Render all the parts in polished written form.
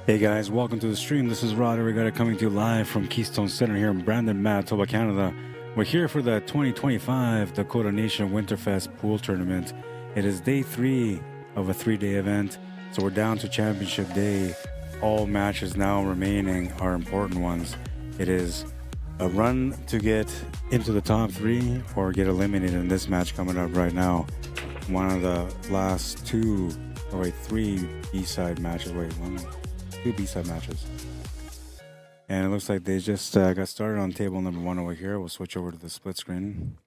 Hey guys, welcome to the stream. This is Arriagada coming to you live from Keystone Center here in Brandon, Manitoba, Canada. We're here for the 2025 Dakota Nation Winterfest pool tournament. It is day 3 of a 3-day event, so we're down to championship day. All matches now remaining are important ones. It is a run to get into the top 3 or get eliminated in this match coming up right now. One of the last 3 B-side matches. 2 B-side matches. And it looks like they just got started on table number 1 over here. We'll switch over to the split screen.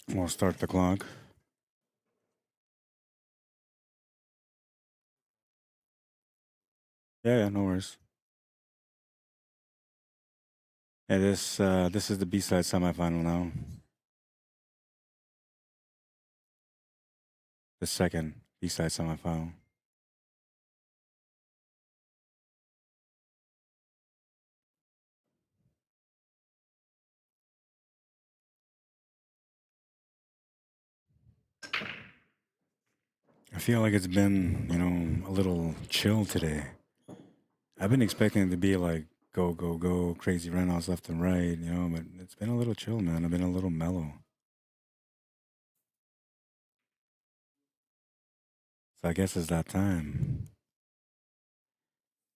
We'll start the clock. Yeah, no worries. Yeah, this is the B-side semifinal now. The second B-side semifinal. I feel like it's been, a little chill today. I've been expecting it to be like go, go, go, crazy runouts left and right, but it's been a little chill, man. I've been a little mellow. So I guess it's that time.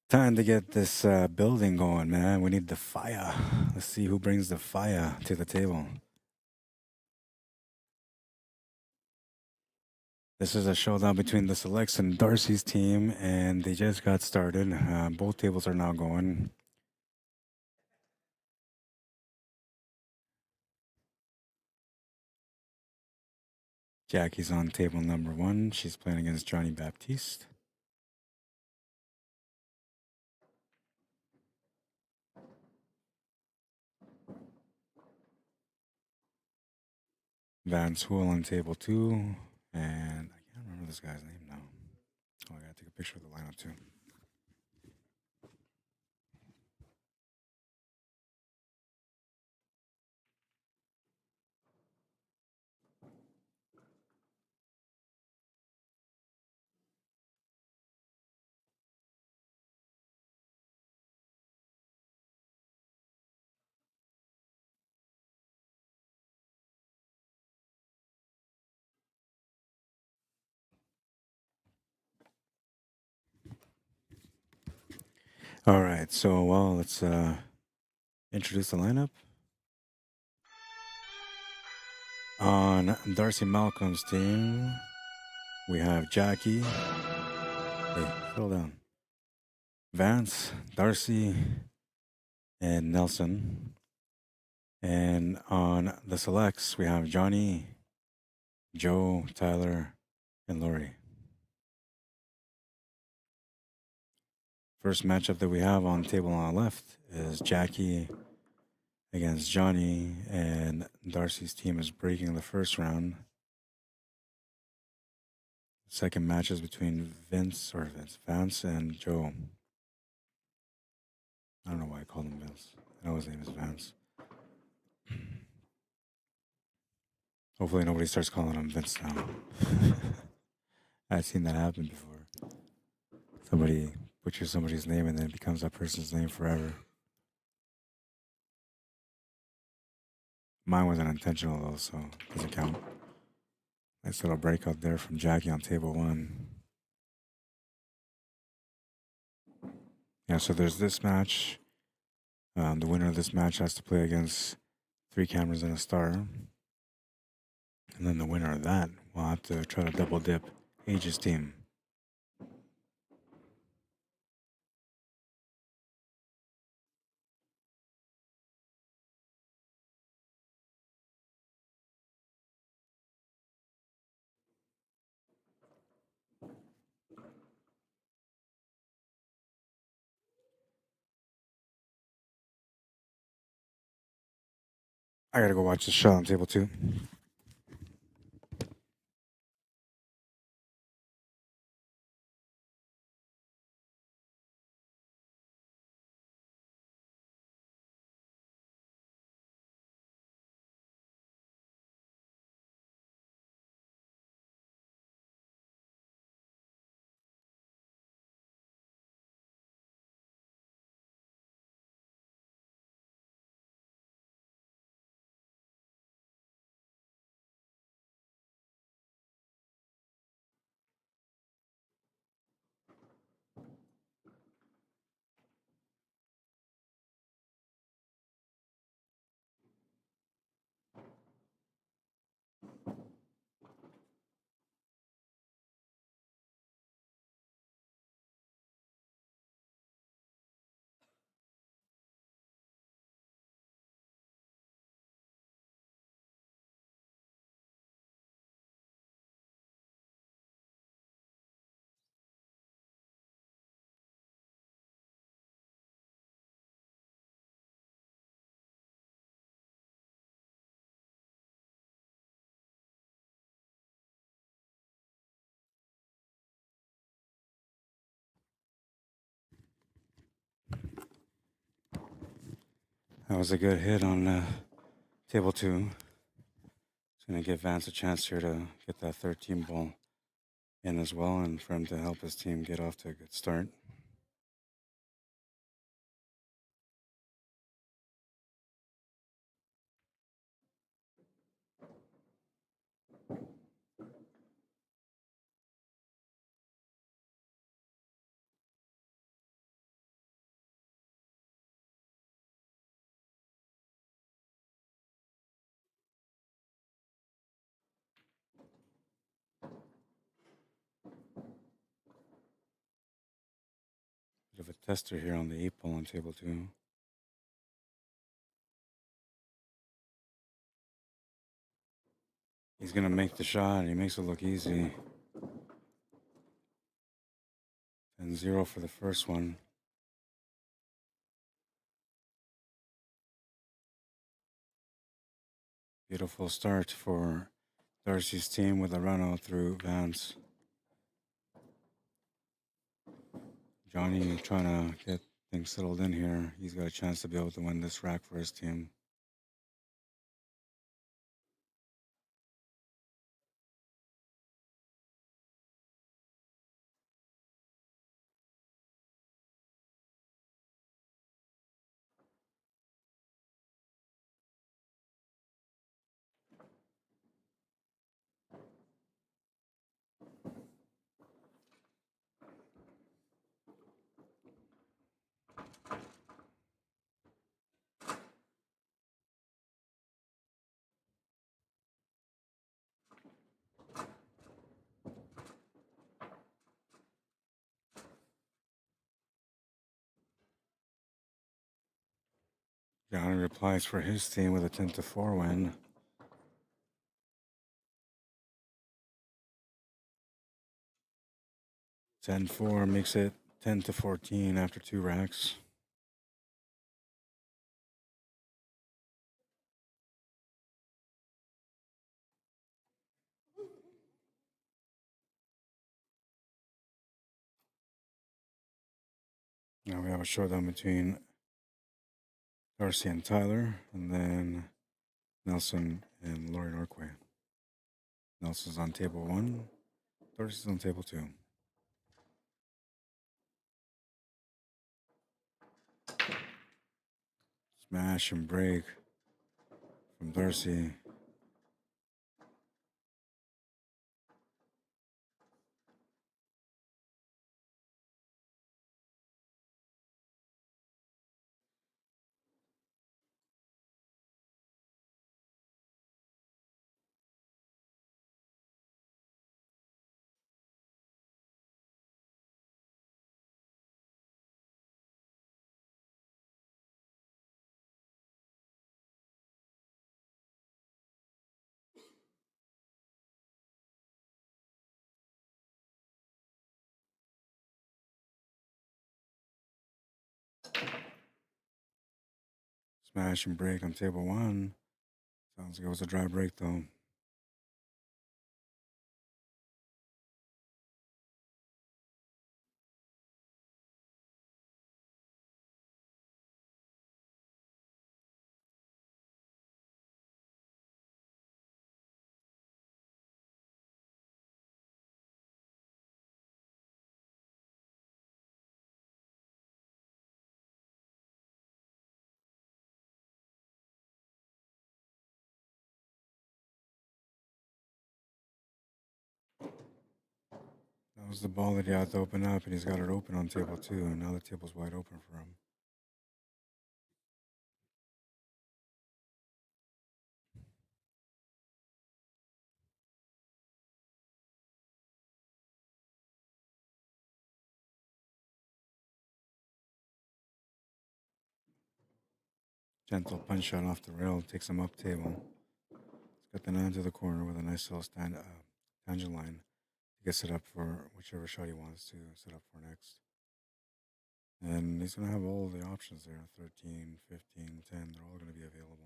Time to get this building going, man. We need the fire. Let's see who brings the fire to the table. This is a showdown between the Selects and Darcy's team, and they just got started. Both tables are now going. Jackie's on table number 1. She's playing against Johnny Baptiste. Vance Hool on table 2. And I can't remember this guy's name now. Oh, I gotta take a picture of the lineup too. All right, so let's introduce the lineup. On Darcy Malcolm's team, we have Jackie. Hey, settle down. Vance, Darcy, and Nelson. And on the Selects, we have Johnny, Joe, Tyler, and Lori. First matchup that we have on the table on the left is Jackie against Johnny, and Darcy's team is breaking the first round. Second match is between Vance and Joe. I don't know why I called him Vince. I know his name is Vance. Hopefully nobody starts calling him Vince now. I've seen that happen before. Somebody butchers somebody's name and then it becomes that person's name forever. Mine wasn't intentional though, so it doesn't count. Nice little breakout there from Jackie on table 1. Yeah, so there's this match. The winner of this match has to play against 3 cameras and a star. And then the winner of that will have to try to double dip Age's team. I gotta go watch the shot on table 2. That was a good hit on table 2. It's going to give Vance a chance here to get that 13 ball in as well, and for him to help his team get off to a good start. Bit of a tester here on the 8 ball on table 2. He's going to make the shot. He makes it look easy. 10-0 for the first one. Beautiful start for Darcy's team with a run out through Vance. Johnny trying to get things settled in here. He's got a chance to be able to win this rack for his team. Johnny replies for his team with a 10-4 win. 10-4 makes it 10-14 after 2 racks. Now we have a showdown between Darcy and Tyler, and then Nelson and Lori Norquay. Nelson's on table 1, Darcy's on table 2. Smash and break from Darcy. Smash and break on table 1. Sounds like it was a dry break though. That was the ball that he had to open up, and he's got it open on table 2, and now the table's wide open for him. Gentle punch shot off the rail, takes him up table. He's got the 9 to the corner with a nice little tangent line to get set up for whichever shot he wants to set up for next. And he's going to have all the options there, 13, 15, 10, they're all going to be available.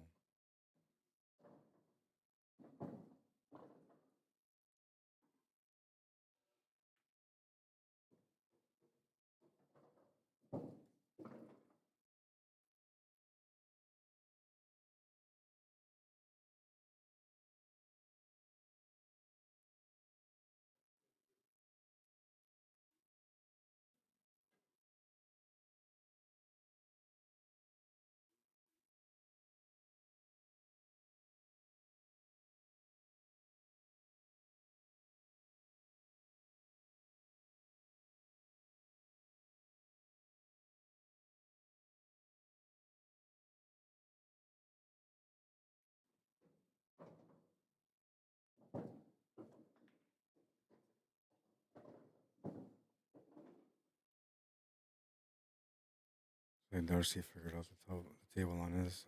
Like Darcy figured out the table on his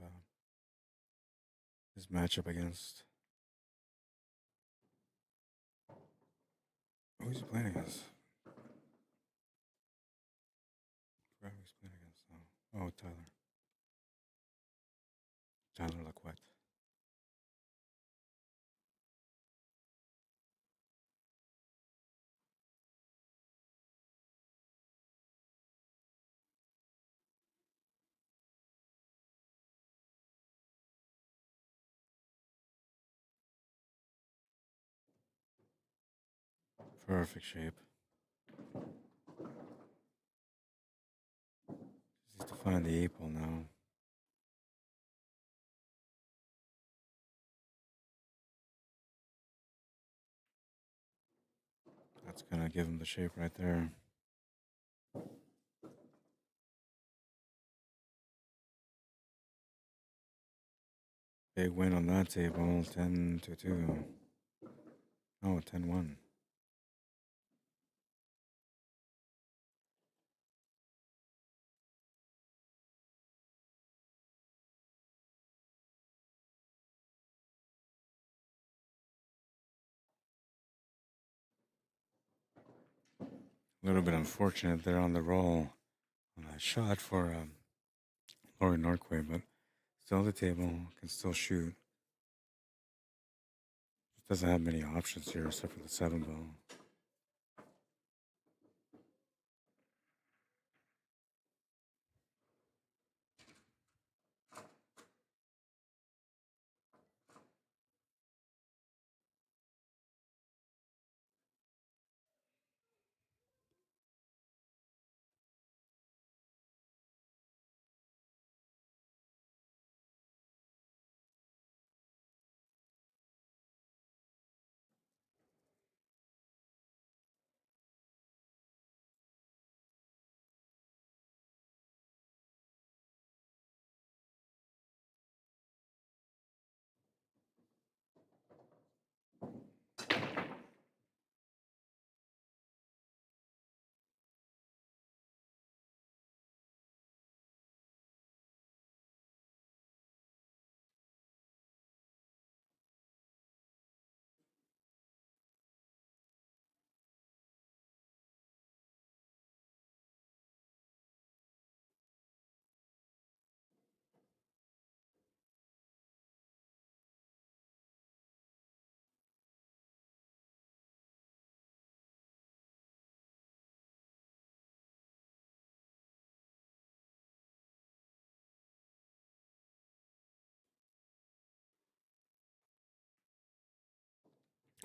matchup against. Who's he playing against? Who's playing against now? Oh, Tyler. Tyler Laquette. Perfect shape. Just to find the 8 ball now. That's gonna give him the shape right there. Big win on that table, 10-2. Oh, 10-1. A little bit unfortunate there on the roll on that shot for Lori Norquay, but still the table, can still shoot. Doesn't have many options here except for the 7 ball.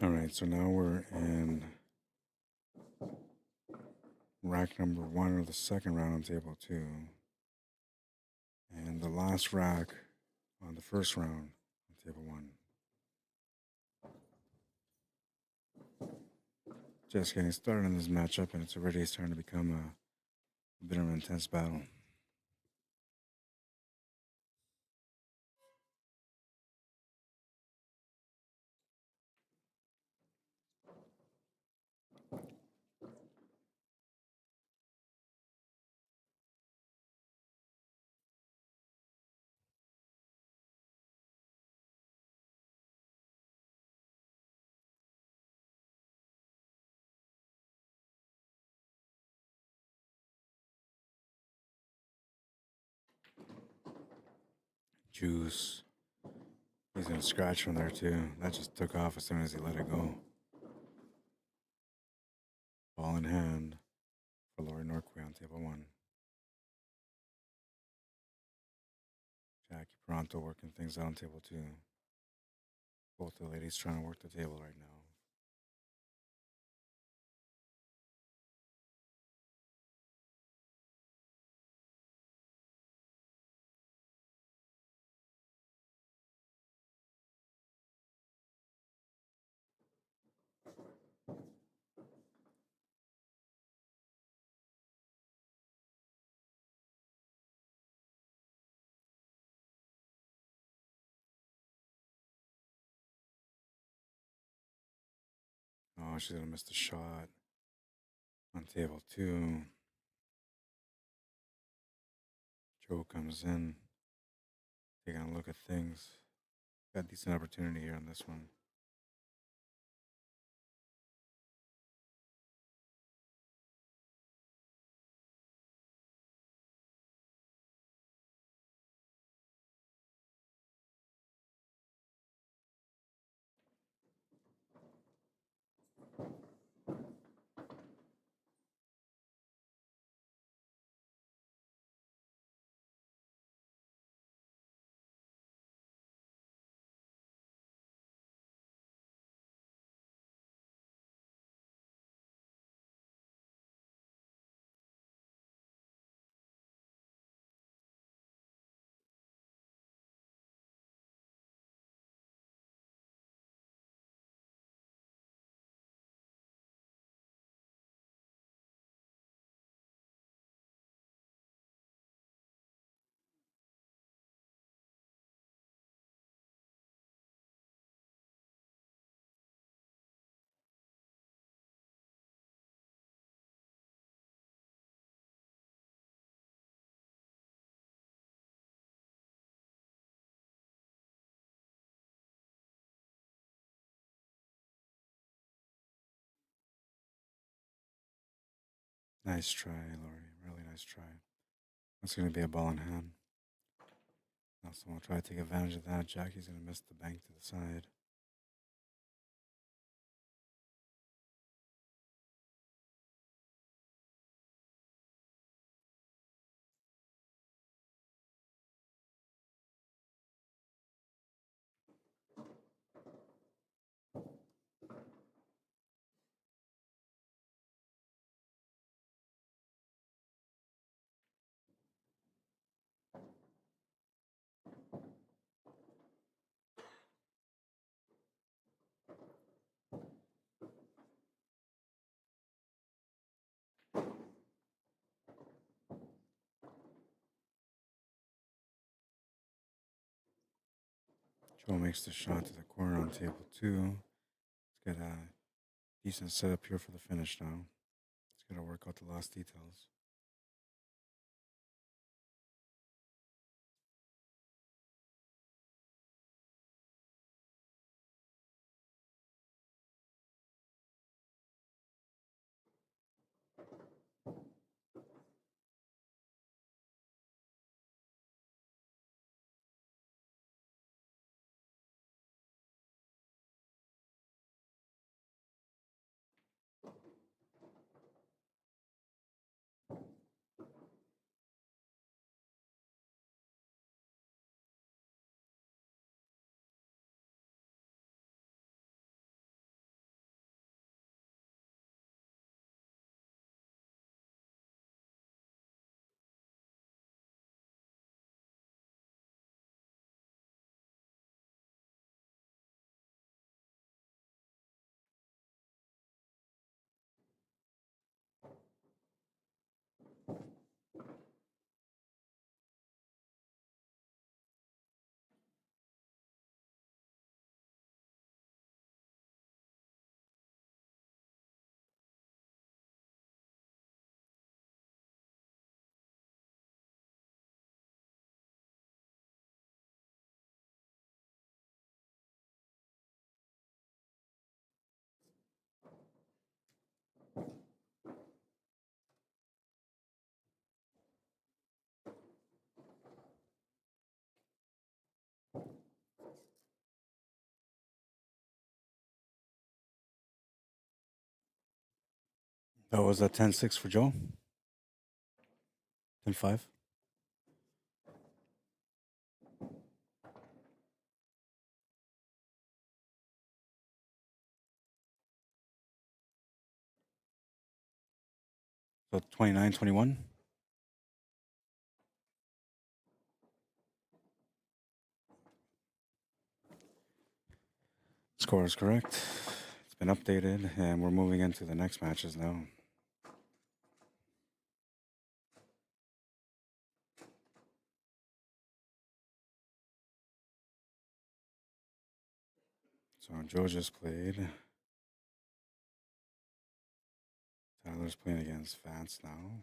All right, so now we're in rack number 1 of the second round on table 2. And the last rack on the first round on table 1. Just getting started in this matchup, and it's already starting to become a bit of an intense battle. Juice. He's going to scratch from there, too. That just took off as soon as he let it go. Ball in hand for Lori Norquay on table 1. Jackie Pronto working things out on table 2. Both the ladies trying to work the table right now. Oh, she's going to miss the shot on table 2. Joe comes in, taking a look at things. Got a decent opportunity here on this one. Nice try, Laurie. Really nice try. That's going to be a ball in hand. Now someone will try to take advantage of that. Jackie's going to miss the bank to the side. Joe makes the shot to the corner on table 2. Let's get a decent setup here for the finish now. It's got to work out the last details. That was a 10-6 for Joe. 10-5. So 29-21. Score is correct. It's been updated, and we're moving into the next matches now. So Joe just played. Tyler's playing against Vance now.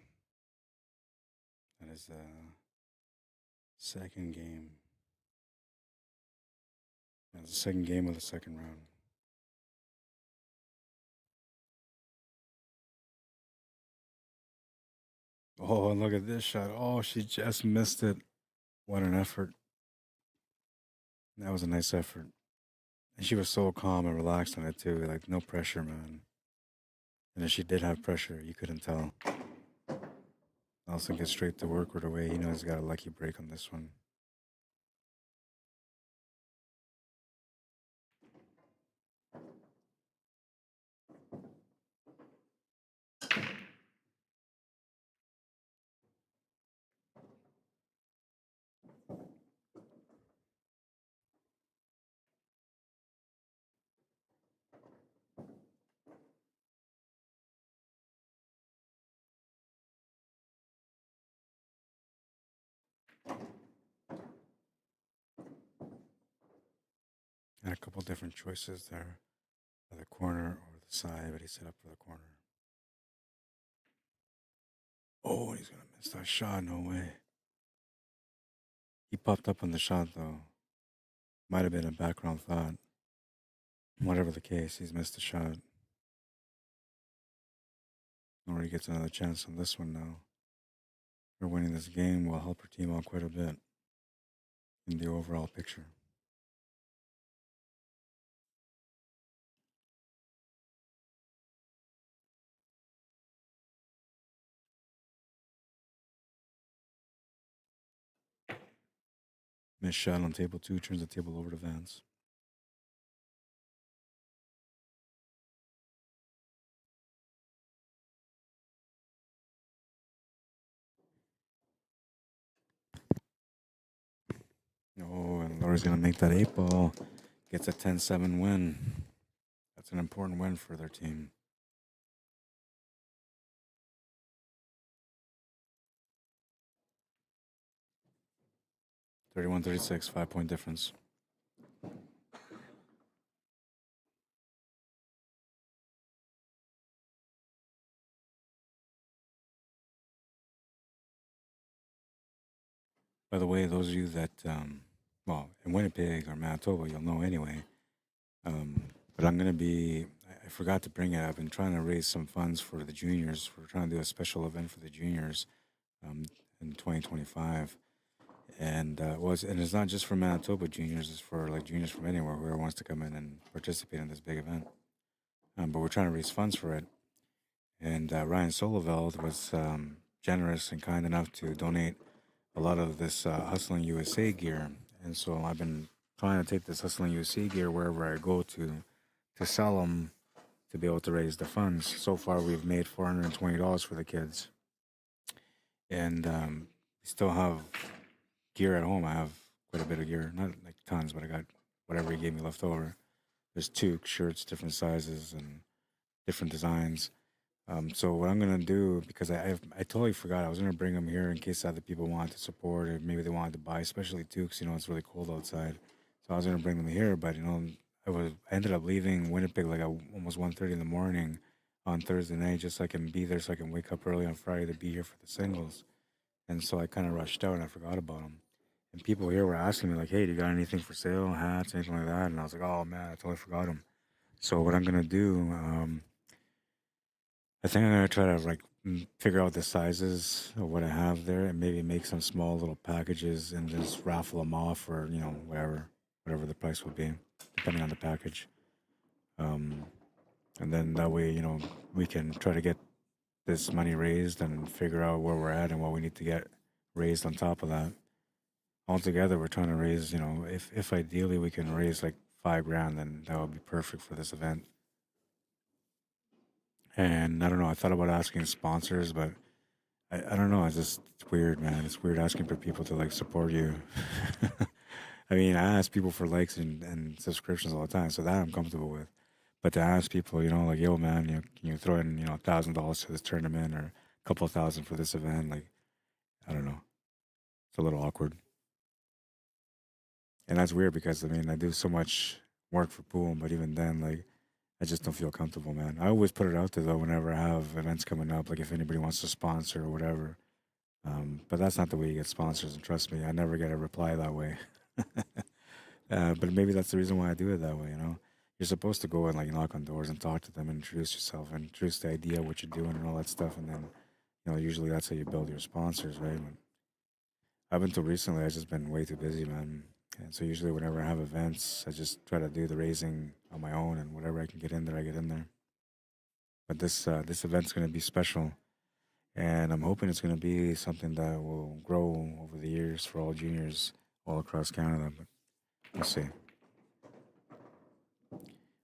That is Second game. That's the second game of the second round. Oh, and look at this shot. Oh, she just missed it. What an effort. That was a nice effort. And she was so calm and relaxed on it too. Like no pressure, man. And if she did have pressure, you couldn't tell. Also gets straight to work right away. You know he's got a lucky break on this one. And a couple different choices there. For the corner or the side, but he set up for the corner. Oh, he's gonna miss that shot. No way. He popped up on the shot though. Might have been a background thought. Whatever the case, he's missed the shot. Or he gets another chance on this one now. Her winning this game will help her team out quite a bit in the overall picture. Missed shot on table 2 turns the table over to Vance. Oh, and Laura's going to make that 8 ball. Gets a 10-7 win. That's an important win for their team. 31-36, 5-point difference. By the way, those of you that, well, in Winnipeg or Manitoba, you'll know anyway. But I'm going to be, I forgot to bring it. I've been trying to raise some funds for the juniors. We're trying to do a special event for the juniors in 2025. And and it's not just for Manitoba juniors, it's for like juniors from anywhere, whoever wants to come in and participate in this big event. But we're trying to raise funds for it. And Ryan Soloveld was generous and kind enough to donate a lot of this Hustling USA gear. And so I've been trying to take this Hustling USA gear wherever I go to sell them to be able to raise the funds. So far, we've made $420 for the kids. And we still have gear at home. I have quite a bit of gear, not like tons, but I got whatever he gave me left over. There's toque, shirts, different sizes and different designs. So what I'm gonna do, because I totally forgot, I was gonna bring them here in case other people wanted to support or maybe they wanted to buy, especially toques. You know, it's really cold outside, so I was gonna bring them here. But you know, I ended up leaving Winnipeg like at almost 1:30 in the morning on Thursday night, just so I can be there, so I can wake up early on Friday to be here for the singles. And so I kind of rushed out and I forgot about them. And people here were asking me like, "Hey, do you got anything for sale, hats, anything like that?" And I was like, "Oh man, I totally forgot them." So what I'm gonna do, I think I'm gonna try to like figure out the sizes of what I have there, and maybe make some small little packages and just raffle them off, or you know whatever the price will be, depending on the package. Um, and then that way, you know, we can try to get this money raised and figure out where we're at and what we need to get raised on top of that. Altogether, we're trying to raise, you know, if ideally we can raise like 5 grand, then that would be perfect for this event. And I don't know, I thought about asking sponsors, but I don't know. It's weird, man. It's weird asking for people to like support you. I mean, I ask people for likes and subscriptions all the time, so that I'm comfortable with. But to ask people, you know, like, yo, man, you know, can you throw in, you know, $1,000 to this tournament or a couple of thousand for this event? Like, I don't know. It's a little awkward, and that's weird because I mean, I do so much work for pool, but even then, like, I just don't feel comfortable, man. I always put it out there though whenever I have events coming up, like if anybody wants to sponsor or whatever. But that's not the way you get sponsors, and trust me, I never get a reply that way. But maybe that's the reason why I do it that way. You're supposed to go and like knock on doors and talk to them, and introduce yourself, and introduce the idea of what you're doing and all that stuff, and then usually that's how you build your sponsors, right? Up until recently, I've just been way too busy, man. And so usually, whenever I have events, I just try to do the raising on my own, and whatever I can get in there, I get in there. But this event's going to be special, and I'm hoping it's going to be something that will grow over the years for all juniors all across Canada. But we'll see.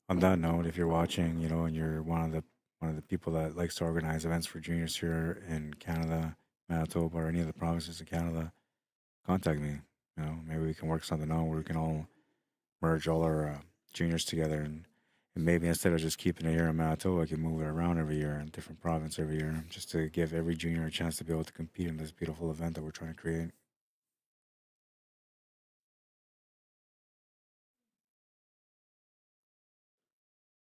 On that note, if you're watching, and you're one of the people that likes to organize events for juniors here in Canada, Manitoba, or any of the provinces of Canada, contact me. Maybe we can work something out where we can all merge all our juniors together, and maybe instead of just keeping it here in Manitoba, I can move it around every year in different province every year, just to give every junior a chance to be able to compete in this beautiful event that we're trying to create.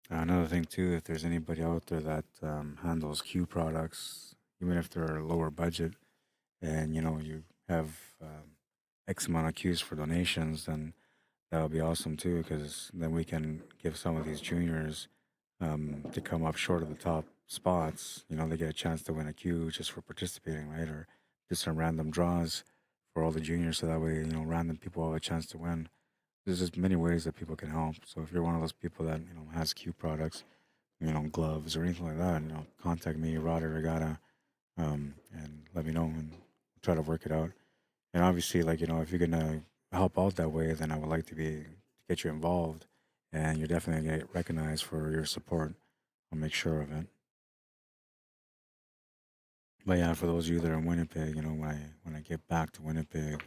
Another thing too, if there's anybody out there that handles Q products, even if they're lower budget, and you have X amount of Qs for donations, then that would be awesome too, because then we can give some of these juniors to come up short of the top spots. They get a chance to win a Q just for participating, right? Or do some random draws for all the juniors, so that way random people have a chance to win. There's just many ways that people can help. So if you're one of those people that has Q products, gloves or anything like that, contact me, Rod Arriagada, and let me know, and try to work it out. And obviously, like if you're gonna help out that way, then I would like to get you involved, and you're definitely gonna get recognized for your support. I'll make sure of it. But yeah, for those of you that are in Winnipeg, when I get back to Winnipeg,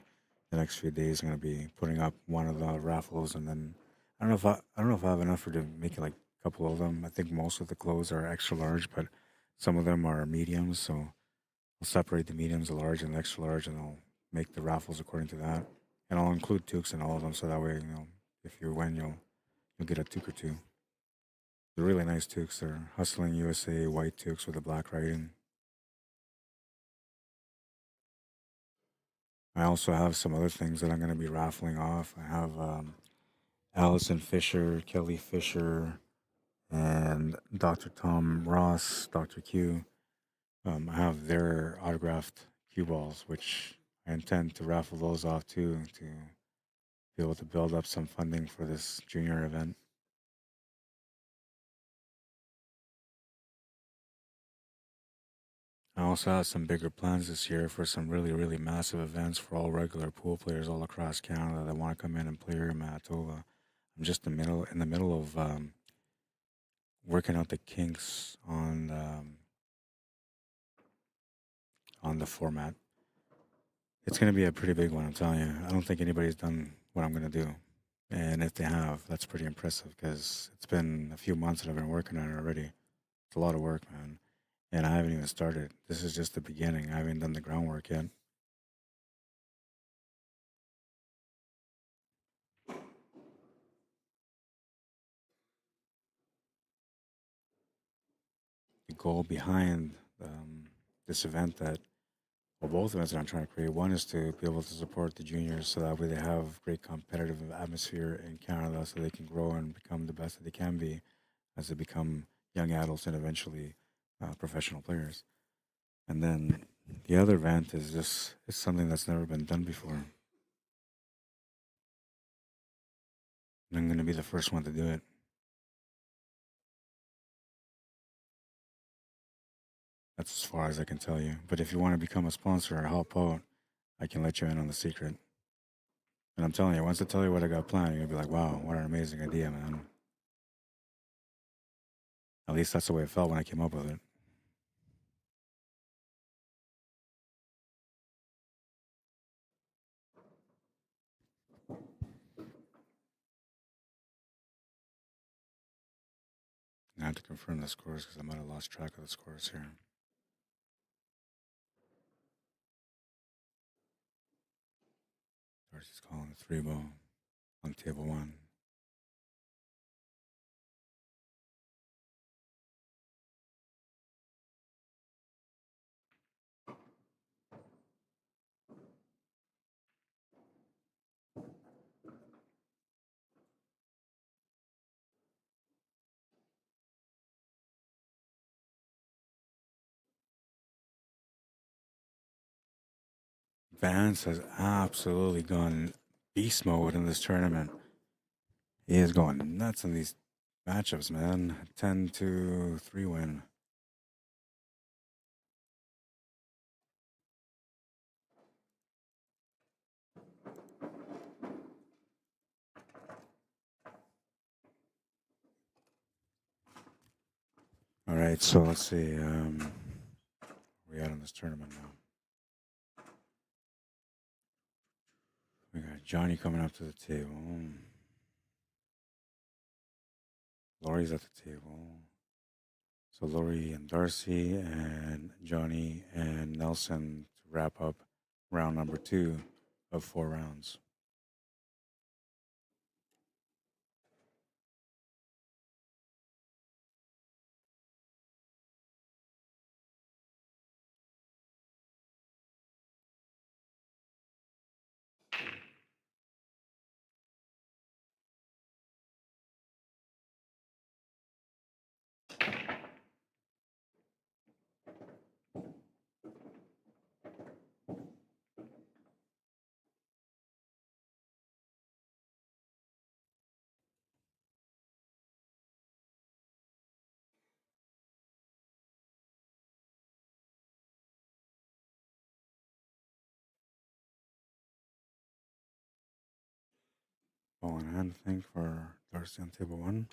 the next few days, I'm gonna be putting up one of the raffles, and then I don't know if I have enough for to make like a couple of them. I think most of the clothes are extra large, but some of them are mediums, so I'll separate the mediums, the large, and the extra large, and I'll make the raffles according to that. And I'll include toques in all of them, so that way, if you win, you'll get a toque or two. They're really nice toques. They're Hustling USA white toques with a black writing. I also have some other things that I'm going to be raffling off. I have Allison Fisher, Kelly Fisher, and Dr. Tom Ross, Dr. Q. I have their autographed cue balls, which I intend to raffle those off too, to be able to build up some funding for this junior event. I also have some bigger plans this year for some really, really massive events for all regular pool players all across Canada that want to come in and play here in Manitoba. I'm just in the middle of working out the kinks on the format. It's going to be a pretty big one, I'm telling you. I don't think anybody's done what I'm going to do. And if they have, that's pretty impressive, because it's been a few months that I've been working on it already. It's a lot of work, man. And I haven't even started. This is just the beginning. I haven't done the groundwork yet. The goal behind this event well, both events that I'm trying to create, one is to be able to support the juniors, so that way they have great competitive atmosphere in Canada, so they can grow and become the best that they can be as they become young adults and eventually professional players. And then the other event is just it's something that's never been done before. And I'm going to be the first one to do it. That's as far as I can tell you. But if you want to become a sponsor or help out, I can let you in on the secret. And I'm telling you, once I tell you what I got planned, you're gonna be like, "Wow, what an amazing idea, man!" At least that's the way it felt when I came up with it. I have to confirm the scores because I might have lost track of the scores here. Darcy's calling the three ball on table one. Vance has absolutely gone beast mode in this tournament. He is going nuts in these matchups, man. 10-3 win. All right, so let's see. Where we at in this tournament now? We got Johnny coming up to the table. Lori's at the table. So Lori and Darcy and Johnny and Nelson to wrap up round number 2 of 4 rounds. Ball in hand, I think, for Darcy on table 1.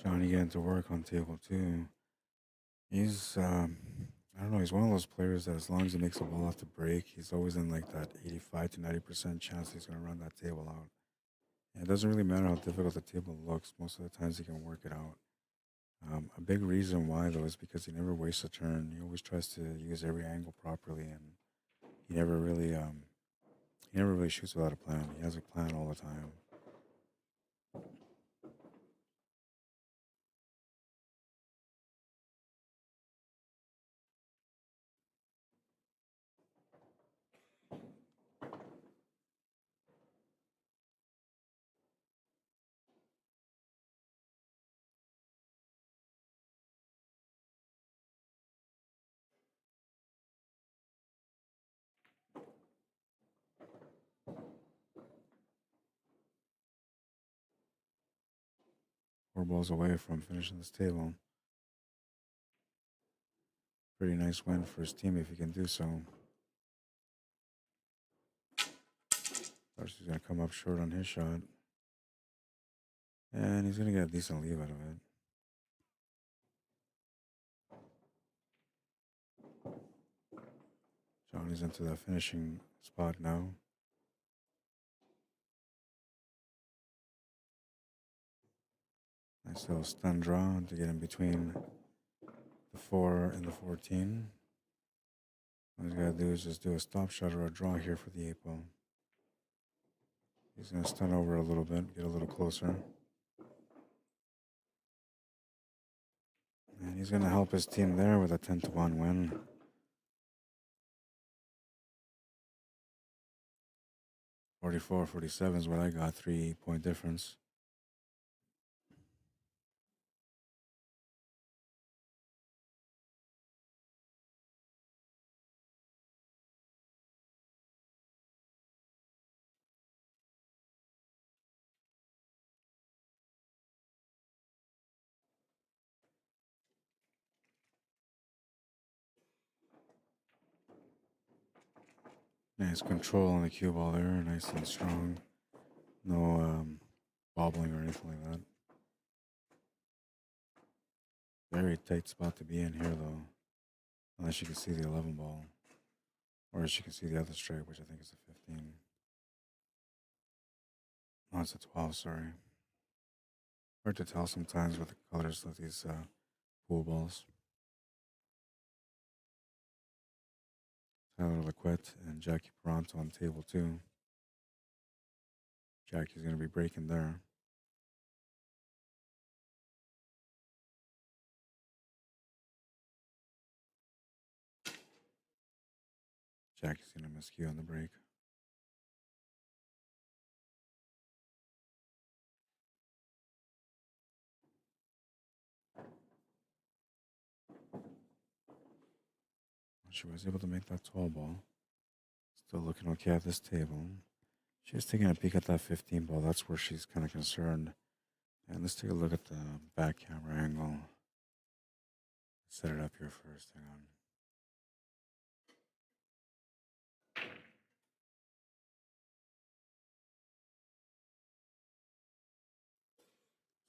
Johnny getting to work on table 2. He's, I don't know, he's one of those players that as long as he makes a ball off the break, he's always in like that 85 to 90% chance he's going to run that table out. And it doesn't really matter how difficult the table looks. Most of the times he can work it out. A big reason why, though, is because he never wastes a turn. He always tries to use every angle properly, and he never really shoots without a plan. He has a plan all the time. Four balls away from finishing this table. Pretty nice win for his team if he can do so. Darcy's going to come up short on his shot. And he's going to get a decent lead out of it. Johnny's into the finishing spot now. Nice little stun draw to get in between the 4 and the 14. All he's got to do is just do a stop shot or a draw here for the 8 ball. He's going to stun over a little bit, get a little closer. And he's going to help his team there with a 10-1 win. 44-47 is what I got, 3-point difference. Nice control on the cue ball there, nice and strong. No bobbling or anything like that. Very tight spot to be in here, though. Unless you can see the 11 ball. Or as you can see the other strike, which I think is a 15. Oh, it's a 12, sorry. Hard to tell sometimes with the colors of these pool balls. Tyler Lequette and Jackie Peranto on table 2. Jackie's going to be breaking there. Jackie's going to miscue on the break. She was able to make that 12 ball. Still looking okay at this table. She's taking a peek at that 15 ball. That's where she's kind of concerned. And let's take a look at the back camera angle. Set it up here first. Hang on.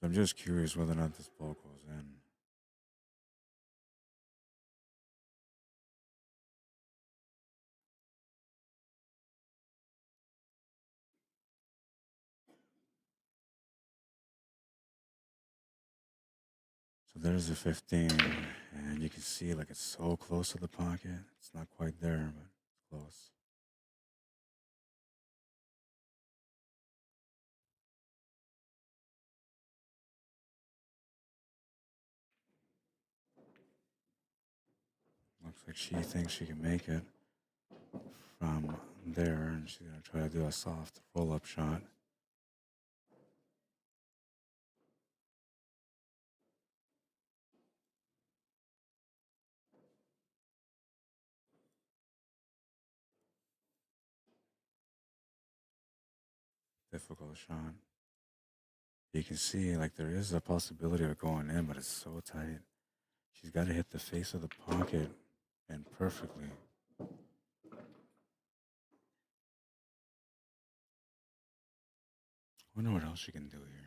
I'm just curious whether or not this ball goes in. So there's the 15, and you can see like it's so close to the pocket. It's not quite there, but it's close. Looks like she thinks she can make it from there, and she's going to try to do a soft roll-up shot. Difficult shot. You can see like there is a possibility of going in, but it's so tight. She's got to hit the face of the pocket and perfectly. I wonder what else she can do here.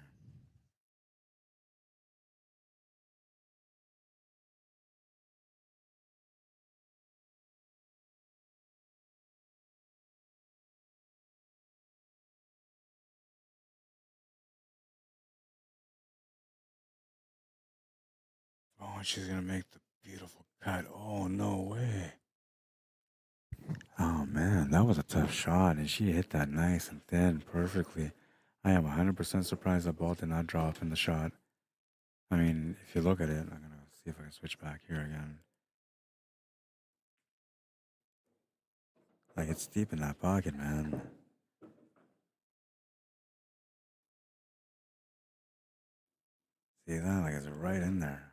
Oh, and she's gonna make the beautiful cut. Oh, no way. Oh man, that was a tough shot, and she hit that nice and thin perfectly. I am 100% surprised that ball did not drop in the shot. I mean, if you look at it, I'm gonna see if I can switch back here again. Like it's deep in that pocket, man. See that? Like it's right in there.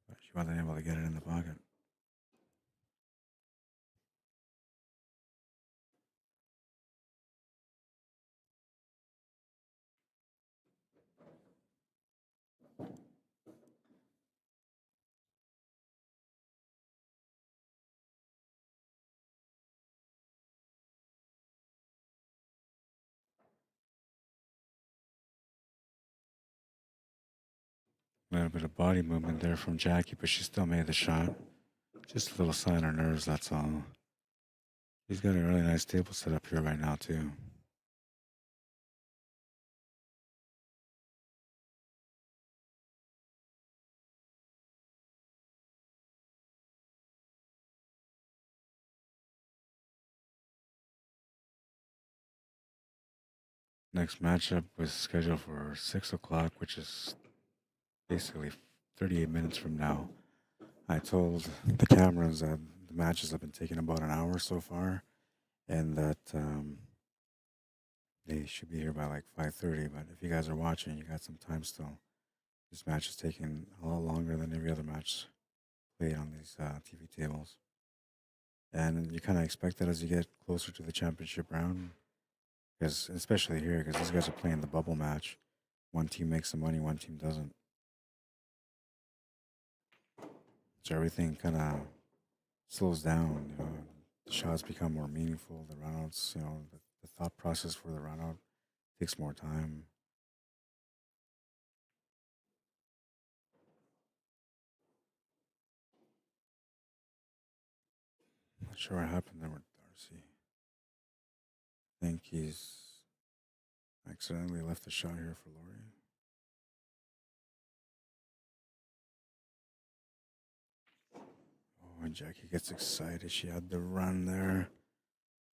But she wasn't able to get it in the pocket. A little bit of body movement there from Jackie, but she still made the shot. Just a little sign of nerves, that's all. She's got a really nice table set up here right now, too. Next matchup was scheduled for 6 o'clock, which is basically 38 minutes from now. I told the cameras that the matches have been taking about an hour so far, and that they should be here by like 5:30. But if you guys are watching, you got some time still. This match is taking a lot longer than every other match played on these TV tables. And you kind of expect that as you get closer to the championship round, because especially here, because these guys are playing the bubble match. One team makes the money, one team doesn't. So everything kind of slows down. You know, the shots become more meaningful. The runouts, you know, the thought process for the runout takes more time. Not sure what happened there with Darcy. I think he's accidentally left the shot here for Lori. Oh, When Jackie gets excited, she had to run there.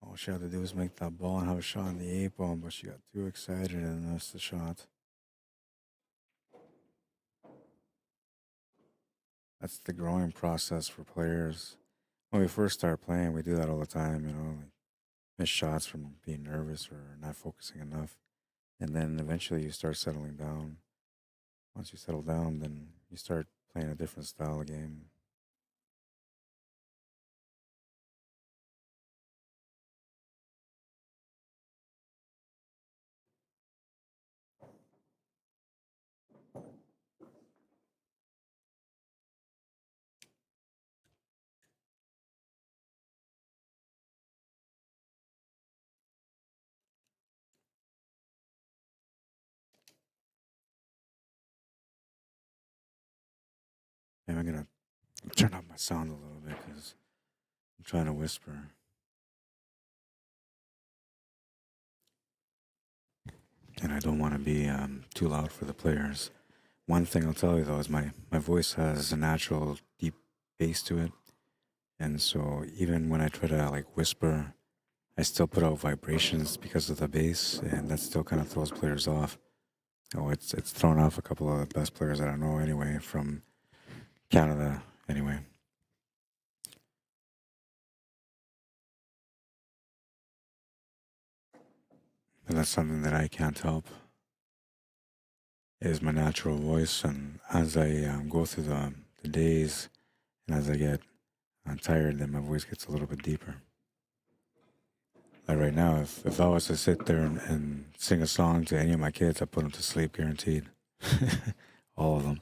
All she had to do was make that ball and have a shot in the 8 ball, but she got too excited and missed the shot. That's the growing process for players. When we first start playing, we do that all the time, like miss shots from being nervous or not focusing enough. And then eventually you start settling down. Once you settle down, then you start playing a different style of game. And I'm gonna turn up my sound a little bit because I'm trying to whisper. And I don't want to be too loud for the players. One thing I'll tell you though is my voice has a natural deep bass to it. And so even when I try to like whisper, I still put out vibrations because of the bass, and that still kind of throws players off. Oh, it's thrown off a couple of the best players that I know anyway from Canada anyway. And that's something that I can't help. It is my natural voice, and as I go through the days, and as I get tired, then my voice gets a little bit deeper. Like right now, if I was to sit there and sing a song to any of my kids, I'd put them to sleep guaranteed. All of them.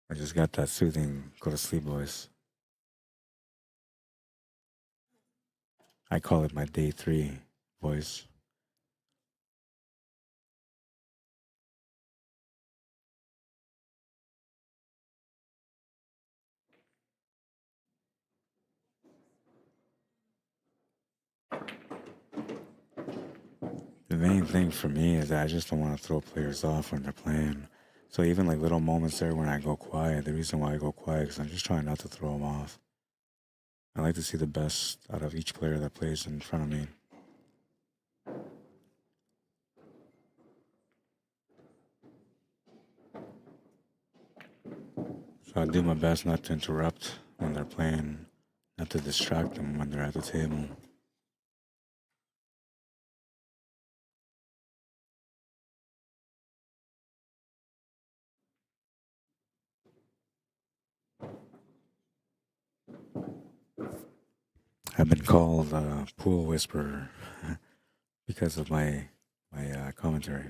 I just got that soothing go to sleep voice. I call it my day 3 voice. The main thing for me is that I just don't want to throw players off when they're playing. So even like little moments there when I go quiet, the reason why I go quiet is I'm just trying not to throw them off. I like to see the best out of each player that plays in front of me. So I do my best not to interrupt when they're playing, not to distract them when they're at the table. I've been called a pool whisperer because of my commentary,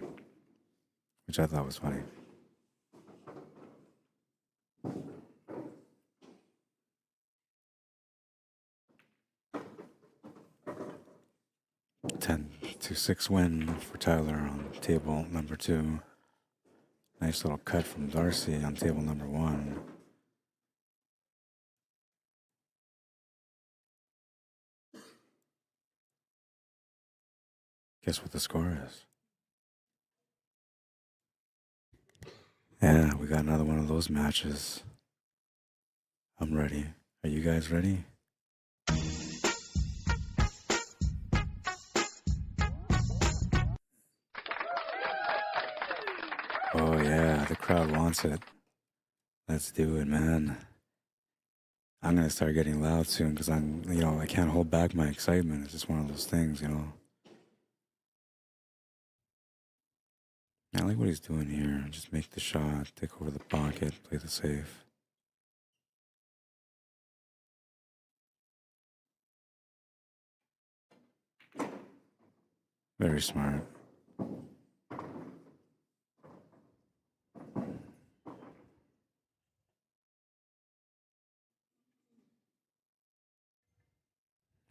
which I thought was funny. 10-6 win for Tyler on table number 2. Nice little cut from Darcy on table number 1. Guess what the score is? Yeah, we got another one of those matches. I'm ready. Are you guys ready? Oh yeah, the crowd wants it. Let's do it, man. I'm gonna start getting loud soon because I can't hold back my excitement. It's just one of those things. I like what he's doing here. Just make the shot, take over the pocket, play the safe. Very smart.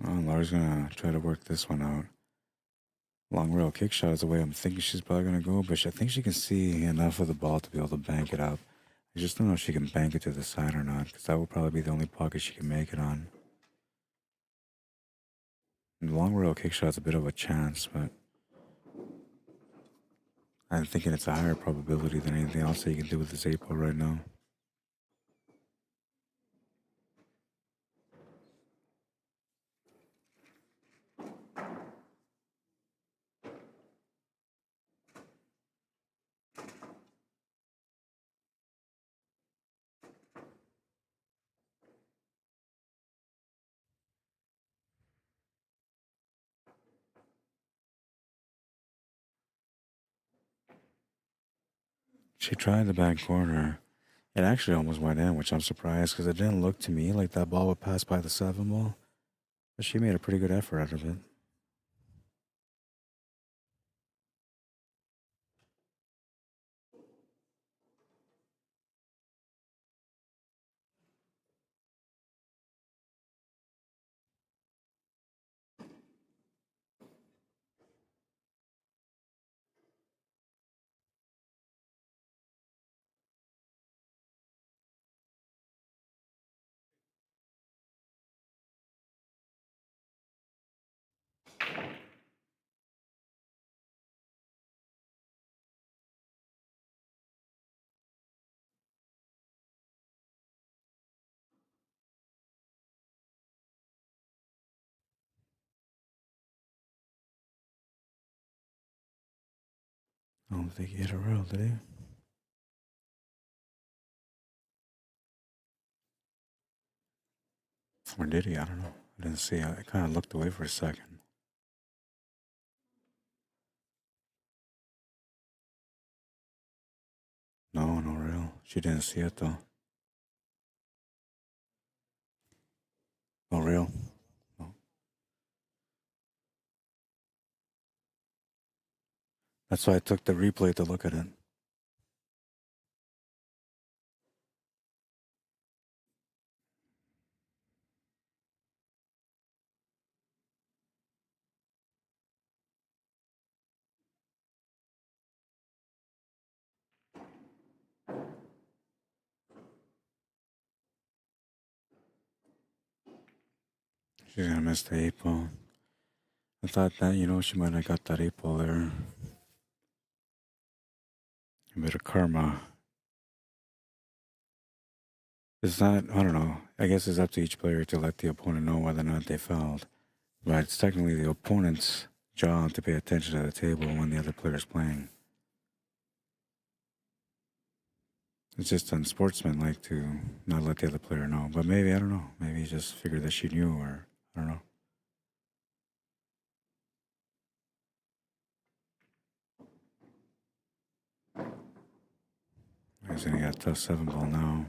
Well, Laura's gonna try to work this one out. Long rail kick shot is the way I'm thinking she's probably gonna go, but I think she can see enough of the ball to be able to bank it up. I just don't know if she can bank it to the side or not, because that would probably be the only pocket she can make it on. And the long rail kick shot's a bit of a chance, but I'm thinking it's a higher probability than anything else that you can do with this 8 ball right now. She tried the back corner. It actually almost went in, which I'm surprised because it didn't look to me like that ball would pass by the 7 ball. But she made a pretty good effort out of it. I don't think he hit a rail, did he? Or did he? I don't know. I didn't see. I kind of looked away for a second. No, no rail. She didn't see it though. No rail. No. That's why I took the replay to look at it. She's gonna miss the 8 ball. I thought that, she might have got that 8 ball there. A bit of karma. It's not, I don't know. I guess it's up to each player to let the opponent know whether or not they fouled. But it's technically the opponent's job to pay attention to the table when the other player's playing. It's just unsportsmanlike to not let the other player know. But maybe, I don't know. Maybe he just figured that she knew, or I don't know. He's gonna get a tough 7 ball now.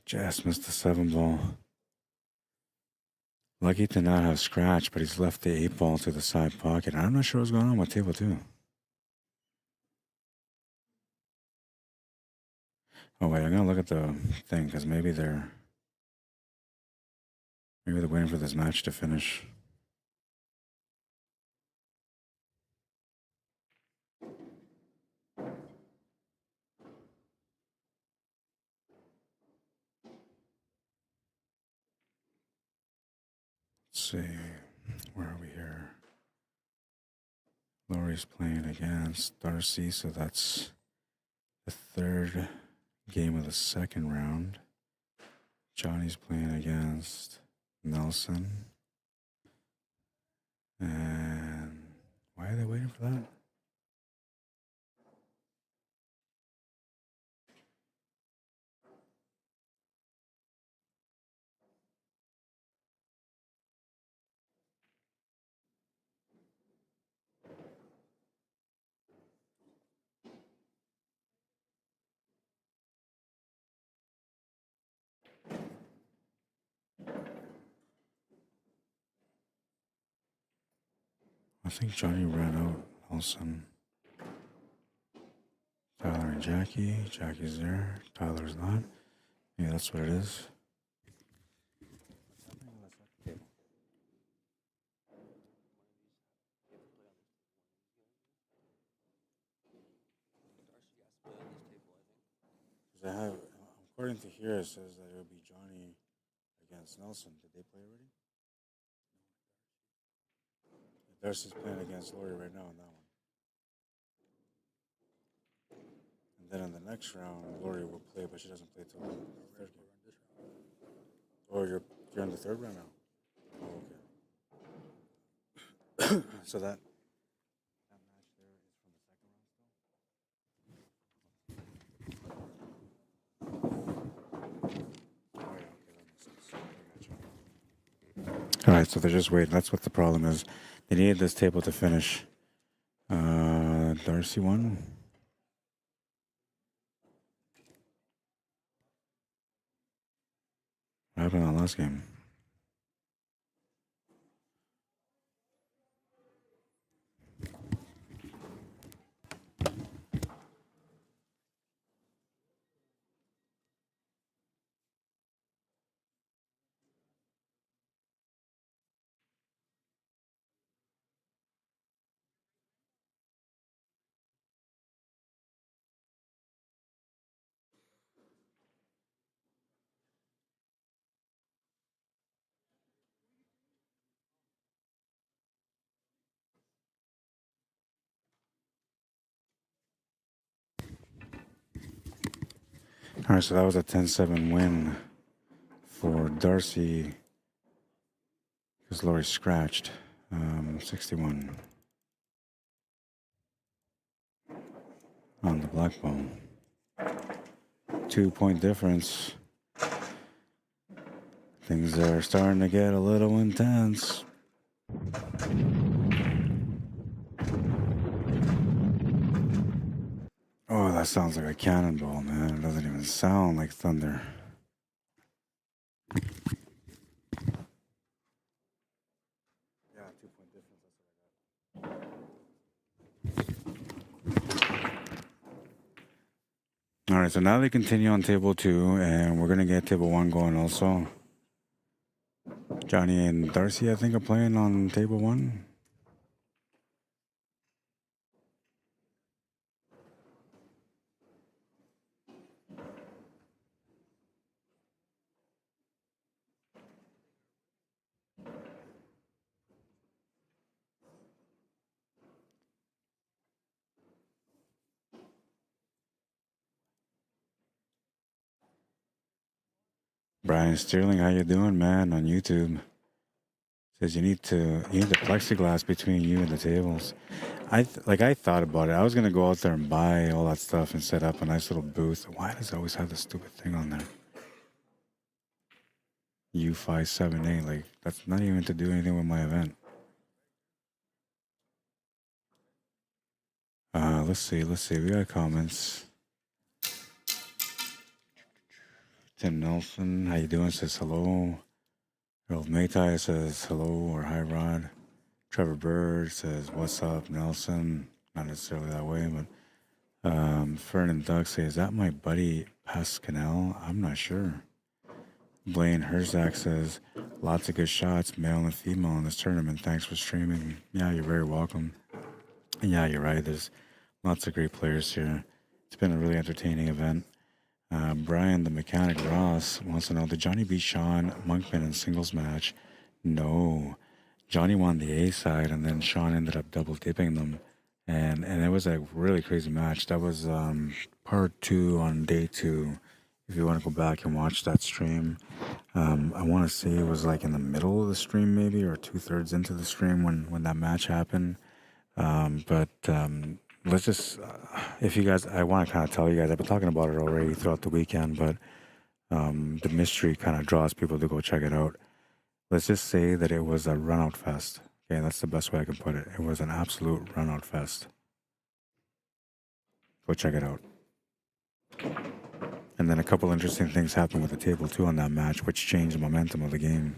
Just missed the 7 ball. Lucky to not have scratch, but he's left the 8 ball to the side pocket. I'm not sure what's going on with table 2. Oh wait, I'm gonna look at the thing because maybe they're waiting for this match to finish. Let's see, where are we here? Lori's playing against Darcy, so that's the 3rd game of the 2nd round. Johnny's playing against Nelson. And why are they waiting for that? I think Johnny ran out. Nelson. Tyler and Jackie. Jackie's there. Tyler's not. Yeah, that's what it is. Because I have, according to here, it says that it'll be Johnny against Nelson. Did they play already? Darcy's playing against Lori right now on that one. And then in the next round, Lori will play, but she doesn't play till the 3rd game. Oh, you're in the 3rd round now? Oh, okay. So that match there is from the second round still. Oh yeah, okay, that makes sense. I gotcha. All right, so they're just waiting. That's what the problem is. They needed this table to finish. Darcy won. What happened in the last game? All right, so that was a 10-7 win for Darcy because Lori scratched 61 on the black ball. 2-point difference. Things are starting to get a little intense. Oh, that sounds like a cannonball, man. It doesn't even sound like thunder. Yeah, 2-point difference. That's what I got. All right, so now they continue on table 2, and we're going to get table 1 going also. Johnny and Darcy, I think, are playing on table 1. Brian Sterling, how you doing, man? On YouTube says you need the plexiglass between you and the tables. I thought about it. I was gonna go out there and buy all that stuff and set up a nice little booth. Why does it always have this stupid thing on there? U578, like that's not even to do anything with my event. Let's see. We got comments. Tim Nelson, how you doing? Says hello. Earl Maytai says hello or hi, Rod. Trevor Bird says what's up, Nelson. Not necessarily that way, but Fern and Doug say, is that my buddy Pascanel? I'm not sure. Blaine Herzak says, lots of good shots, male and female in this tournament. Thanks for streaming. Yeah, you're very welcome. And yeah, you're right. There's lots of great players here. It's been a really entertaining event. Brian, the mechanic Ross, wants to know, did Johnny beat Sean Monkman in singles match? No. Johnny won the A side, and then Sean ended up double dipping them. And it was a really crazy match. That was part 2 on day 2. If you want to go back and watch that stream, I want to say it was like in the middle of the stream, maybe, or 2/3 into the stream when that match happened. Let's just, if you guys, I want to kind of tell you guys, I've been talking about it already throughout the weekend, but the mystery kind of draws people to go check it out. Let's just say that it was a run-out fest. Okay, that's the best way I can put it. It was an absolute run-out fest. Go check it out. And then a couple interesting things happened with the table too on that match, which changed the momentum of the game.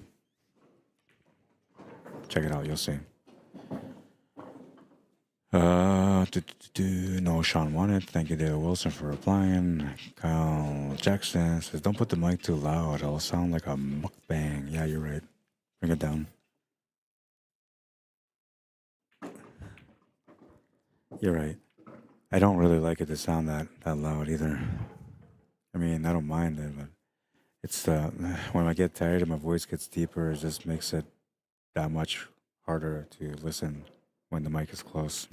Check it out, you'll see. No, Sean won it. Thank you, David Wilson, for replying. Kyle Jackson says, don't put the mic too loud. It'll sound like a mukbang. Yeah, you're right. Bring it down. You're right. I don't really like it to sound that loud either. I mean, I don't mind it, but it's when I get tired and my voice gets deeper, it just makes it that much harder to listen when the mic is close.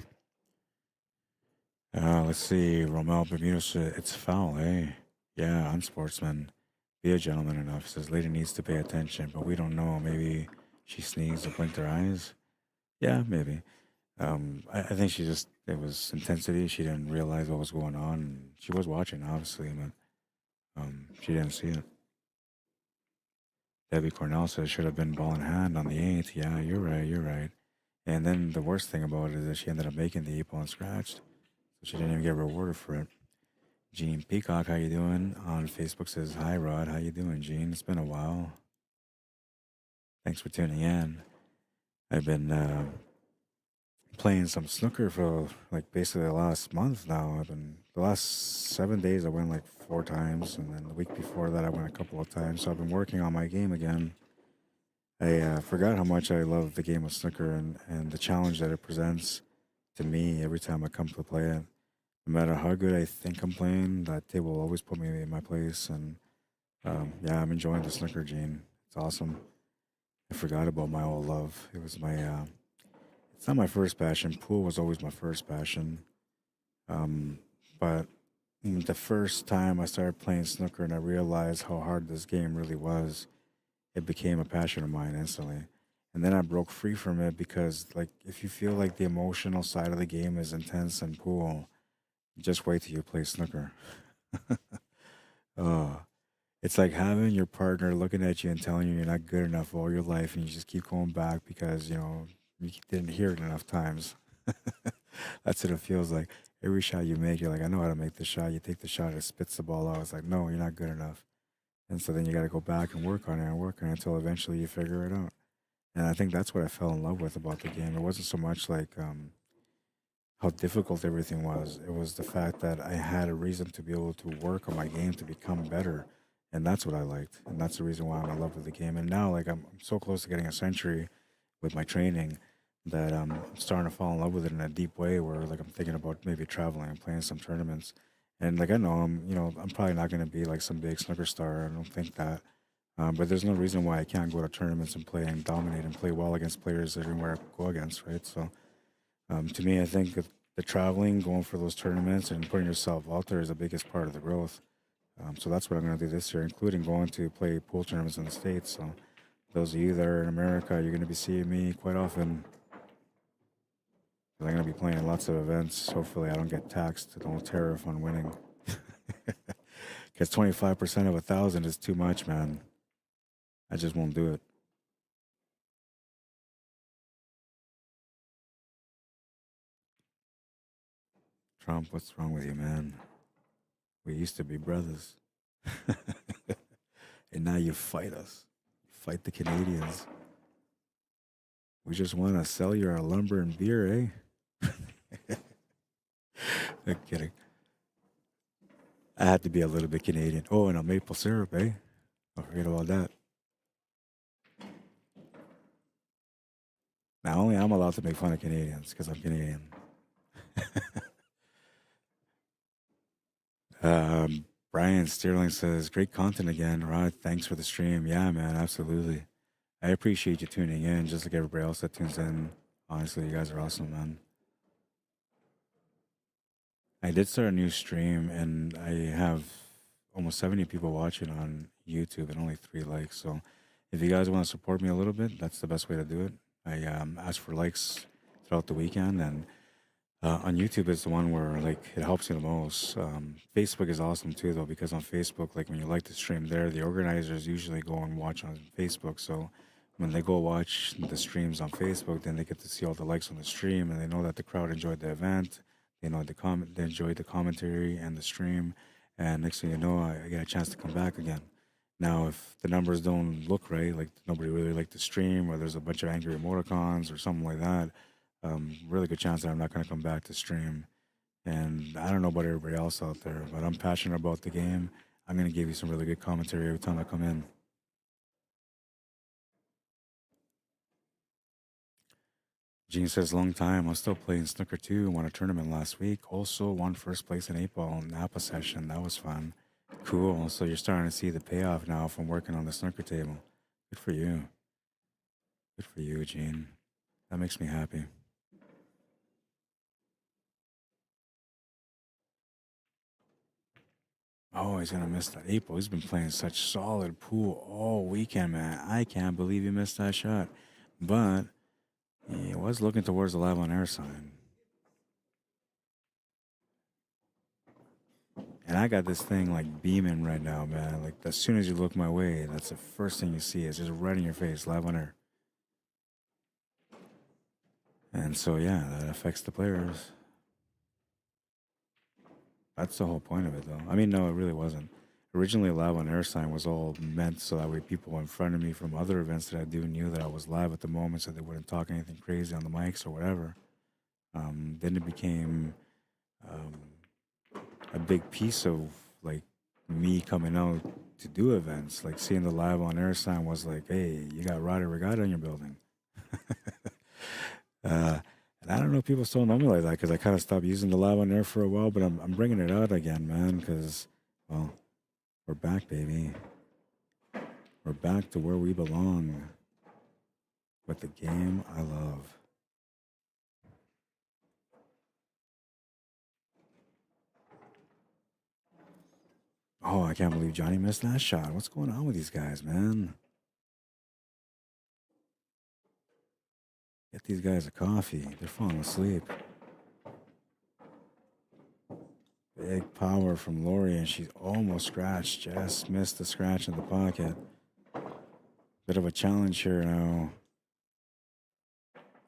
Let's see. Romel Bermuda says, it's foul, eh? Yeah, unsportsman. Be a gentleman enough. Says lady needs to pay attention, but we don't know. Maybe she sneezed or blinked her eyes. Yeah, maybe. I think she just it was intensity. She didn't realize what was going on. And she was watching, obviously, but she didn't see it. Debbie Cornell says should have been ball in hand on the eighth. Yeah, you're right. You're right. And then the worst thing about it is that she ended up making the eight ball unscratched, so she didn't even get rewarded for it. Gene Peacock, how you doing? On Facebook says hi, Rod. How you doing, Gene? It's been a while. Thanks for tuning in. I've been playing some snooker for like basically the last month now. I've been the last 7 days I went like 4 times, and then the week before that I went a couple of times. So I've been working on my game again. I forgot how much I love the game of snooker and the challenge that it presents to me every time I come to play it. No matter how good I think I'm playing, that table will always put me in my place. And yeah, I'm enjoying the snooker, Gene. It's awesome. I forgot about my old love. It was my it's not my first passion. Pool was always my first passion. Um, but the first time I started playing snooker and I realized how hard this game really was, it became a passion of mine instantly. And then I broke free from it because, like, if you feel like the emotional side of the game is intense in pool, just wait till you play snooker. Oh, it's like having your partner looking at you and telling you you're not good enough all your life, and you just keep going back because you didn't hear it enough times. That's what it feels like. Every shot you make, you're like, I know how to make the shot. You take the shot, it spits the ball out. It's like, no, you're not good enough. And so then you got to go back and work on it and work on it until eventually you figure it out. And I think that's what I fell in love with about the game. It wasn't so much like how difficult everything was. It was the fact that I had a reason to be able to work on my game to become better. And that's what I liked. And that's the reason why I'm in love with the game. And now, like, I'm so close to getting a century with my training that I'm starting to fall in love with it in a deep way where, like, I'm thinking about maybe traveling and playing some tournaments. And, like, I know I'm probably not going to be like some big snooker star. I don't think that. But there's no reason why I can't go to tournaments and play and dominate and play well against players everywhere I go against, right? So to me, I think that the traveling, going for those tournaments, and putting yourself out there is the biggest part of the growth. So that's what I'm going to do this year, including going to play pool tournaments in the States. So those of you that are in America, you're going to be seeing me quite often. I'm going to be playing lots of events. Hopefully, I don't get taxed. No tariff on winning. Because 25% of 1,000 is too much, man. I just won't do it. Trump, what's wrong with you, man? We used to be brothers. And now you fight us. Fight the Canadians. We just want to sell you our lumber and beer, eh? I'm kidding. I had to be a little bit Canadian. Oh, and a maple syrup, eh? Don't forget about that. Now, only I'm allowed to make fun of Canadians because I'm Canadian. Brian Sterling says, great content again. Rod, thanks for the stream. Yeah, man, absolutely. I appreciate you tuning in, just like everybody else that tunes in. Honestly, you guys are awesome, man. I did start a new stream, and I have almost 70 people watching on YouTube and only 3 likes. So if you guys want to support me a little bit, that's the best way to do it. I ask for likes throughout the weekend, and on YouTube is the one where like it helps you the most. Facebook is awesome too, though, because on Facebook, like when you like the stream there, the organizers usually go and watch on Facebook. So when they go watch the streams on Facebook, then they get to see all the likes on the stream, and they know that the crowd enjoyed the event. They know they enjoyed the commentary and the stream, and next thing you know, I get a chance to come back again. Now, if the numbers don't look right, like nobody really liked the stream, or there's a bunch of angry emoticons or something like that, really good chance that I'm not going to come back to stream. And I don't know about everybody else out there, but I'm passionate about the game. I'm going to give you some really good commentary every time I come in. Gene says, long time. I'm still playing snooker too. Won a tournament last week. Also won first place in 8 ball Napa session. That was fun. Cool. So you're starting to see the payoff now from working on the snooker table. Good for you. Good for you, Gene. That makes me happy. Oh, he's gonna miss that 8 ball. He's been playing such solid pool all weekend, man. I can't believe he missed that shot. But He was looking towards the live on air sign. And I got this thing like beaming right now, man. Like as soon as you look my way, that's the first thing you see. It's just right in your face, live on air. And so yeah, that affects the players. That's the whole point of it, though. I mean, no, it really wasn't. Originally, live on air sign was all meant so that way people in front of me from other events that I do knew that I was live at the moment, so they wouldn't talk anything crazy on the mics or whatever. Then it became a big piece of like me coming out to do events. Like seeing the live on air sign was like, hey, you got Arriagada in your building. And I don't know if people still know me like that because I kind of stopped using the live on air for a while, but I'm bringing it out again, man, because, well, we're back, baby. We're back to where we belong with the game I love. Oh, I can't believe Johnny missed that shot. What's going on with these guys, man? Get these guys a coffee. They're falling asleep. Big power from Lori, and she's almost scratched. Just missed the scratch in the pocket. Bit of a challenge here now.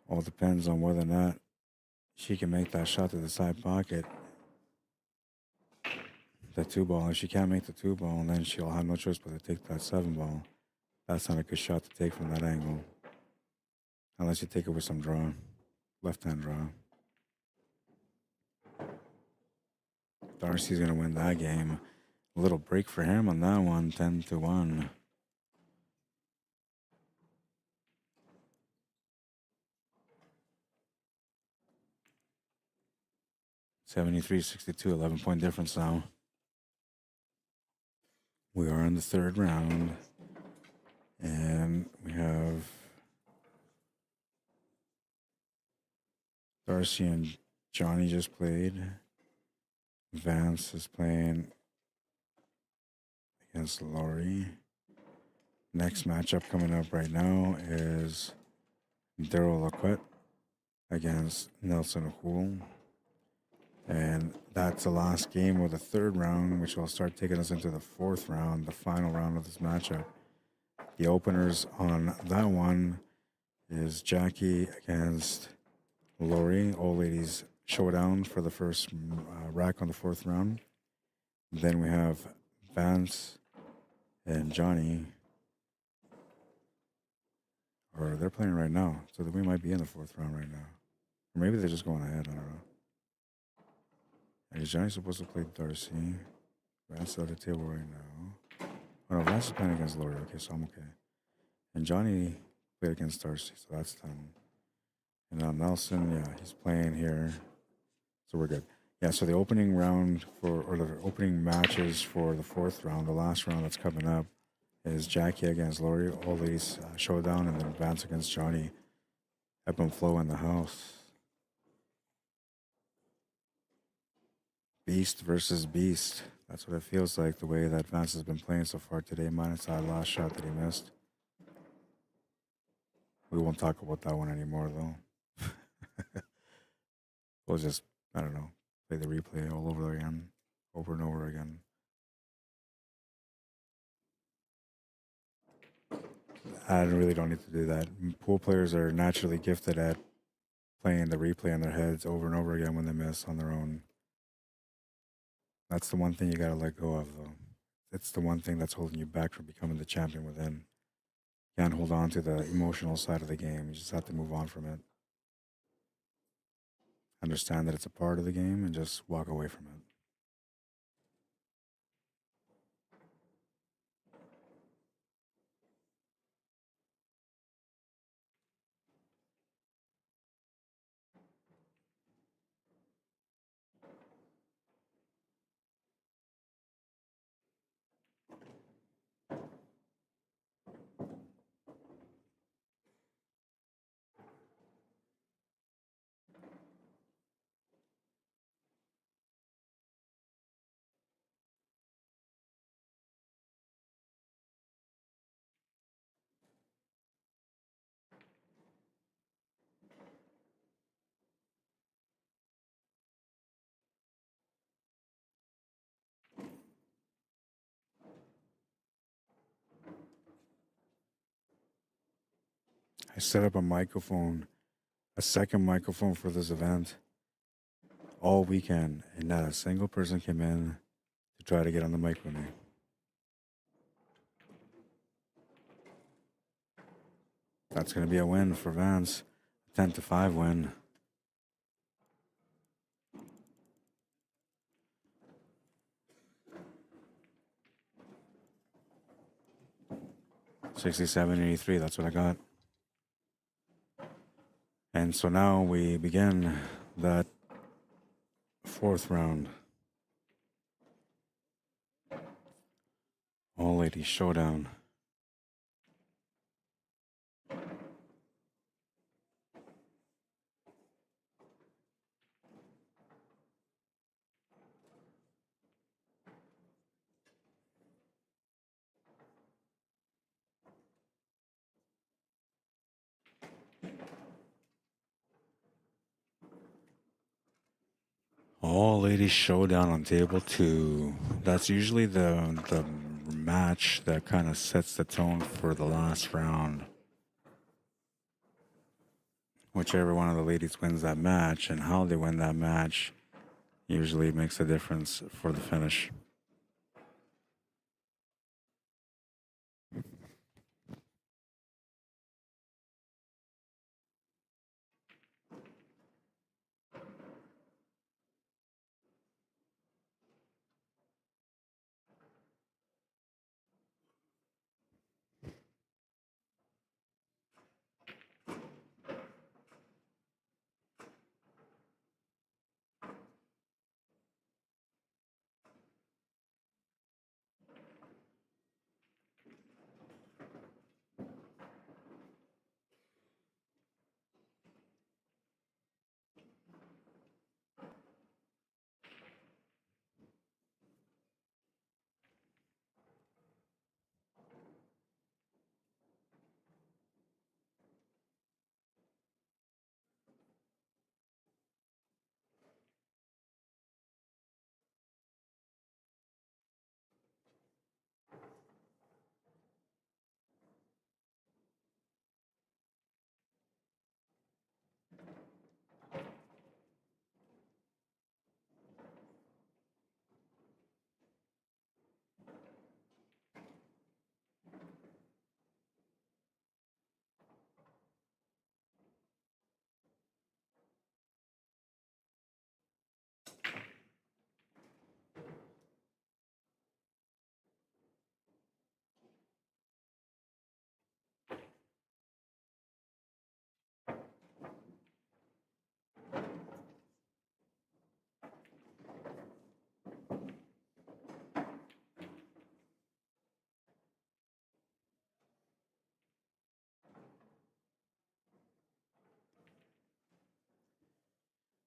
All depends on whether or not she can make that shot to the side pocket. The 2 ball. If she can't make the 2 ball, then she'll have no choice but to take that 7 ball. That's not a good shot to take from that angle. Unless you take it with some draw. Left-hand draw. Darcy's going to win that game. A little break for him on that one, 10-1. $73-62, 11-point difference now. We are in the third round. And we have Darcy and Johnny just played. Vance is playing against Laurie. Next matchup coming up right now is Daryl Laquette against Nelson O'Cool. And that's the last game of the third round, which will start taking us into the fourth round, the final round of this matchup. The openers on that one is Jackie against Lori, Old Ladies Showdown for the first rack on the fourth round. Then we have Vance and Johnny. Or they're playing right now, so that we might be in the fourth round right now. Or maybe they're just going ahead, I don't know. And Johnny's supposed to play Darcy. Vance is at the table right now. Oh no, Vance is playing against Lori, okay, so I'm okay. And Johnny played against Darcy, so that's done. And now Nelson, yeah, he's playing here. So we're good. Yeah, so the opening round or the opening matches for the fourth round, the last round that's coming up, is Jackie against Lori, Old Ladies Showdown, and then Vance against Johnny. Ebb and flow in the house. Beast versus beast. That's what it feels like, the way that Vance has been playing so far today, minus that last shot that he missed. We won't talk about that one anymore, though. We'll just, I don't know, play the replay all over again, over and over again. I really don't need to do that. Pool players are naturally gifted at playing the replay in their heads over and over again when they miss on their own. That's the one thing you gotta let go of, though. It's the one thing that's holding you back from becoming the champion within. You can't hold on to the emotional side of the game. You just have to move on from it. Understand that it's a part of the game and just walk away from it. I set up a microphone, a second microphone for this event all weekend, and not a single person came in to try to get on the mic with me. That's going to be a win for Vance. 10-5 win. $67.83. That's what I got. And so now we begin that fourth round. All ladies showdown. All ladies showdown on table 2. That's usually the match that kind of sets the tone for the last round. Whichever one of the ladies wins that match and how they win that match usually makes a difference for the finish.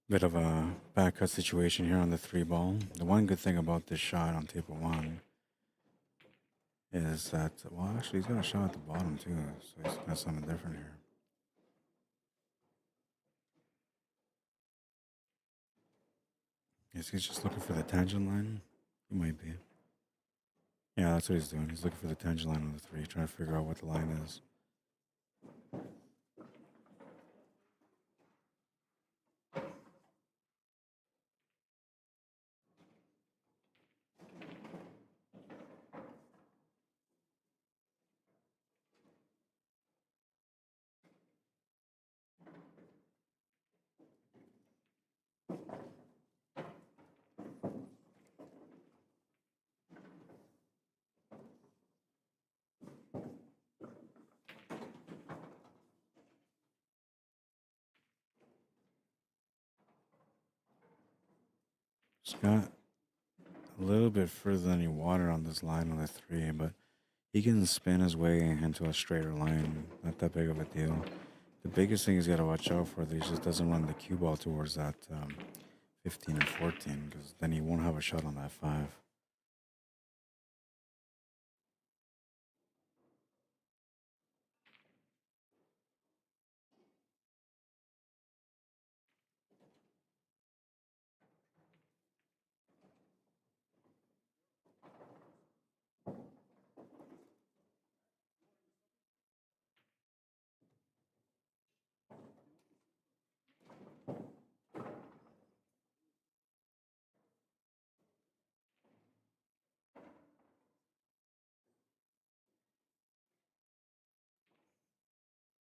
Bit of a back cut situation here on the 3 ball. The one good thing about this shot on table 1 is that, well, actually, he's got a shot at the bottom too, so he's got something different here. Is he just looking for the tangent line? He might be. Yeah, that's what he's doing. He's looking for the tangent line on the 3, trying to figure out what the line is. It's got a little bit further than any water on this line on the 3, but he can spin his way into a straighter line. Not that big of a deal. The biggest thing he's got to watch out for that he just doesn't run the cue ball towards that 15 and 14, because then he won't have a shot on that 5.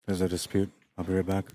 There's a dispute. I'll be right back.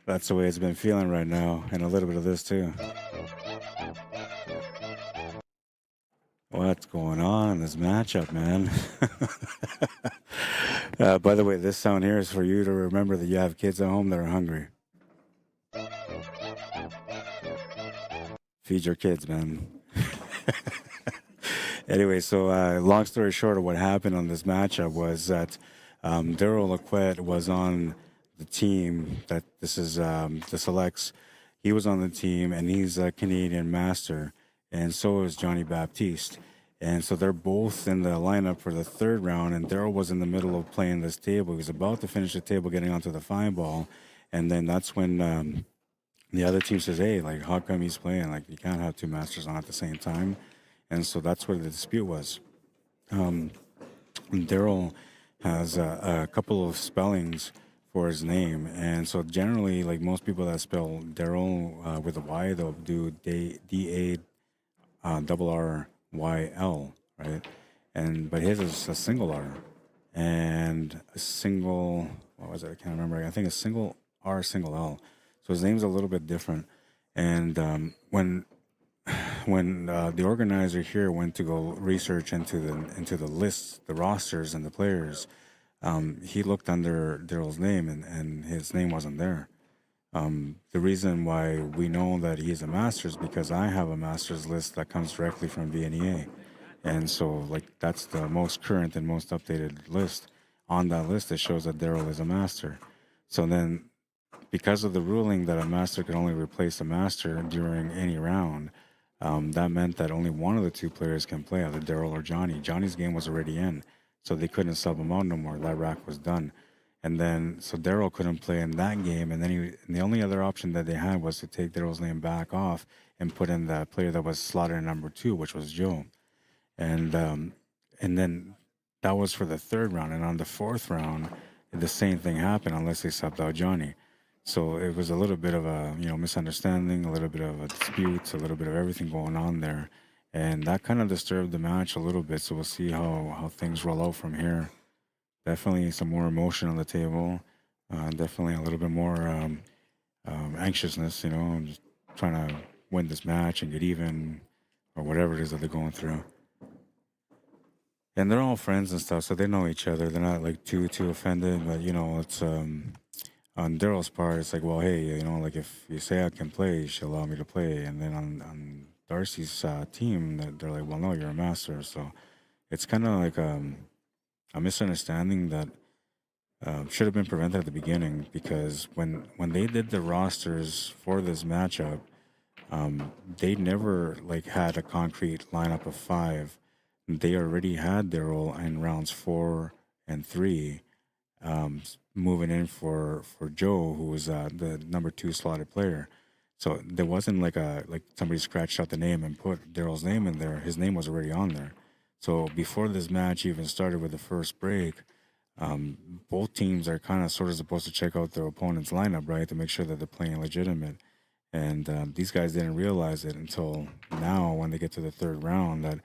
That's the way it's been feeling right now, and a little bit of this too. What's going on in this matchup, man? By the way, this sound here is for you to remember that you have kids at home that are hungry. Feed your kids, man. Anyway, so long story short of what happened on this matchup was that Daryl Laquette was on the team that this is the selects. He was on the team, and he's a Canadian master, and so is Johnny Baptiste. And so they're both in the lineup for the third round, and Daryl was in the middle of playing this table. He was about to finish the table, getting onto the fine ball, and then that's when the other team says, "Hey, like, how come he's playing? Like, you can't have two masters on at the same time." And so that's where the dispute was. Daryl has a couple of spellings for his name, and so generally, like most people that spell Daryl with a Y, they'll do DARRYL, right? And but his is a single R and a single, what was it? I can't remember. I think a single R, single L. So his name's a little bit different. And when the organizer here went to go research into the lists, the rosters, and the players, he looked under Daryl's name, and his name wasn't there. The reason why we know that he's a master is because I have a master's list that comes directly from VNEA. And so, like, that's the most current and most updated list. On that list, it shows that Daryl is a master. So then, because of the ruling that a master could only replace a master during any round, that meant that only one of the two players can play, either Daryl or Johnny. Johnny's game was already in, so they couldn't sub him out no more. That rack was done. And then, so Daryl couldn't play in that game, and then and the only other option that they had was to take Daryl's name back off and put in the player that was slotted in number 2, which was Joe. And then that was for the third round. And on the fourth round, the same thing happened unless they subbed out Johnny. So it was a little bit of a misunderstanding, a little bit of a dispute, a little bit of everything going on there, and that kind of disturbed the match a little bit. So we'll see how things roll out from here. Definitely some more emotion on the table. Definitely a little bit more anxiousness, and just trying to win this match and get even, or whatever it is that they're going through. And they're all friends and stuff, so they know each other. They're not like too offended, but it's on Daryl's part, it's like, well, hey, like if you say I can play, you should allow me to play. And then on Darcy's team, they're like, well, no, you're a master. So it's kind of like a misunderstanding that should have been prevented at the beginning, because when they did the rosters for this matchup, they never like had a concrete lineup of 5. They already had Daryl in rounds 4 and 3. Moving in for Joe, who was the number 2 slotted player. So there wasn't like somebody scratched out the name and put Daryl's name in there. His name was already on there. So before this match even started with the first break, both teams are kind of sort of supposed to check out their opponent's lineup, right, to make sure that they're playing legitimate. And these guys didn't realize it until now when they get to the third round that,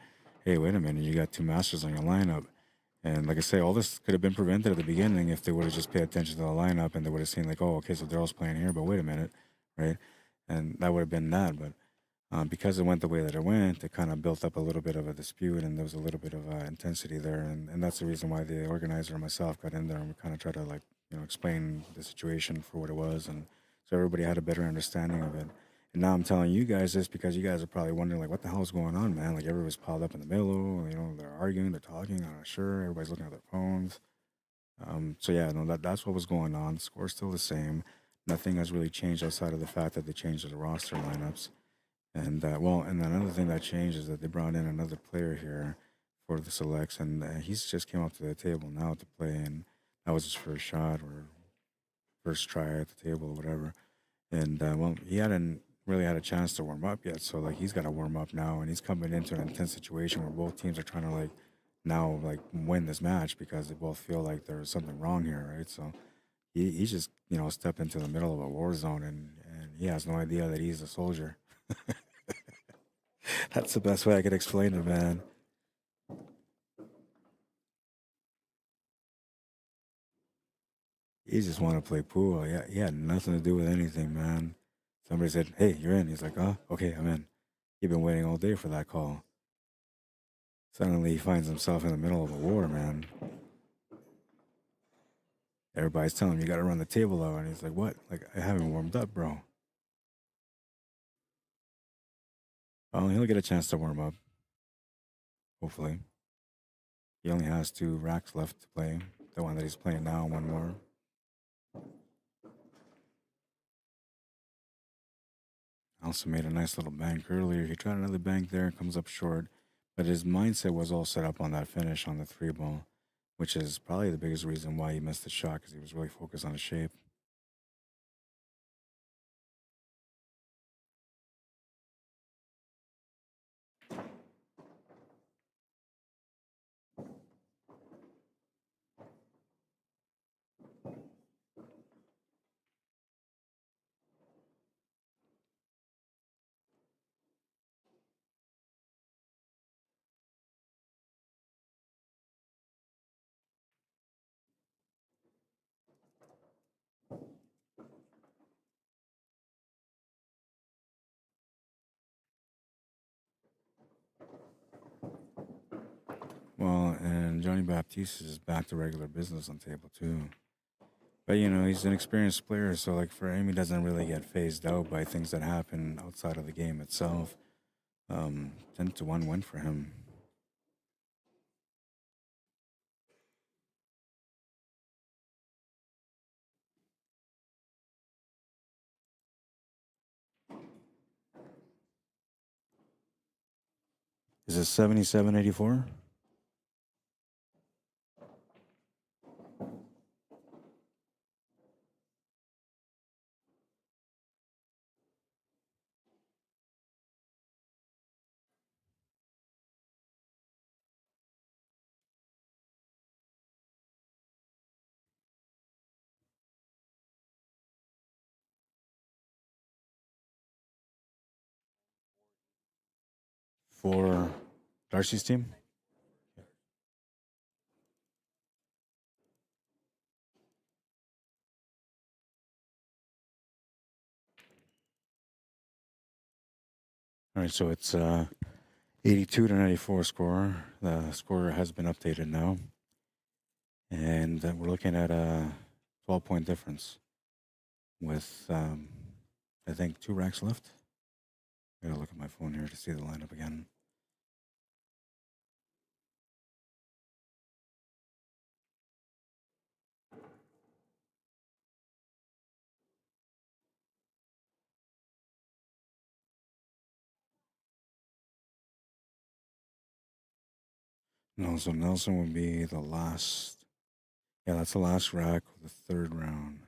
hey, wait a minute, you got 2 masters on your lineup. And like I say, all this could have been prevented at the beginning if they would have just paid attention to the lineup, and they would have seen like, oh, okay, so Daryl's playing here, but wait a minute, right? And that would have been that. But because it went the way that it went, it kind of built up a little bit of a dispute, and there was a little bit of intensity there. And that's the reason why the organizer and myself got in there and we kind of tried to explain the situation for what it was, and so everybody had a better understanding of it. And now I'm telling you guys this because you guys are probably wondering, like, what the hell is going on, man? Like, everybody's piled up in the middle. They're arguing, they're talking. I'm not sure. Everybody's looking at their phones. So yeah, no, that's what was going on. The score's still the same. Nothing has really changed outside of the fact that they changed the roster lineups. And and another thing that changed is that they brought in another player here for the selects, and he's just came up to the table now to play, and that was his first shot or first try at the table or whatever. And he hadn't really had a chance to warm up yet, so like he's got to warm up now, and he's coming into an intense situation where both teams are trying to now win this match because they both feel like there's something wrong here, right? So he's just stepped into the middle of a war zone, and he has no idea that he's a soldier. That's the best way I could explain it, man. He just wanted to play pool. Yeah, he had nothing to do with anything, man. Somebody said, "Hey, you're in." He's like, "Oh, okay, I'm in." He'd been waiting all day for that call. Suddenly, he finds himself in the middle of a war, man. Everybody's telling him, "You got to run the table out," and he's like, "What? Like, I haven't warmed up, bro." Well, he'll get a chance to warm up. Hopefully, he only has 2 racks left to play. The one that he's playing now, one more. Also made a nice little bank earlier. He tried another bank there, comes up short, but his mindset was all set up on that finish on the 3 ball, which is probably the biggest reason why he missed the shot because he was really focused on the shape. Well, and Johnny Baptiste is back to regular business on table 2. But he's an experienced player, so like for him, he doesn't really get phased out by things that happen outside of the game itself. 10-1 win for him. Is it 77-84? For Darcy's team? All right, so it's 82-94 score. The score has been updated now. And we're looking at a 12-point difference with, I think, 2 racks left. I gotta look at my phone here to see the lineup again. No, so Nelson would be the last. Yeah, that's the last rack of the 3rd round.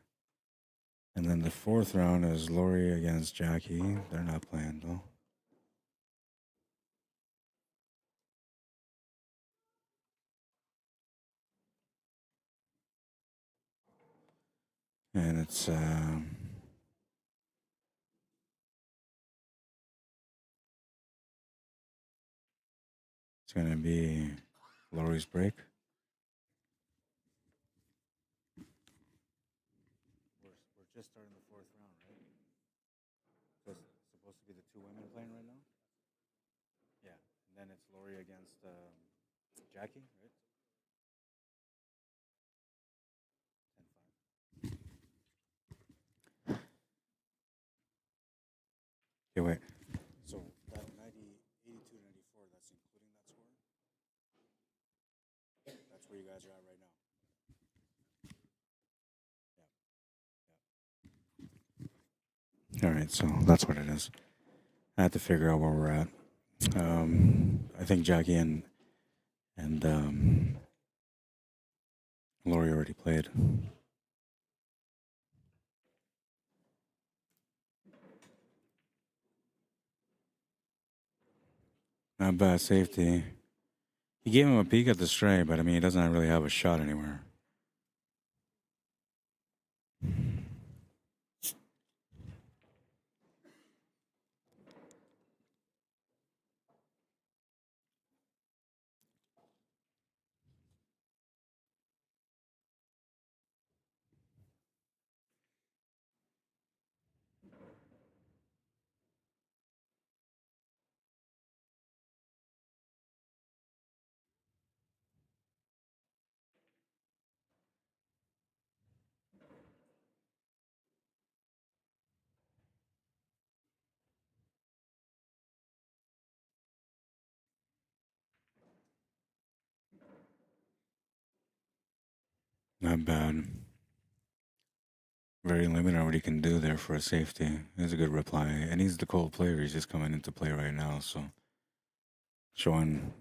And then the 4th round is Lori against Jackie. They're not playing, though. And it's going to be Lori's break. We're just starting the 4th round, right? So it's supposed to be the 2 women playing right now? Yeah. And then it's Lori against Jackie, right? 10-5. Okay, wait. So that 82-94, that's including that score? That's where you guys are at right now? Yeah. All right, so that's what it is. I have to figure out where we're at. I think Jackie and Lori already played. Not bad safety. He gave him a peek at the stray, but I mean, he doesn't really have a shot anywhere. Not bad. Very limited on what he can do there for a safety. That's a good reply. And he's the cold player. He's just coming into play right now. So showing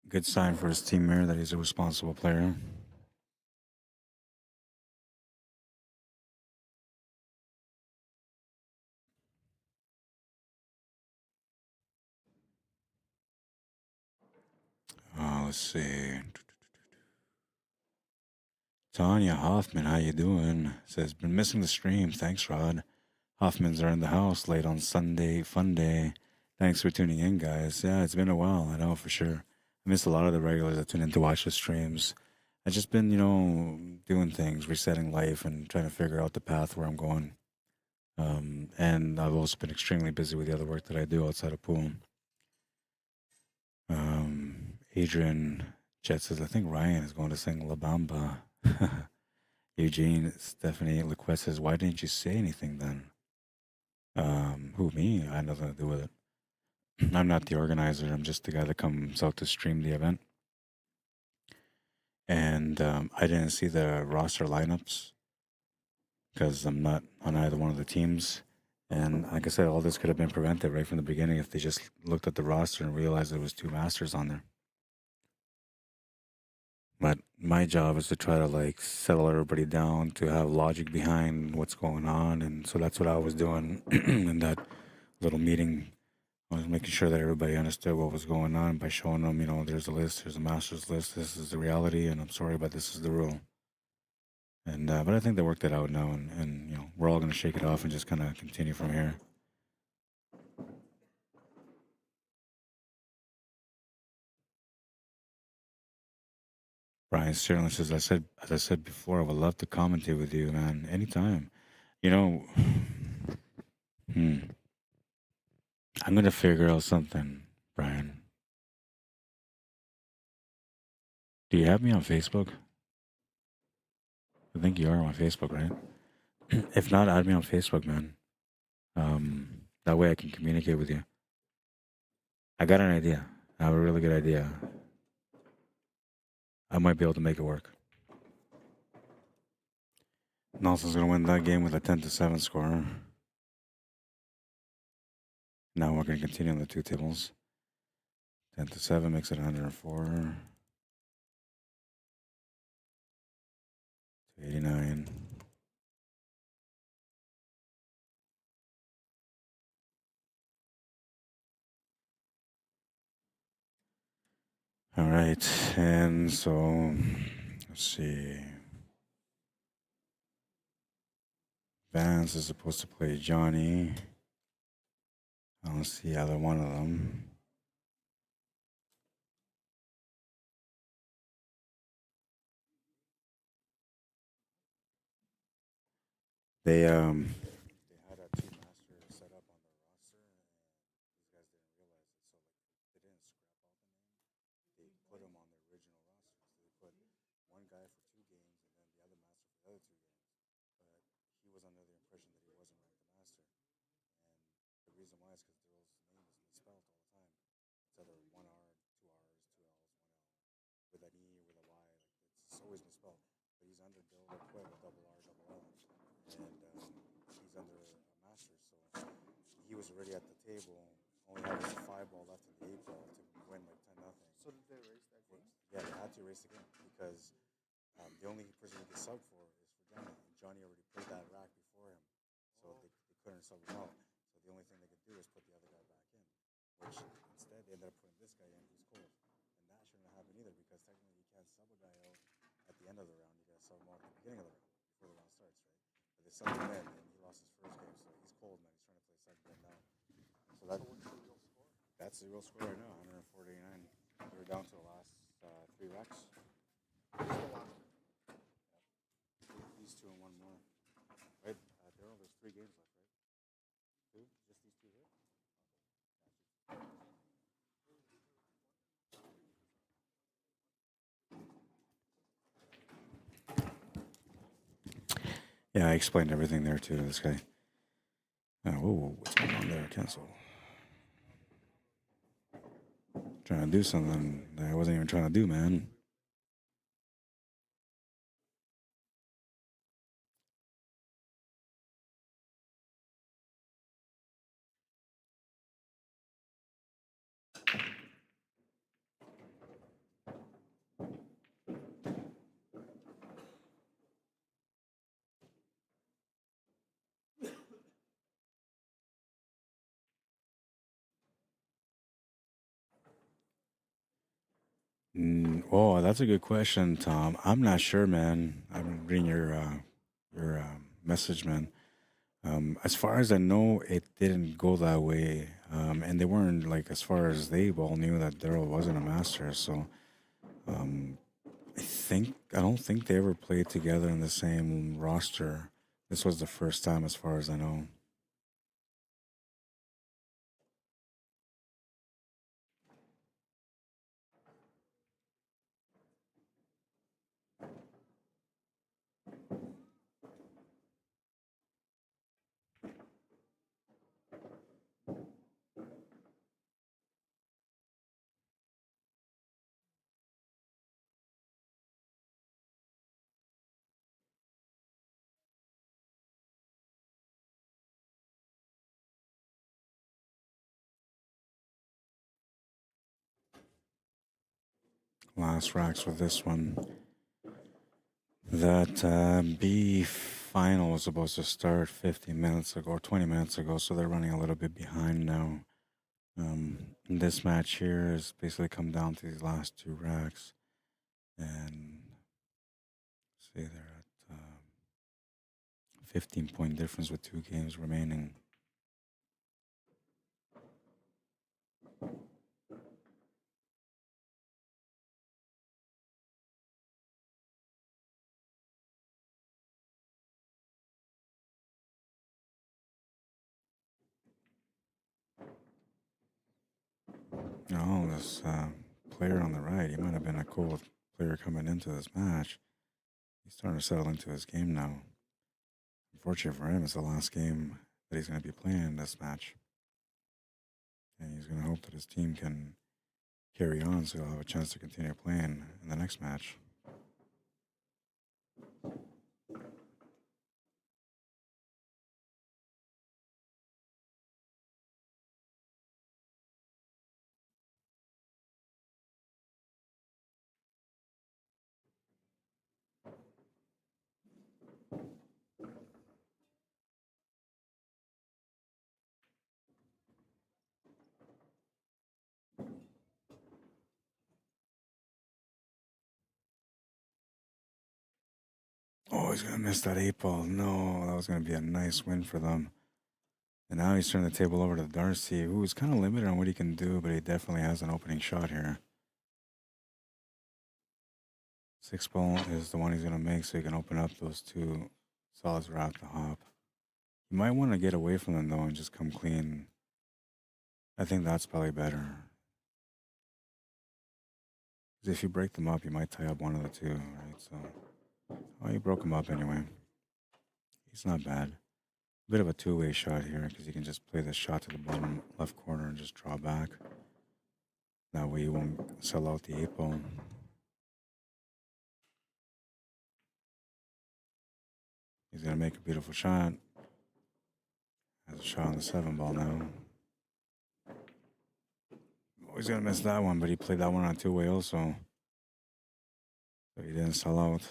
good sign for his team here that he's a responsible player. Let's see. Tanya Hoffman, how you doing? Says, been missing the stream. Thanks, Rod. Hoffmans are in the house late on Sunday. Fun day. Thanks for tuning in, guys. Yeah, it's been a while. I know for sure. I miss a lot of the regulars that tune in to watch the streams. I've just been, doing things, resetting life, and trying to figure out the path where I'm going. And I've also been extremely busy with the other work that I do outside of pool. Adrian Jet says, I think Ryan is going to sing La Bamba. Eugene Stephanie LaQuest says, why didn't you say anything then? Who, me? I had nothing to do with it. I'm not the organizer. I'm just the guy that comes out to stream the event. And I didn't see the roster lineups because I'm not on either one of the teams. And like I said, all this could have been prevented right from the beginning if they just looked at the roster and realized there was 2 masters on there. But my job is to try to settle everybody down, to have logic behind what's going on. And so that's what I was doing in that little meeting. I was making sure that everybody understood what was going on by showing them, there's a list, there's a master's list, this is the reality, and I'm sorry, but this is the rule. And but I think they worked it out now, and we're all going to shake it off and just kind of continue from here. Brian Sterling says, as I said before, I would love to commentate with you, man, anytime. I'm going to figure out something, Brian. Do you have me on Facebook? I think you are on Facebook, right? If not, add me on Facebook, man. That way I can communicate with you. I got an idea. I have a really good idea. I might be able to make it work. Nelson's going to win that game with a 10-7 score. Now we're going to continue on the 2 tables. 10-7 makes it 104. 289. All right, and so let's see. Vance is supposed to play Johnny. I don't see either one of them. They had a 2 master set up on the roster, and these guys didn't realize it. So they didn't scrap out the name. They put him on the original roster. So they put one guy for 2 games, and then the other master for the other 2 games. But he was under the impression that he wasn't ranked the master, and the reason why is because Daryl's name is misspelled all the time. It's either 1 R, 2 R's, 2 L's, 1 L, with an E, with a Y. It's always misspelled. But he's under Bill Quit with double R, double L, and he's under a master. So he was already at the table, only had his 5 ball left in the 8 ball to win 10-0. So did they race that game? Yeah, they had to race again because the only person he could sub for is for Johnny, and Johnny already played that rack before him, so they couldn't sub him out. So the only thing they could do is put the other guy back in, which instead they ended up putting this guy in who's cold, and that shouldn't have happened either because technically you can't sub a guy out at the end of the round. You got to sub him out at the beginning of the round before the round starts, right? But they subbed him in, and he lost his first game, so he's cold now. He's trying to play second game now. So what's the real score? That's the real score right now, 149. We're down to the last 3 racks. These 2 and 1 more. Right, Daryl, there's 3 games left, right? 2? Just these 2 here? Okay. Yeah, I explained everything there too to this guy. Whoa, what's going on there? Cancel. Trying to do something that I wasn't even trying to do, man. Oh, that's a good question, Tom. I'm not sure, man. I'm reading your message, man. As far as I know, it didn't go that way, and they weren't like as far as they all knew that Daryl wasn't a master. So um, I don't think they ever played together in the same roster. This was the first time, as far as I know. Last racks for this one. That B final was supposed to start 15 minutes ago or 20 minutes ago, so they're running a little bit behind now. This match here has basically come down to these last two racks, and see they're at 15-point difference with 2 games remaining. Oh, this player on the right, he might have been a cool player coming into this match. He's starting to settle into his game now. Unfortunately for him, it's the last game that he's going to be playing in this match. And he's going to hope that his team can carry on so he'll have a chance to continue playing in the next match. Oh, he's going to miss that 8 ball. No, that was going to be a nice win for them. And now he's turning the table over to Darcy, who is kind of limited on what he can do, but he definitely has an opening shot here. 6 ball is the one he's going to make so he can open up those two solids right off the hop. You might want to get away from them, though, and just come clean. I think that's probably better. Because if you break them up, you might tie up one of the two, right? So, oh, you broke him up anyway. He's not bad. Bit of a two-way shot here because you can just play the shot to the bottom left corner and just draw back. That way you won't sell out the 8 ball. He's going to make a beautiful shot. Has a shot on the 7 ball now. Oh, he's going to miss that one, but he played that one on two-way also. So he didn't sell out.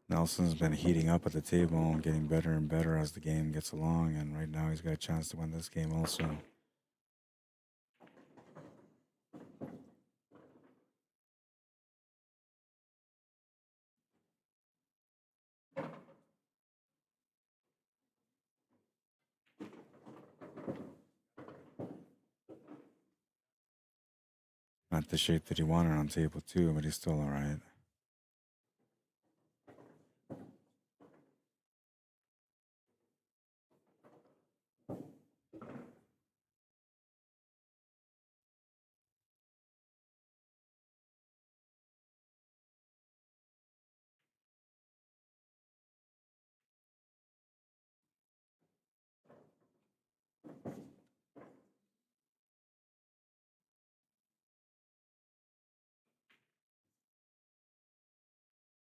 Nelson's been heating up at the table and getting better and better as the game gets along, and right now he's got a chance to win this game also. Not the shape that he wanted on table 2, but he's still all right.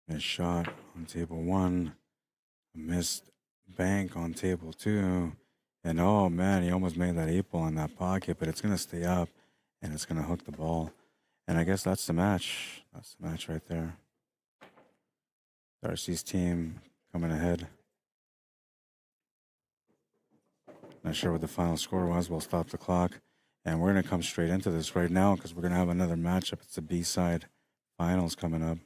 Missed shot on table 1. A missed bank on table 2. And oh man, he almost made that 8 ball in that pocket, but it's going to stay up and it's going to hook the ball. And I guess that's the match. That's the match right there. Darcy's team coming ahead. Not sure what the final score was. We'll stop the clock. And we're going to come straight into this right now because we're going to have another matchup. It's the B-side finals coming up.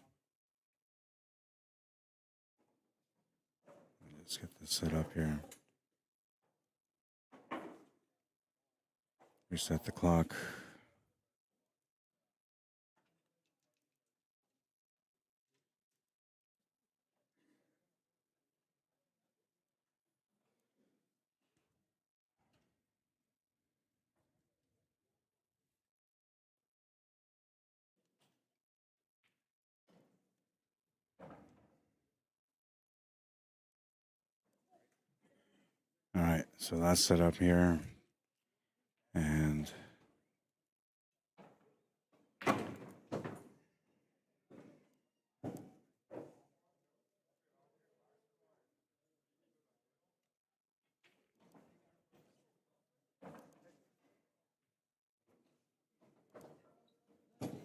Let's get this set up here. Reset the clock. All right, so that's set up here. And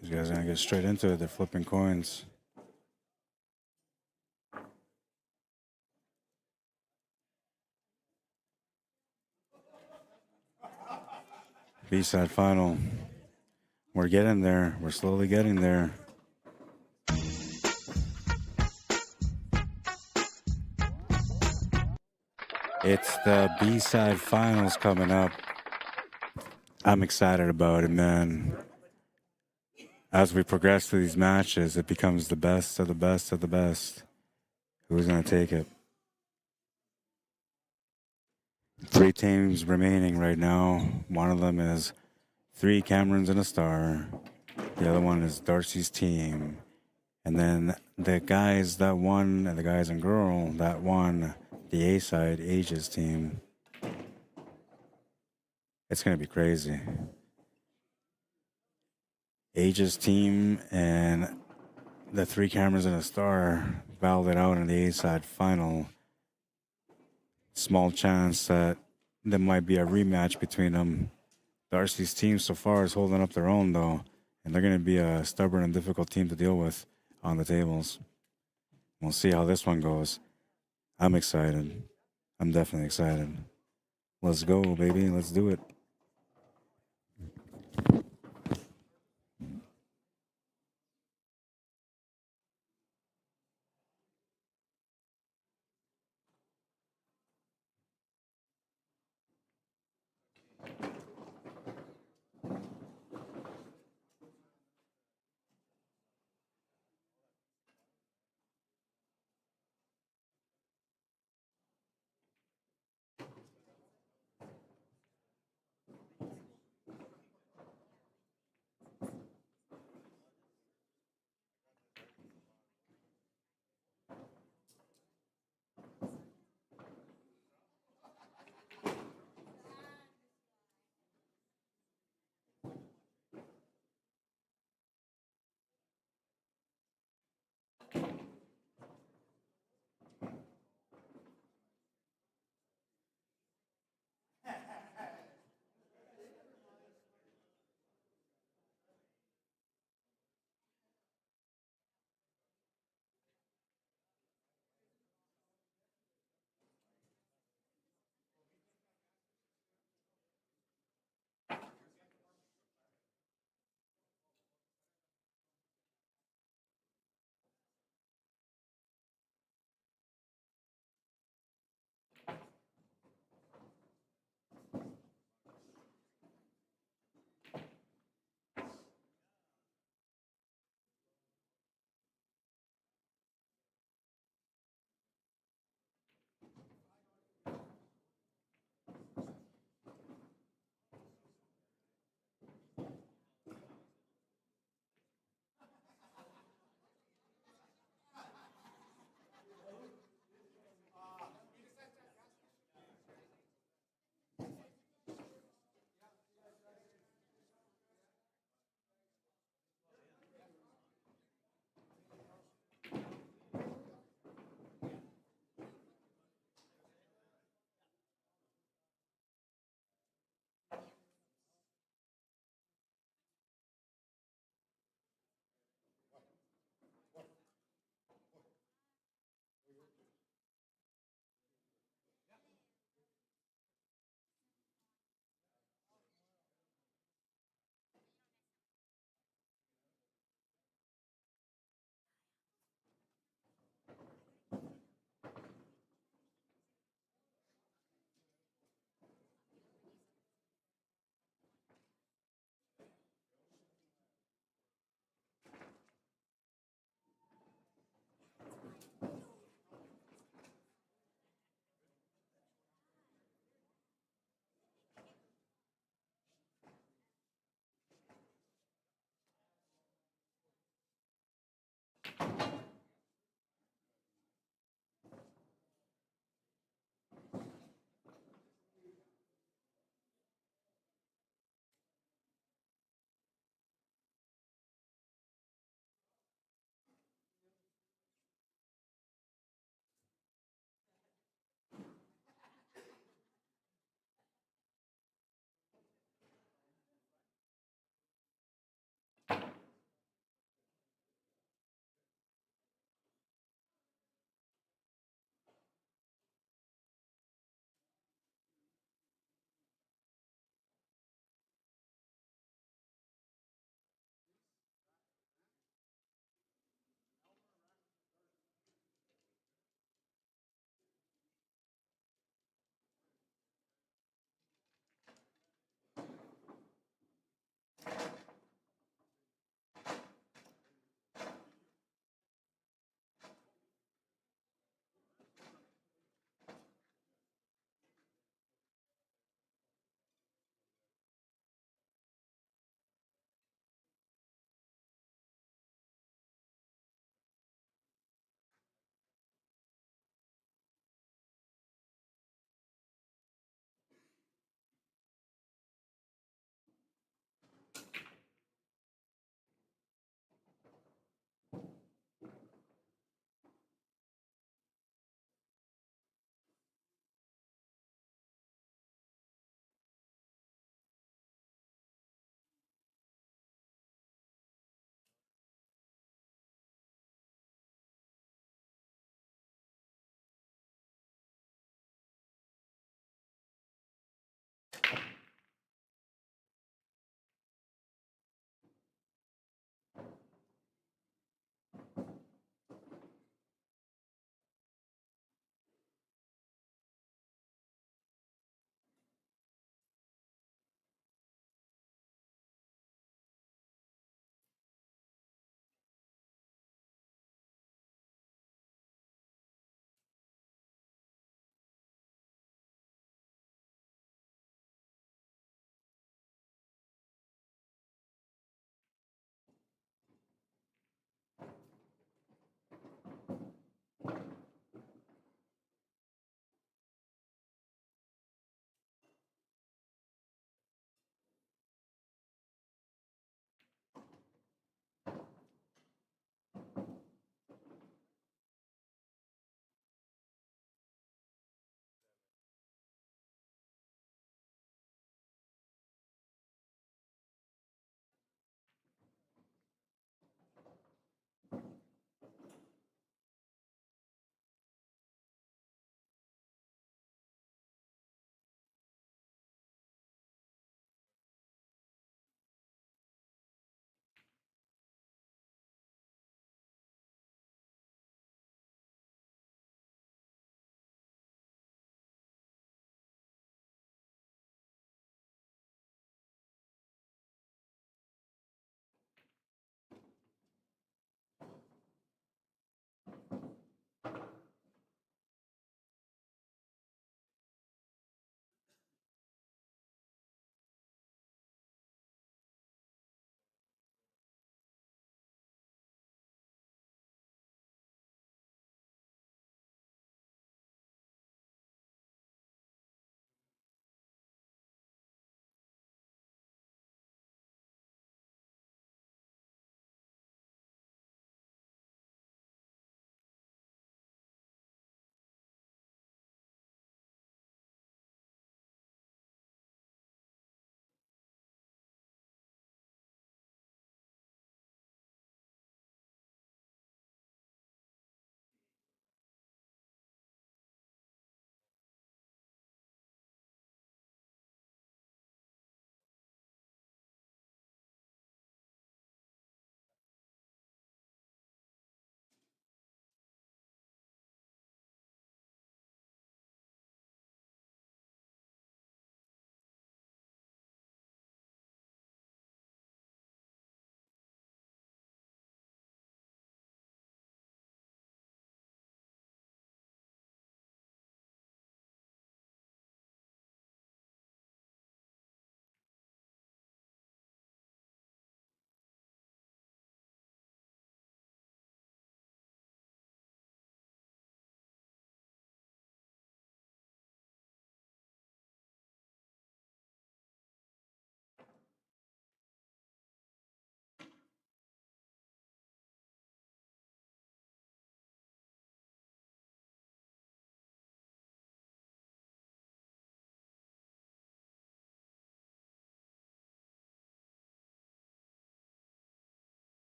these guys are going to get straight into it. They're flipping coins. B-side final. We're getting there. We're slowly getting there. It's the B-side finals coming up. I'm excited about it, man. As we progress through these matches, it becomes the best of the best of the best. Who's going to take it? 3 teams remaining right now. One of them is 3 Camerons and a Star. The other one is Darcy's team. And then the guys that won, and the guys and girl that won the A-side, Asia's team. It's going to be crazy. Asia's team and the 3 Camerons and a Star battled it out in the A-side final. Small chance that there might be a rematch between them. Darcy's team so far is holding up their own, though, and they're going to be a stubborn and difficult team to deal with on the tables. We'll see how this one goes. I'm excited. I'm definitely excited. Let's go, baby. Let's do it.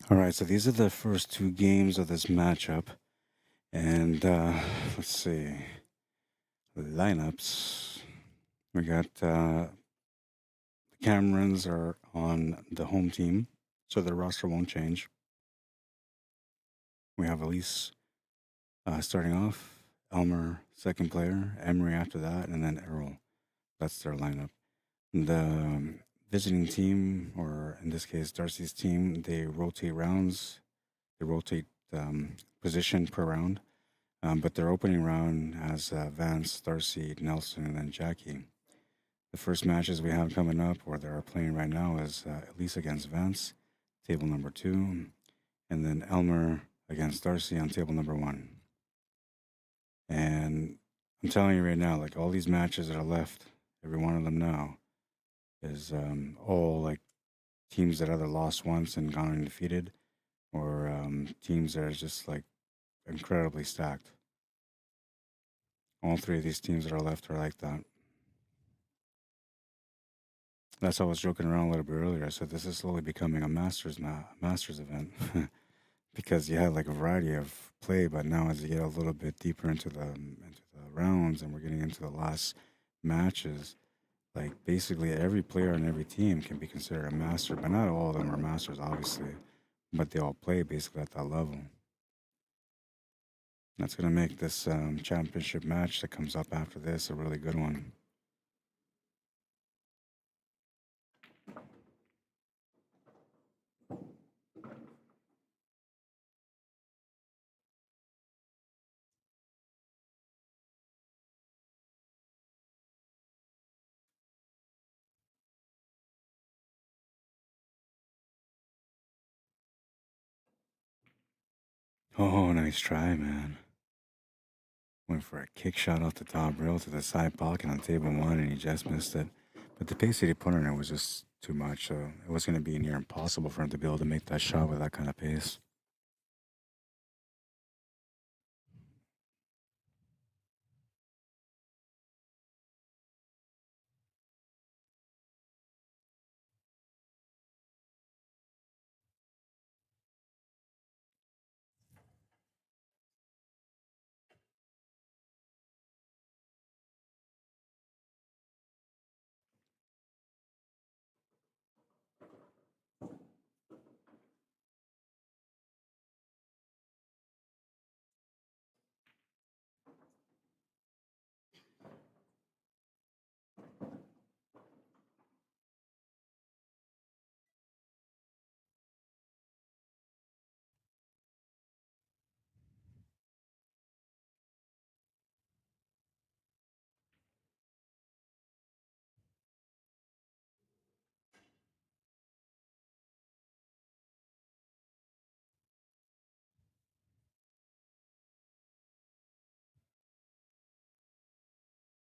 All right, so these are the first two games of this matchup. And let's see. Lineups. We got the Camerons are on the home team, so their roster won't change. We have Elise starting off, Elmer second player, Emery after that, and then Errol. That's their lineup. The visiting team, or in this case, Darcy's team, they rotate rounds. They rotate position per round. But their opening round has Vance, Darcy, Nelson, and then Jackie. The first matches we have coming up, or they're playing right now, is Elise against Vance, table number 2, and then Elmer against Darcy on table number 1. And I'm telling you right now, like all these matches that are left, every one of them now, is all like teams that either lost once and gone undefeated, or teams that are just like incredibly stacked. All three of these teams that are left are like that. That's why I was joking around a little bit earlier. I said this is slowly becoming a masters event because you had like a variety of play, but now as you get a little bit deeper into the rounds and we're getting into the last matches, like basically every player on every team can be considered a master, but not all of them are masters, obviously, but they all play basically at that level. That's gonna make this championship match that comes up after this a really good one. Oh, nice try, man. Went for a kick shot off the top rail to the side pocket on table 1, and he just missed it. But the pace that he put on it was just too much, so it was going to be near impossible for him to be able to make that shot with that kind of pace.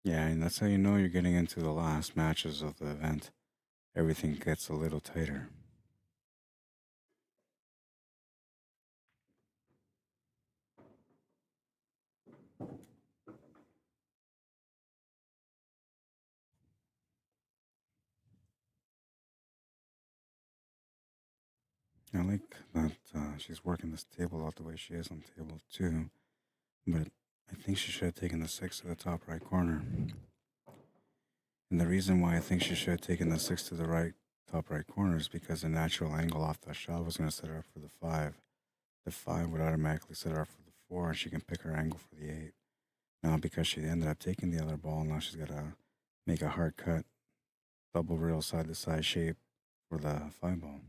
Yeah, and that's how you know you're getting into the last matches of the event. Everything gets a little tighter. I like that she's working this table out the way she is on table 2, but I think she should have taken the 6 to the top right corner. And the reason why I think she should have taken the 6 to the right top right corner is because the natural angle off that shot was going to set her up for the 5. The 5 would automatically set her up for the 4, and she can pick her angle for the 8. Now, because she ended up taking the other ball, now she's got to make a hard cut, double rail side to side shape for the 5 ball.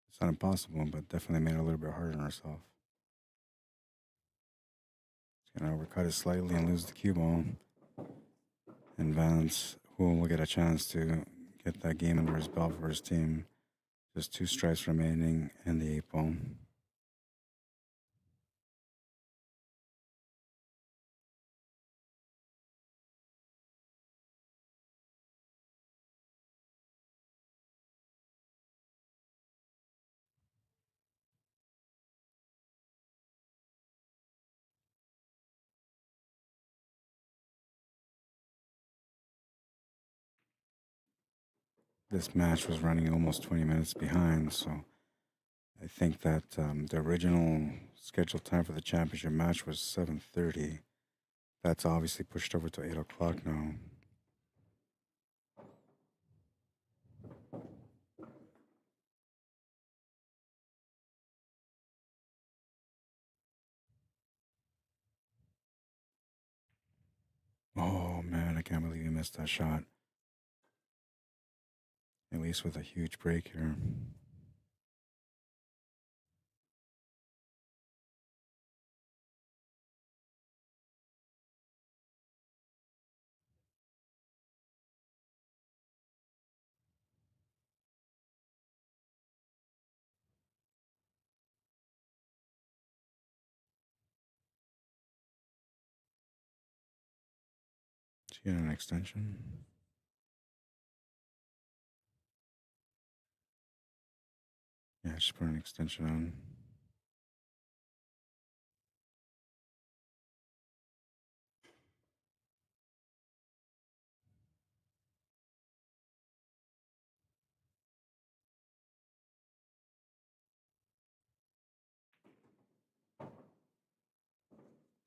It's not impossible, but definitely made it a little bit harder on herself. She's going to overcut it slightly and lose the cue ball. And Vance, who will get a chance to get that game under his belt for his team. Just 2 strikes remaining and the 8 ball. This match was running almost 20 minutes behind, so I think that the original scheduled time for the championship match was 7:30. That's obviously pushed over to 8 o'clock now. Oh man, I can't believe you missed that shot. At least with a huge break here. She get an extension. Yeah, just put an extension on.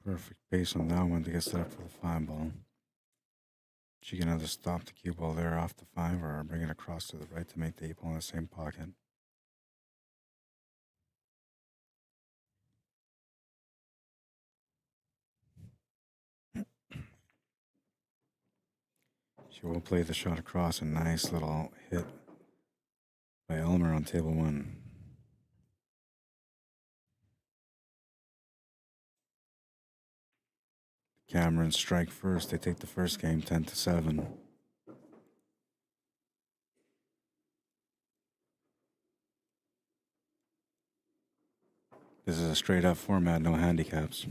Perfect pace on that one to get set up for the 5 ball. She can either stop the cue ball there off the 5 or bring it across to the right to make the 8 ball in the same pocket. She will play the shot across. A nice little hit by Elmer on table 1. Cameron strike first. They take the first game 10-7. This is a straight up format, no handicaps.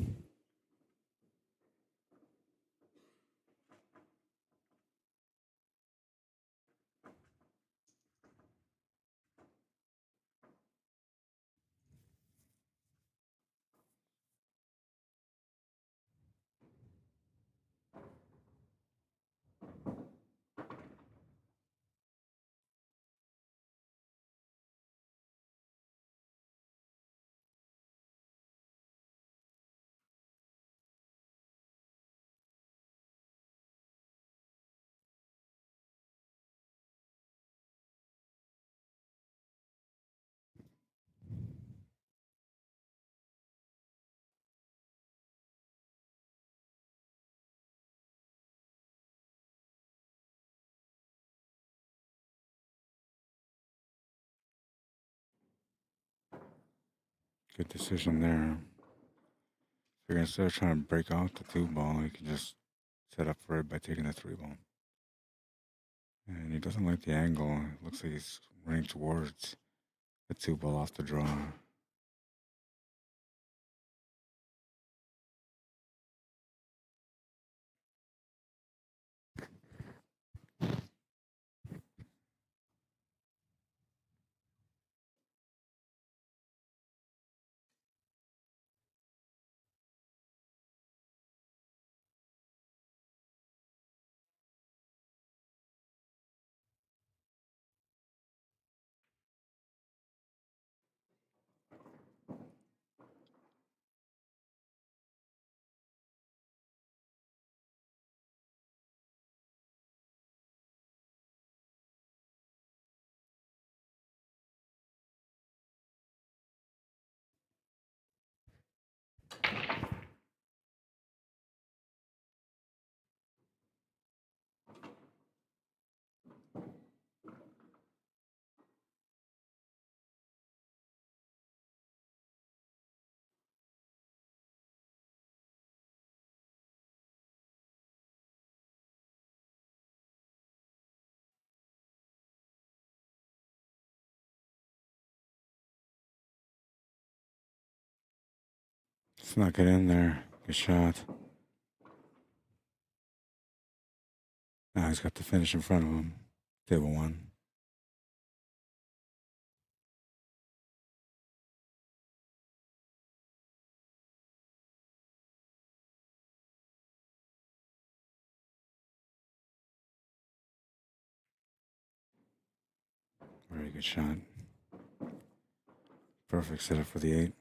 Good decision there. So instead of trying to break out the 2 ball, you can just set up for it by taking the 3 ball. And he doesn't like the angle. It looks like he's running towards the 2 ball off the draw. Snuck it in there. Good shot. Now he's got the finish in front of him. Table 1. Very good shot. Perfect setup for the 8.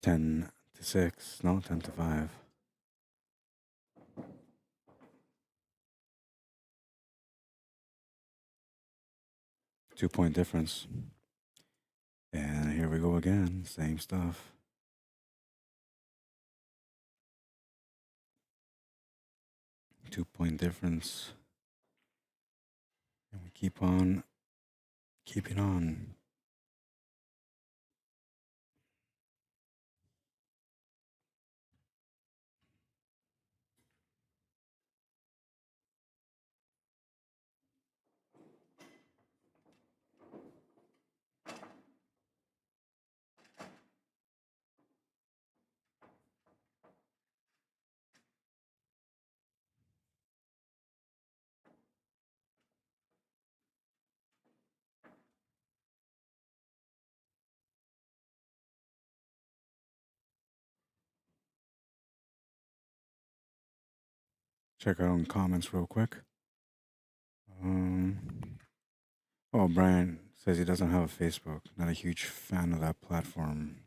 10 to 6. No, 10 to 5. Two-point difference. And here we go again. Same stuff. Two-point difference. And we keep on keeping on. Check our own comments real quick. Oh, Brian says he doesn't have a Facebook. Not a huge fan of that platform.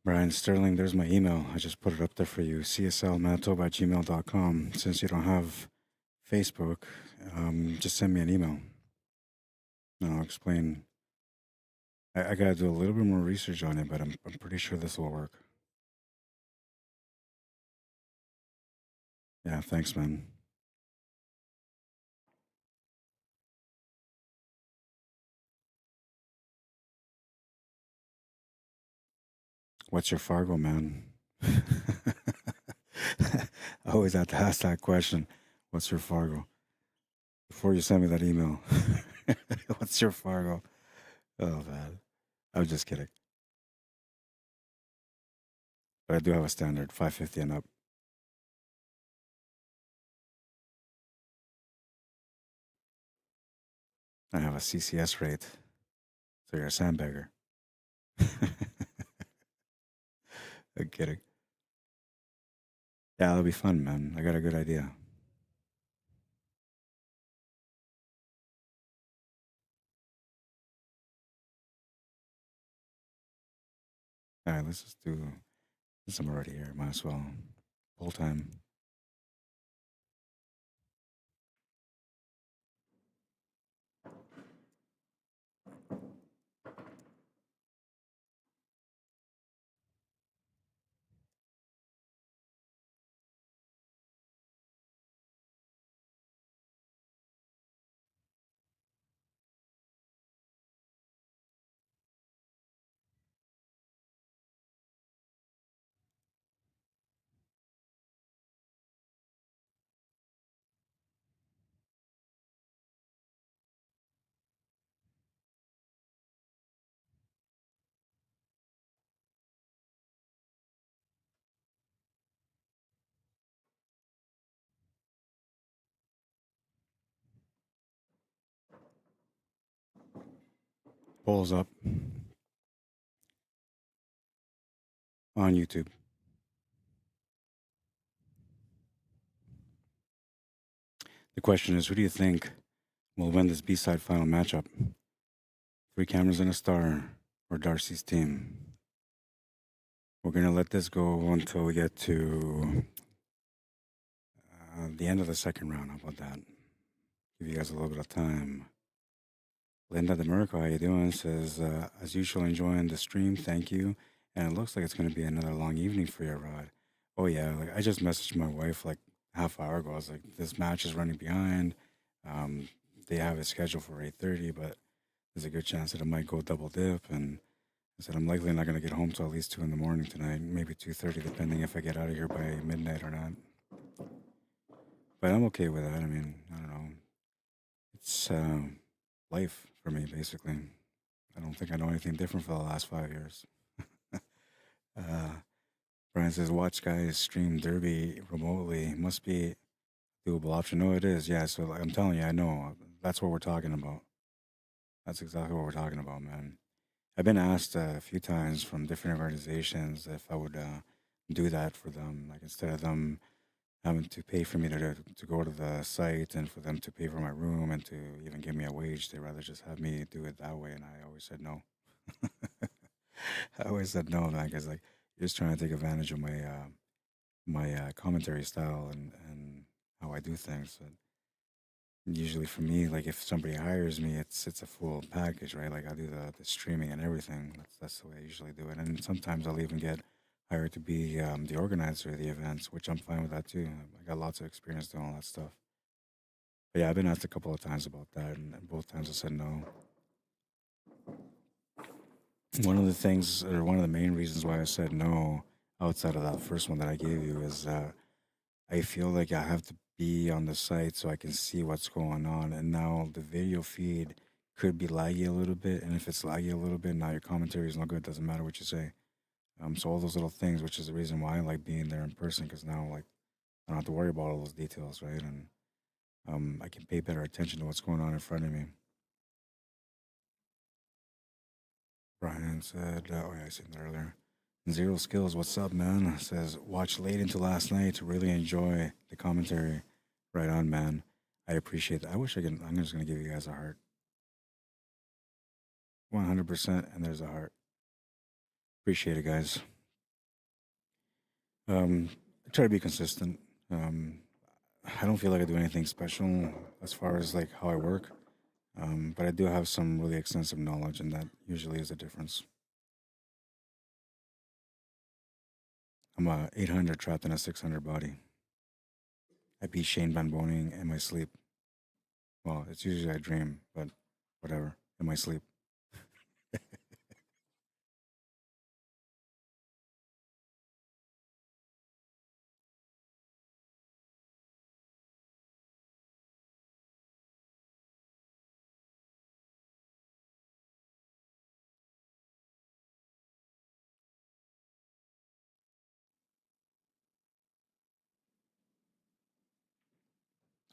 Brian Sterling, there's my email. I just put it up there for you. CSLMANITOBA@gmail.com. Since you don't have Facebook, just send me an email. And I'll explain. I gotta do a little bit more research on it, but I'm pretty sure this will work. Yeah, thanks, man. What's your Fargo, man? I always have to ask that question. What's your Fargo? Before you send me that email. What's your Fargo? Oh, man. I'm just kidding. But I do have a standard, 550 and up. I have a CCS rate. So you're a sandbagger. I'm kidding. Yeah, that'll be fun, man. I got a good idea. All right, let's just do this. I'm already here. Might as well. Full time. Polls up on YouTube. The question is, who do you think will win this B-side final matchup? 3 Cameras and a Star or Darcy's team? We're going to let this go until we get to the end of the second round. How about that? Give you guys a little bit of time. Linda DeMerico, how you doing? Says, as usual, enjoying the stream. Thank you. And it looks like it's going to be another long evening for you, Rod. Oh, yeah. Like, I just messaged my wife like half hour ago. I was like, this match is running behind. They have it scheduled for 8:30, but there's a good chance that it might go double dip. And I said I'm likely not gonna get home till at least 2 in the morning tonight, maybe 2:30, depending if I get out of here by midnight or not. But I'm okay with that. I mean, I don't know. It's life for me, basically. I don't think I know anything different for the last 5 years. uh, Brian says, watch guys stream Derby remotely. Must be a doable option. No, it is. Yeah, so like, I'm telling you, I know. That's what we're talking about. That's exactly what we're talking about, man. I've been asked a few times from different organizations if I would do that for them, like instead of them having to pay for me to go to the site and for them to pay for my room and to even give me a wage. They'd rather just have me do it that way. And I always said no. I always said no, man, because like you're just trying to take advantage of my commentary style and how I do things. And usually for me, like if somebody hires me, it's a full package, right? Like I do the streaming and everything. That's the way I usually do it. And sometimes I'll even get hired to be the organizer of the events, which I'm fine with that too. I got lots of experience doing all that stuff. But yeah, I've been asked a couple of times about that, and both times I said no. One of the things, or one of the main reasons why I said no, outside of that first one that I gave you, is I feel like I have to be on the site so I can see what's going on. And now the video feed could be laggy a little bit. And if it's laggy a little bit, now your commentary is not good. Doesn't matter what you say. So all those little things, which is the reason why I like being there in person, because now like I don't have to worry about all those details, right? And I can pay better attention to what's going on in front of me. Brian said, oh yeah, I seen that earlier. Zero Skills, what's up, man? Says, watch late into last night to really enjoy the commentary. Right on, man. I appreciate that. I wish I could. I'm just going to give you guys a heart. 100%, and there's a heart. Appreciate it, guys. I try to be consistent. Um, I don't feel like I do anything special as far as like how I work, but I do have some really extensive knowledge, and that usually is the difference. I'm a 800 trapped in a 600 body. I beat Shane Van Boning in my sleep. Well, it's usually I dream, but whatever, in my sleep.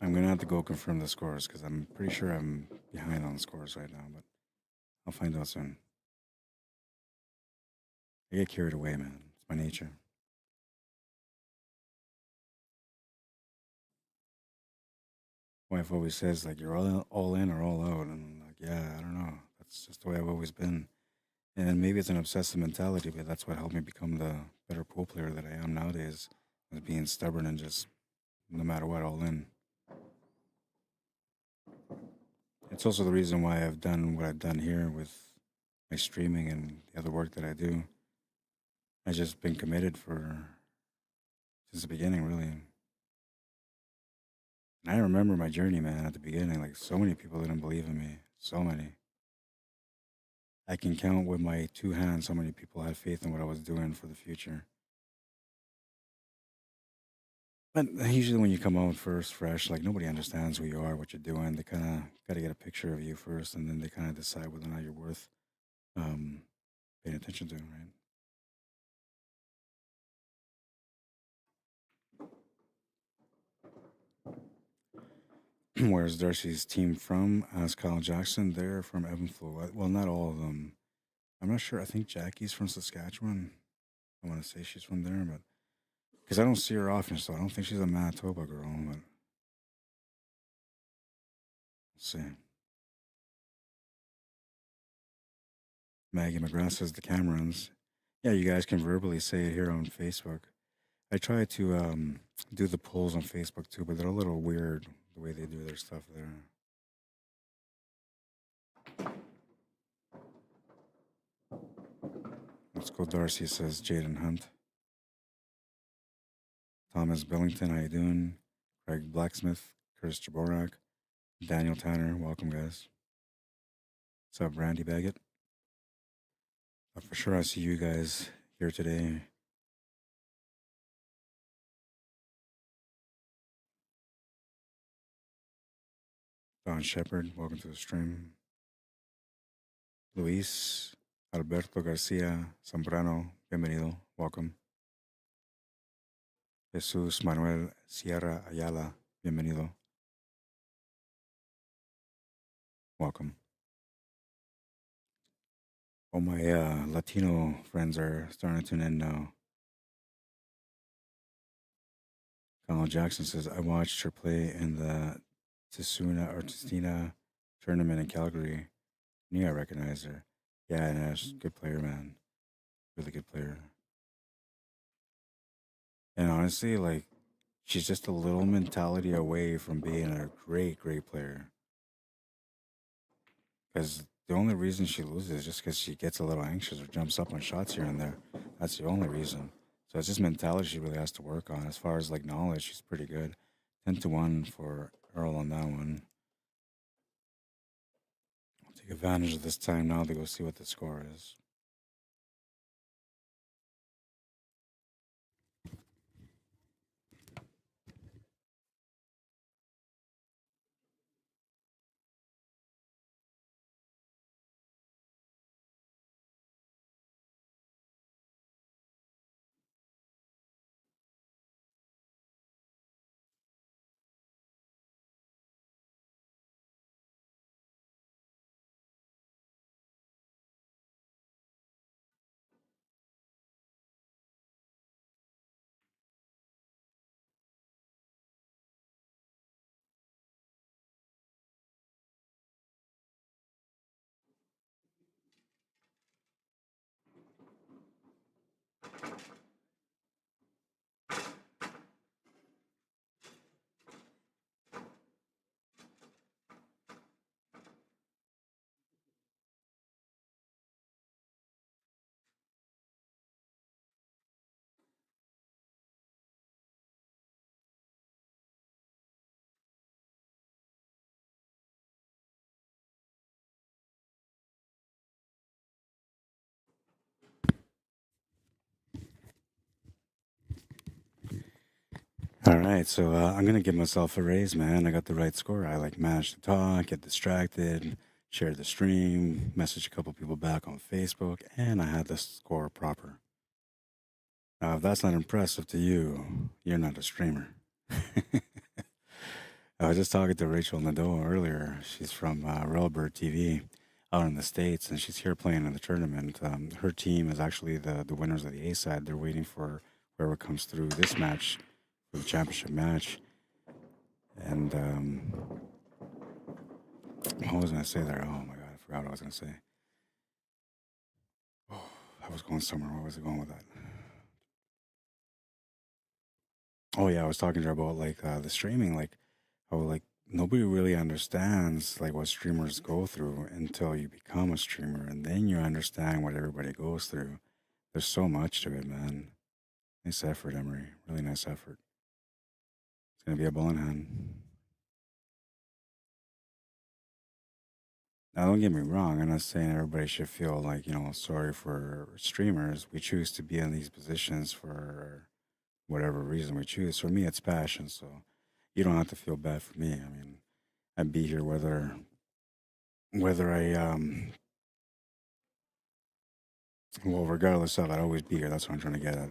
I'm gonna have to go confirm the scores because I'm pretty sure I'm behind on scores right now, but I'll find out soon. I get carried away, man. It's my nature. Wife always says like you're all in or all out, and I'm like, yeah, I don't know. That's just the way I've always been. And maybe it's an obsessive mentality, but that's what helped me become the better pool player that I am nowadays. Was being stubborn and just no matter what, all in. It's also the reason why I've done what I've done here with my streaming and the other work that I do. I've just been committed for since the beginning, really. And I remember my journey, man, at the beginning. Like, so many people didn't believe in me. So many. I can count with my two hands how many people had faith in what I was doing for the future. But usually, when you come out first, fresh, like nobody understands who you are, what you're doing. They kind of got to get a picture of you first, and then they kind of decide whether or not you're worth um, paying attention to, right? Where's Darcy's team from? Asked Kyle Jackson. They're from Evanflow. Well, not all of them. I'm not sure. I think Jackie's from Saskatchewan. I want to say she's from there, but because I don't see her often, so I don't think she's a Manitoba girl. But let's see. Maggie McGrath says the Camerons. Yeah, you guys can verbally say it here on Facebook. I try to do the polls on Facebook too, but they're a little weird the way they do their stuff there. Let's go. Darcy says Jaden Hunt. Thomas Billington, how you doing? Craig Blacksmith, Chris Jaborak, Daniel Tanner, welcome guys. What's up, Randy Baggett? For sure, I see you guys here today. Don Shepard, welcome to the stream. Luis Alberto Garcia Zambrano, bienvenido, welcome. Jesús Manuel Sierra Ayala, bienvenido, welcome. All my Latino friends are starting to tune in now. Colonel Jackson says, I watched her play in the Tistina tournament in Calgary. Knew I recognized her. Yeah, and she's a good player, man. Really good player. And honestly, like, she's just a little mentality away from being a great, great player. Because the only reason she loses is just because she gets a little anxious or jumps up on shots here and there. That's the only reason. So it's just mentality she really has to work on. As far as like knowledge, she's pretty good. 10-1 for Earl on that one. I'll take advantage of this time now to go see what the score is. All right, so I'm gonna give myself a raise, man. I got the right score. I like managed to talk, get distracted, share the stream, message a couple people back on Facebook, and I had the score proper. Now, if that's not impressive to you, you're not a streamer. I was just talking to Rachel Nadeau earlier. She's from Railbird TV out in the States, and she's here playing in the tournament. Her team is actually the winners of the A side. They're waiting for whoever comes through this match for the championship match. And what was I going to say there? Oh my God, I forgot what I was going to say. Oh, I was going somewhere. Where was I going with that? Oh yeah, I was talking to her about like the streaming, like how like nobody really understands like what streamers go through until you become a streamer, and then you understand what everybody goes through. There's so much to it, man. Nice effort, Emery. Really nice effort. It's gonna be a ball in hand. Now, don't get me wrong. I'm not saying everybody should feel like sorry for streamers. We choose to be in these positions for whatever reason we choose. For me, it's passion. So you don't have to feel bad for me. I mean, I'd be here whether I well, regardless of, I'd always be here. That's what I'm trying to get at.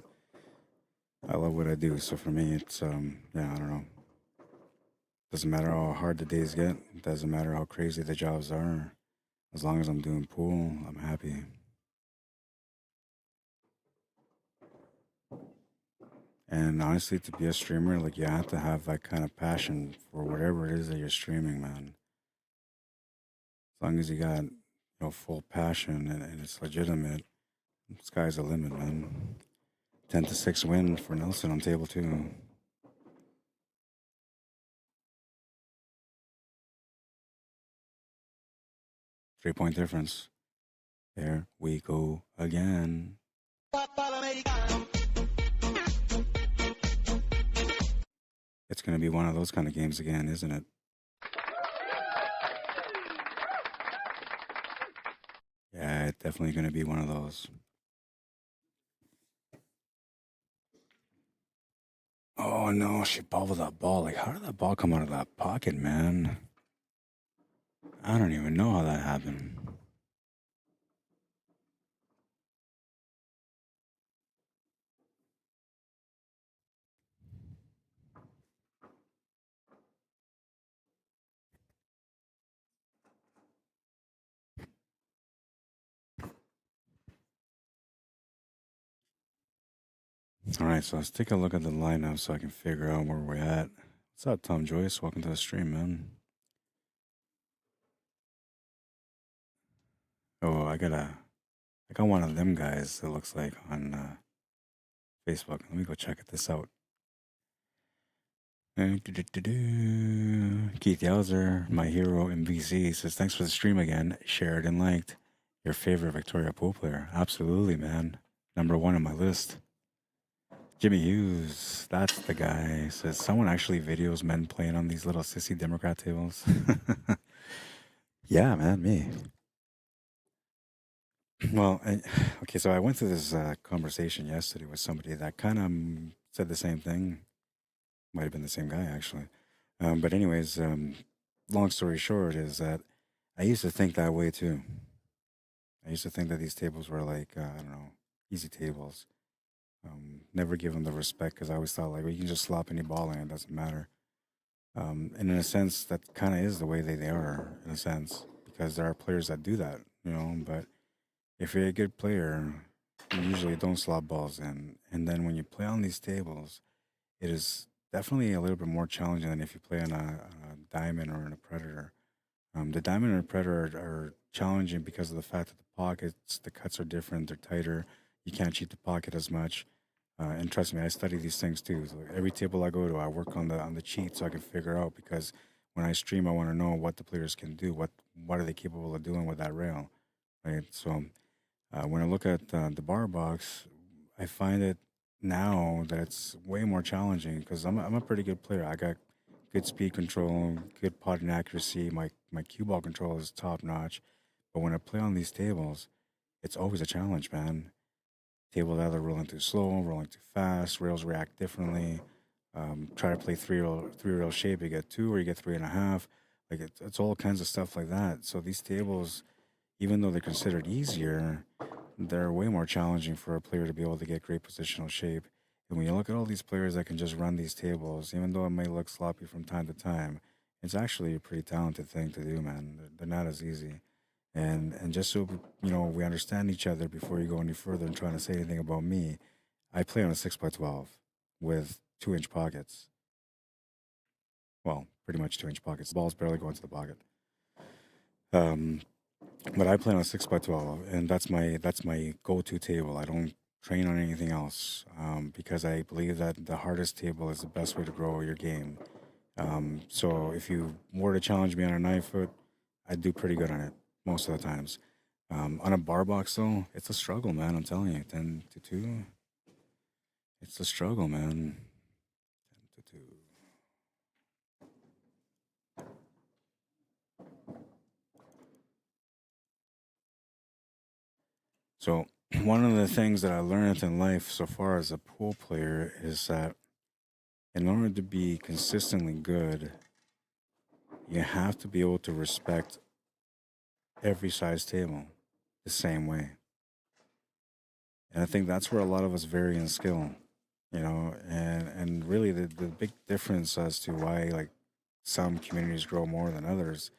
I love what I do, so for me, it's yeah, I don't know. Doesn't matter how hard the days get. It doesn't matter how crazy the jobs are. As long as I'm doing pool, I'm happy. And honestly, to be a streamer, like you have to have that kind of passion for whatever it is that you're streaming, man. As long as you got full passion and it's legitimate, sky's the limit, man. 10-6 win for Nelson on table 2. Three-point difference. There we go again. It's going to be one of those kind of games again, isn't it? Yeah, definitely going to be one of those. Oh no, she bobbled that ball. Like, how did that ball come out of that pocket, man? I don't even know how that happened. All right, so let's take a look at the lineup so I can figure out where we're at. What's up, Tom Joyce? Welcome to the stream, man. Oh, I got one of them guys. It looks like on Facebook. Let me go check this out. Keith Yowzer, my hero MVC, says thanks for the stream again. Shared and liked. Your favorite Victoria pool player? Absolutely, man. Number one on my list. Jimmy Hughes, that's the guy. Says someone actually videos men playing on these little sissy Democrat tables. Yeah, man, me. Well, okay, so I went through this conversation yesterday with somebody that kind of said the same thing. Might have been the same guy, actually. But, anyways, long story short is that I used to think that way too. I used to think that these tables were like, I don't know, easy tables. Never give them the respect because I always thought, like, well, you can just slop any ball in, it doesn't matter. And in a sense, that kind of is the way they are, in a sense, because there are players that do that, but if you're a good player, you usually don't slot balls in. And then when you play on these tables, it is definitely a little bit more challenging than if you play on a diamond or in a predator. The diamond and the predator are challenging because of the fact that the pockets, the cuts are different, they're tighter. You can't cheat the pocket as much. And trust me, I study these things too. So every table I go to, I work on the cheat so I can figure out because when I stream, I want to know what the players can do. What are they capable of doing with that rail, right? So when I look at the bar box, I find it now that it's way more challenging because I'm a pretty good player. I got good speed control, good potting accuracy. My cue ball control is top notch. But when I play on these tables, it's always a challenge, man. Tables either rolling too slow, rolling too fast, rails react differently. Try to play three rail shape, you get two or you get three and a half. Like it's all kinds of stuff like that. So these tables, even though they're considered easier, they're way more challenging for a player to be able to get great positional shape. And when you look at all these players that can just run these tables, even though it may look sloppy from time to time, it's actually a pretty talented thing to do, man. They're not as easy. And just so we understand each other before you go any further and trying to say anything about me, I play on a 6x12 with 2-inch pockets. Well, pretty much 2-inch pockets. The balls barely go into the pocket. Um, but I play on a 6x12, and that's my go-to table. I don't train on anything else because I believe that the hardest table is the best way to grow your game. So if you were to challenge me on a 9 foot, I'd do pretty good on it most of the times. On a bar box, though, it's a struggle, man. I'm telling you, 10 to 2, it's a struggle, man. 10 to 2. So one of the things that I learned in life so far as a pool player is that in order to be consistently good, you have to be able to respect every size table the same way. And I think that's where a lot of us vary in skill, and really the big difference as to why like some communities grow more than others,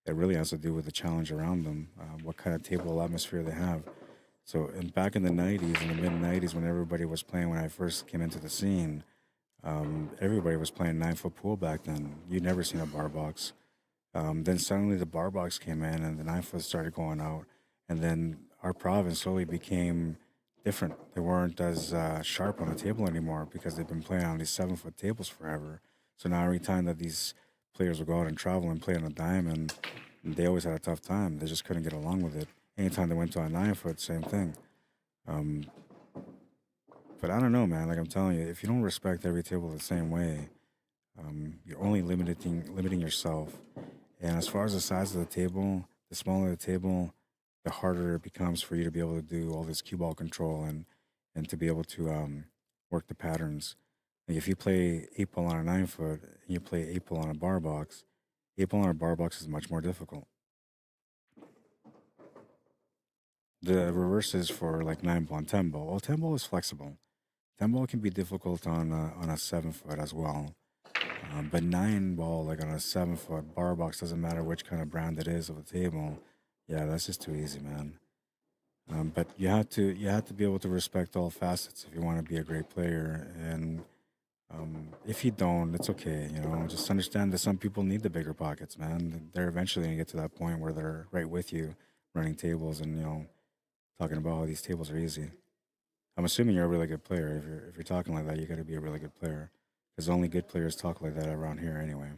it really has to do with the challenge around them, what kind of table atmosphere they have. So, back in the 90s, in the mid 90s, when everybody was playing, when I first came into the scene, everybody was playing 9 foot pool back then. You'd never seen a bar box. Then suddenly the bar box came in and the 9 foot started going out. And then our province slowly became different. They weren't as sharp on the table anymore because they've been playing on these 7 foot tables forever. So now every time that these players would go out and travel and play on a diamond, they always had a tough time. They just couldn't get along with it. Anytime they went to a 9 foot, same thing. Um, but I don't know, man. Like I'm telling you, if you don't respect every table the same way, you're only limiting yourself. And as far as the size of the table, the smaller the table, the harder it becomes for you to be able to do all this cue ball control and to be able to work the patterns. Like if you play 8 ball on a 9 foot and you play 8 ball on a bar box, 8 ball on a bar box is much more difficult. The reverse is for like 9 ball and 10 ball. Well, 10 ball is flexible. 10 ball can be difficult on a 7 foot as well. But 9 ball, like on a 7 foot bar box, doesn't matter which kind of brand it is of a table. Yeah, that's just too easy, man. But you have to be able to respect all facets if you want to be a great player. And if you don't, it's okay. Just understand that some people need the bigger pockets, man. They're eventually gonna get to that point where they're right with you, running tables and talking about how these tables are easy. I'm assuming you're a really good player. If you're talking like that, you got to be a really good player, because only good players talk like that around here anyway.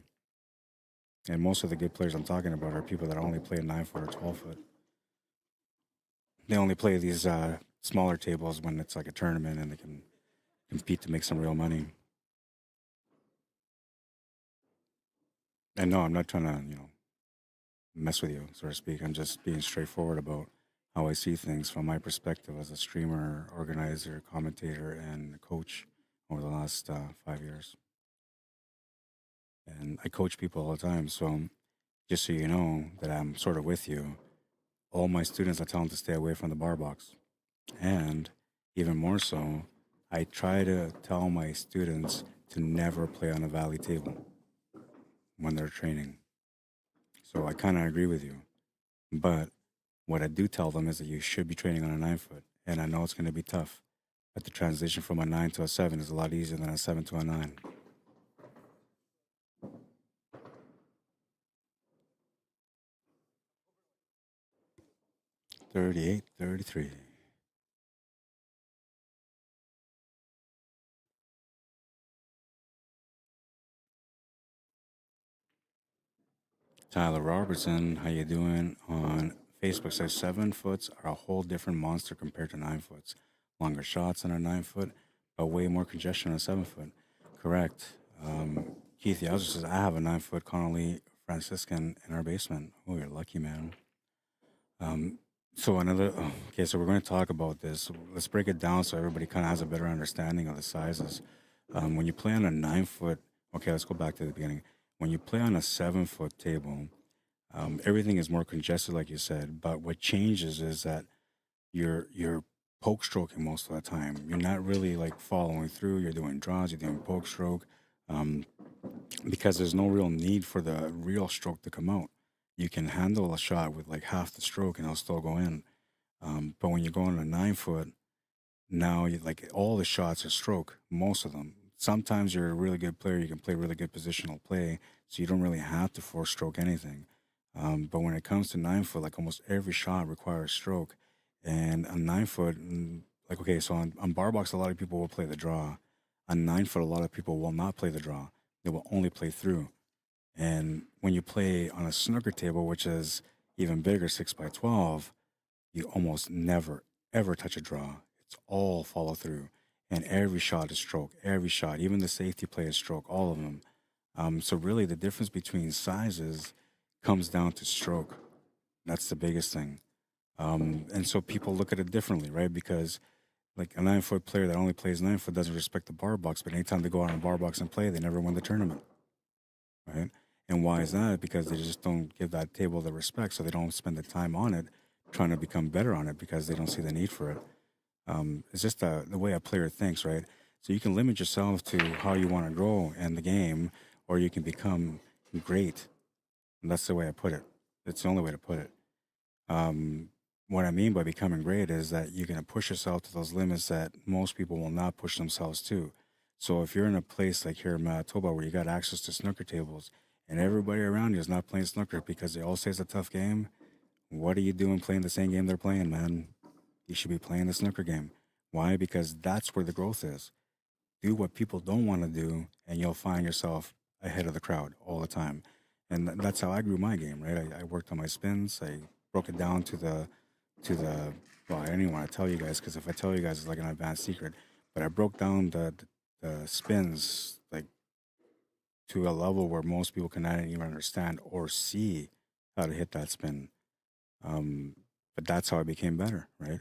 And most of the good players I'm talking about are people that only play 9 foot or 12 foot. They only play these smaller tables when it's like a tournament and they can compete to make some real money. And no, I'm not trying to mess with you, so to speak. I'm just being straightforward about how I see things from my perspective as a streamer, organizer, commentator, and coach over the last 5 years. And I coach people all the time. So just so you know that I'm sort of with you, all my students, I tell them to stay away from the bar box. And even more so, I try to tell my students to never play on a valley table when they're training. So I kind of agree with you. But what I do tell them is that you should be training on a 9 foot. And I know it's going to be tough. But the transition from a 9 to a 7 is a lot easier than a 7 to a 9. 38, 33. Tyler Robertson, how you doing? On Facebook says 7 foots are a whole different monster compared to 9 foots. Longer shots on a 9 foot, but way more congestion on a 7 foot. Correct. Keith Yowzer says I have a 9 foot Connolly Franciscan in our basement. Oh, you're lucky, man. So another okay, so we're going to talk about this. Let's break it down so everybody kind of has a better understanding of the sizes. When you play on a 9 foot, okay, let's go back to the beginning. When you play on a 7 foot table, everything is more congested, like you said. But what changes is that you're poke stroking most of the time. You're not really like following through. You're doing draws. You're doing poke stroke. Um, because there's no real need for the real stroke to come out. You can handle a shot with like half the stroke and it'll still go in. But when you go on a 9 foot, now you like all the shots are stroke, most of them. Sometimes you're a really good player, you can play really good positional play, so you don't really have to force stroke anything. But when it comes to 9 foot, like almost every shot requires stroke. And a 9 foot, like okay, so on bar box, a lot of people will play the draw. On 9 foot, a lot of people will not play the draw. They will only play through. And when you play on a snooker table, which is even bigger, 6 by 12, you almost never ever touch a draw. It's all follow through, and every shot is stroke. Every shot, even the safety play is stroke. All of them. So really, the difference between sizes comes down to stroke. That's the biggest thing. And so people look at it differently, right? Because like a 9 foot player that only plays 9 foot doesn't respect the bar box, but anytime they go out on a bar box and play, they never win the tournament, right? And why is that? Because they just don't give that table the respect, so they don't spend the time on it, trying to become better on it because they don't see the need for it. It's just the way a player thinks, right? So you can limit yourself to how you want to grow in the game, or you can become great. And that's the way I put it. It's the only way to put it. Um, what I mean by becoming great is that you're going to push yourself to those limits that most people will not push themselves to. So if you're in a place like here in Manitoba where you got access to snooker tables and everybody around you is not playing snooker because they all say it's a tough game, what are you doing playing the same game they're playing, man? You should be playing the snooker game. Why? Because that's where the growth is. Do what people don't want to do, and you'll find yourself ahead of the crowd all the time. And that's how I grew my game, right? I worked on my spins. I broke it down to the. Well, I don't even want to tell you guys because if I tell you guys, it's like an advanced secret. But I broke down the spins like to a level where most people cannot even understand or see how to hit that spin. Um, But that's how I became better, right?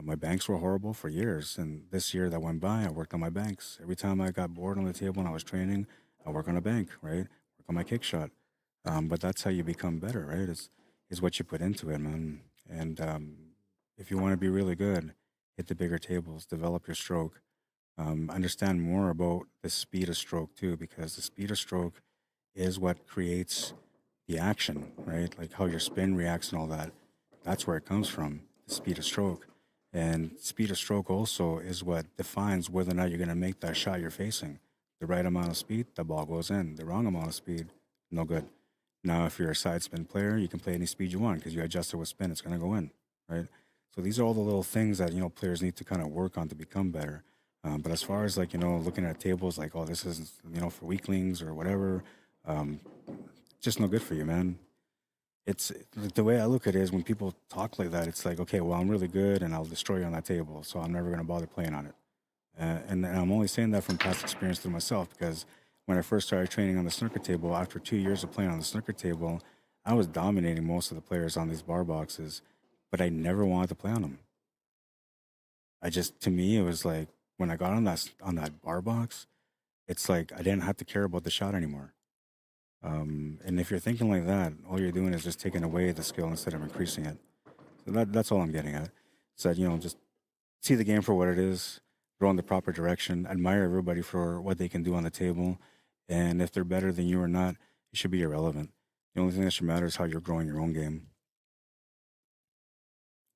My banks were horrible for years, and this year that went by, I worked on my banks. Every time I got bored on the table and I was training, I work on a bank, right? Work on my kick shot. But that's how you become better, right? Is what you put into it, man. And if you want to be really good, hit the bigger tables, develop your stroke, understand more about the speed of stroke too, because the speed of stroke is what creates the action, right? Like how your spin reacts and all that. That's where it comes from, the speed of stroke. And speed of stroke also is what defines whether or not you're going to make that shot you're facing. The right amount of speed, the ball goes in. The wrong amount of speed, no good. Now, if you're a side spin player, you can play any speed you want because you adjust it with spin, it's going to go in, right? So these are all the little things that players need to kind of work on to become better. But as far as like looking at tables like, oh, this is for weaklings or whatever, um, just no good for you, man. It's the way I look at it is when people talk like that, it's like, okay, well, I'm really good and I'll destroy you on that table, so I'm never going to bother playing on it. And I'm only saying that from past experience through myself because when I first started training on the snooker table, after 2 years of playing on the snooker table, I was dominating most of the players on these bar boxes, but I never wanted to play on them. To me, it was like when I got on that bar box, it's like I didn't have to care about the shot anymore. And if you're thinking like that, all you're doing is just taking away the skill instead of increasing it. So that's all I'm getting at. Is that just see the game for what it is, grow in the proper direction, admire everybody for what they can do on the table, and if they're better than you or not, it should be irrelevant. The only thing that should matter is how you're growing your own game.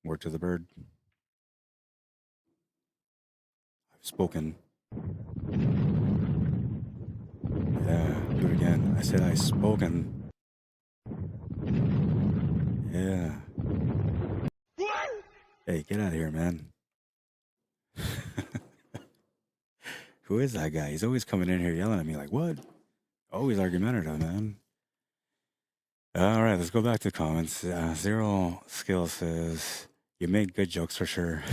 Word to the bird. I've spoken. Yeah, do it again. I said I've spoken. Yeah. Hey, get out of here, man. Who is that guy? He's always coming in here yelling at me like, what? Always argumentative, man. All right, let's go back to the comments. Zero Skill says, you make good jokes for sure.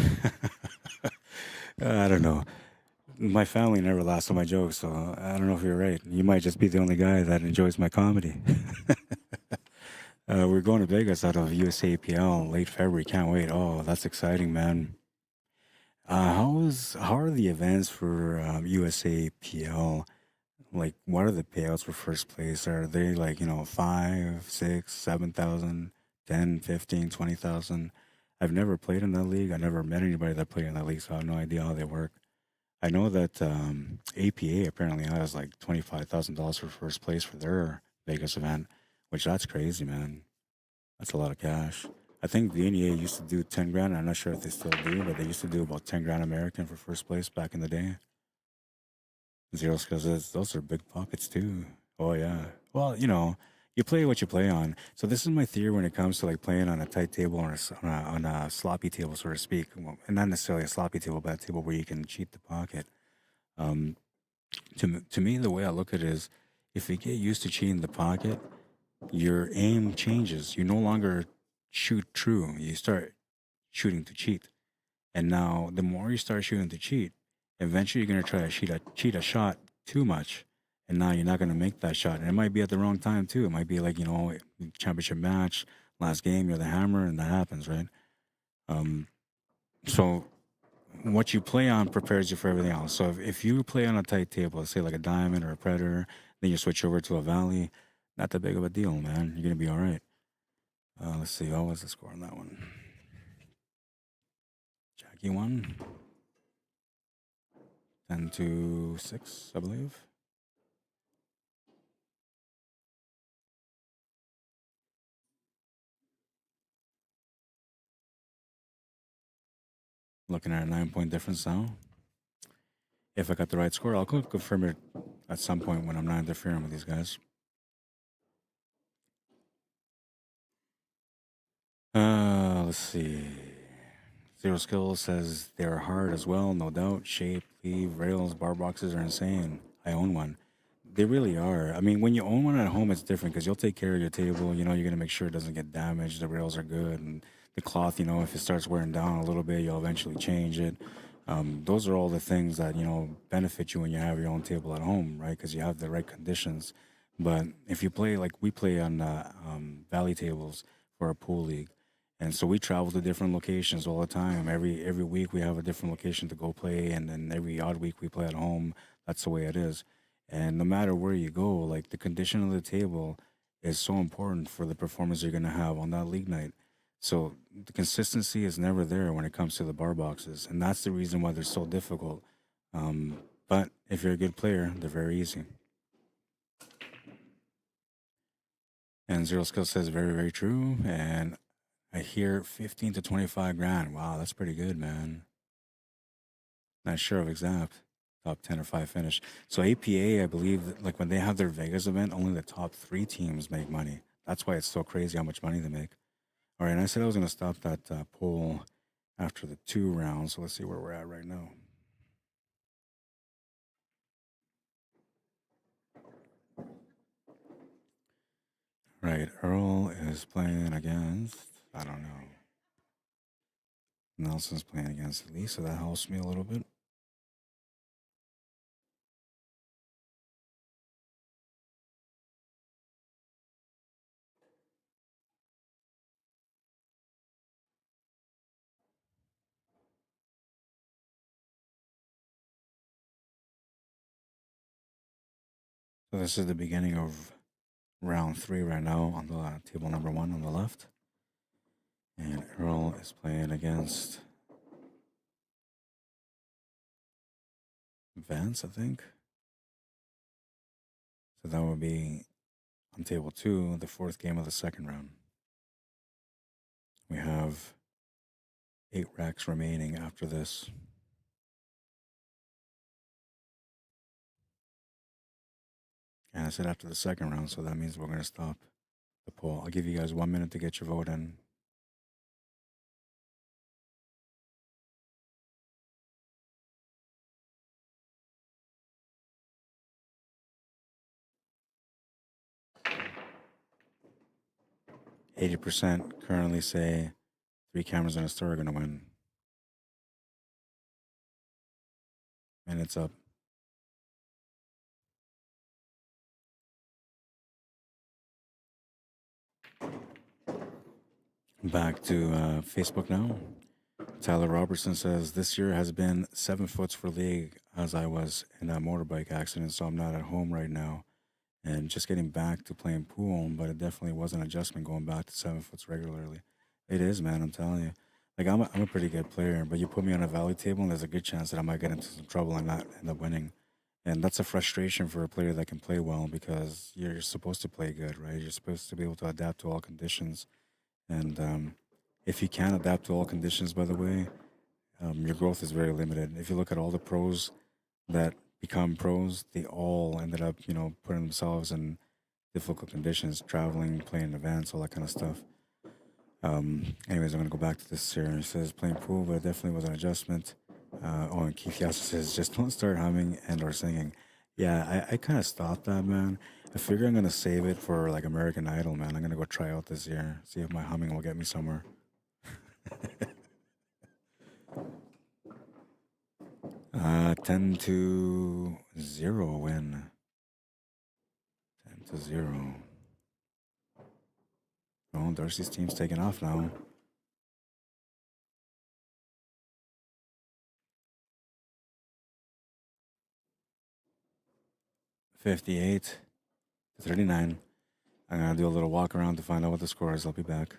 I don't know. My family never laughs at my jokes, so I don't know if you're right. You might just be the only guy that enjoys my comedy. We're going to Vegas out of USAPL late February. Can't wait. Oh, that's exciting, man. How are the events for USAPL? Like, what are the payouts for first place? Are they like 5, 6, 7,000, 10, 15, 20,000? I've never played in that league. I never met anybody that played in that league, so I have no idea how they work. I know that APA apparently has like $25,000 for first place for their Vegas event, which that's crazy, man. That's a lot of cash. I think VNEA used to do 10 grand. I'm not sure if they still do, but they used to do about 10 grand American for first place back in the day. Zero Skills says those are big pockets too. Oh yeah. Well, you play what you play on. So this is my theory when it comes to like playing on a tight table or on a sloppy table, so to speak. Well, and not necessarily a sloppy table, but a table where you can cheat the pocket. Um, to me, the way I look at it is, if you get used to cheating the pocket, your aim changes. You no longer shoot true. You start shooting to cheat. And now, the more you start shooting to cheat, eventually you're gonna try to cheat a shot too much, and now you're not gonna make that shot. And it might be at the wrong time too. It might be like championship match, last game, you're the hammer, and that happens, right? Um, so what you play on prepares you for everything else. So if you play on a tight table, let's say like a diamond or a predator, then you switch over to a valley, not that big of a deal, man. You're gonna be all right. Let's see, what was the score on that one? Jackie won 10-6, I believe. Looking at a 9-point difference now. If I got the right score, I'll confirm it at some point when I'm not interfering with these guys. Let's see. Zero Skill says they're hard as well, no doubt. Shape, leave, rails, bar boxes are insane. I own one. They really are. I mean, when you own one at home, it's different because you'll take care of your table. You're going to make sure it doesn't get damaged. The rails are good. And the cloth, if it starts wearing down a little bit, you'll eventually change it. Those are all the things that, benefit you when you have your own table at home, right? Because you have the right conditions. But if you play like we play on valley tables for a pool league, And so we travel to different locations all the time. Every week we have a different location to go play, and then every odd week we play at home. That's the way it is. And no matter where you go, like the condition of the table is so important for the performance you're gonna have on that league night. So the consistency is never there when it comes to the bar boxes, and that's the reason why they're so difficult. But if you're a good player, they're very easy. And Zero Skill says very, very true. And I hear 15 to 25 grand. Wow, that's pretty good, man. Not sure of exact top 10 or 5 finish. So APA, I believe, that, like when they have their Vegas event, only the top 3 teams make money. That's why it's so crazy how much money they make. All right, and I said I was going to stop that poll after the 2 rounds. So let's see where we're at right now. Right, Earl is playing against, I don't know. Nelson's playing against Lee, so that helps me a little bit. So this is the beginning of round 3 right now on the table number 1 on the left. And Earl is playing against Vance, I think. So that would be on table 2, the 4th game of the 2nd round. We have 8 racks remaining after this. And I said after the 2nd round, so that means we're going to stop the poll. I'll give you guys 1 minute to get your vote in. %, currently say 3 cameras in a store are going to win. And it's up. Back to Facebook now. Tyler Robertson says, this year has been 7 foots for league as I was in a motorbike accident, so I'm not at home right now. And just getting back to playing pool, but it definitely was an adjustment going back to 7 foots regularly. It is, man, I'm telling you. Like, I'm a pretty good player, but you put me on a valley table, and there's a good chance that I might get into some trouble and not end up winning. And that's a frustration for a player that can play well because you're supposed to play good, right? You're supposed to be able to adapt to all conditions. And if you can't adapt to all conditions, by the way, your growth is very limited. If you look at all the pros that become pros, they all ended up, putting themselves in difficult conditions, traveling, playing events, all that kind of stuff. Anyways, I'm gonna go back to this here. It says playing pool, but it definitely was an adjustment. And Keith Yasser says just don't start humming and or singing. Yeah, I kind of stopped that, man. I figure I'm gonna save it for like American Idol, man. I'm gonna go try out this year, see if my humming will get me somewhere. 10-0 win. 10-0. Oh, Darcy's team's taking off now. 58-39. I'm gonna do a little walk around to find out what the score is. I'll be back.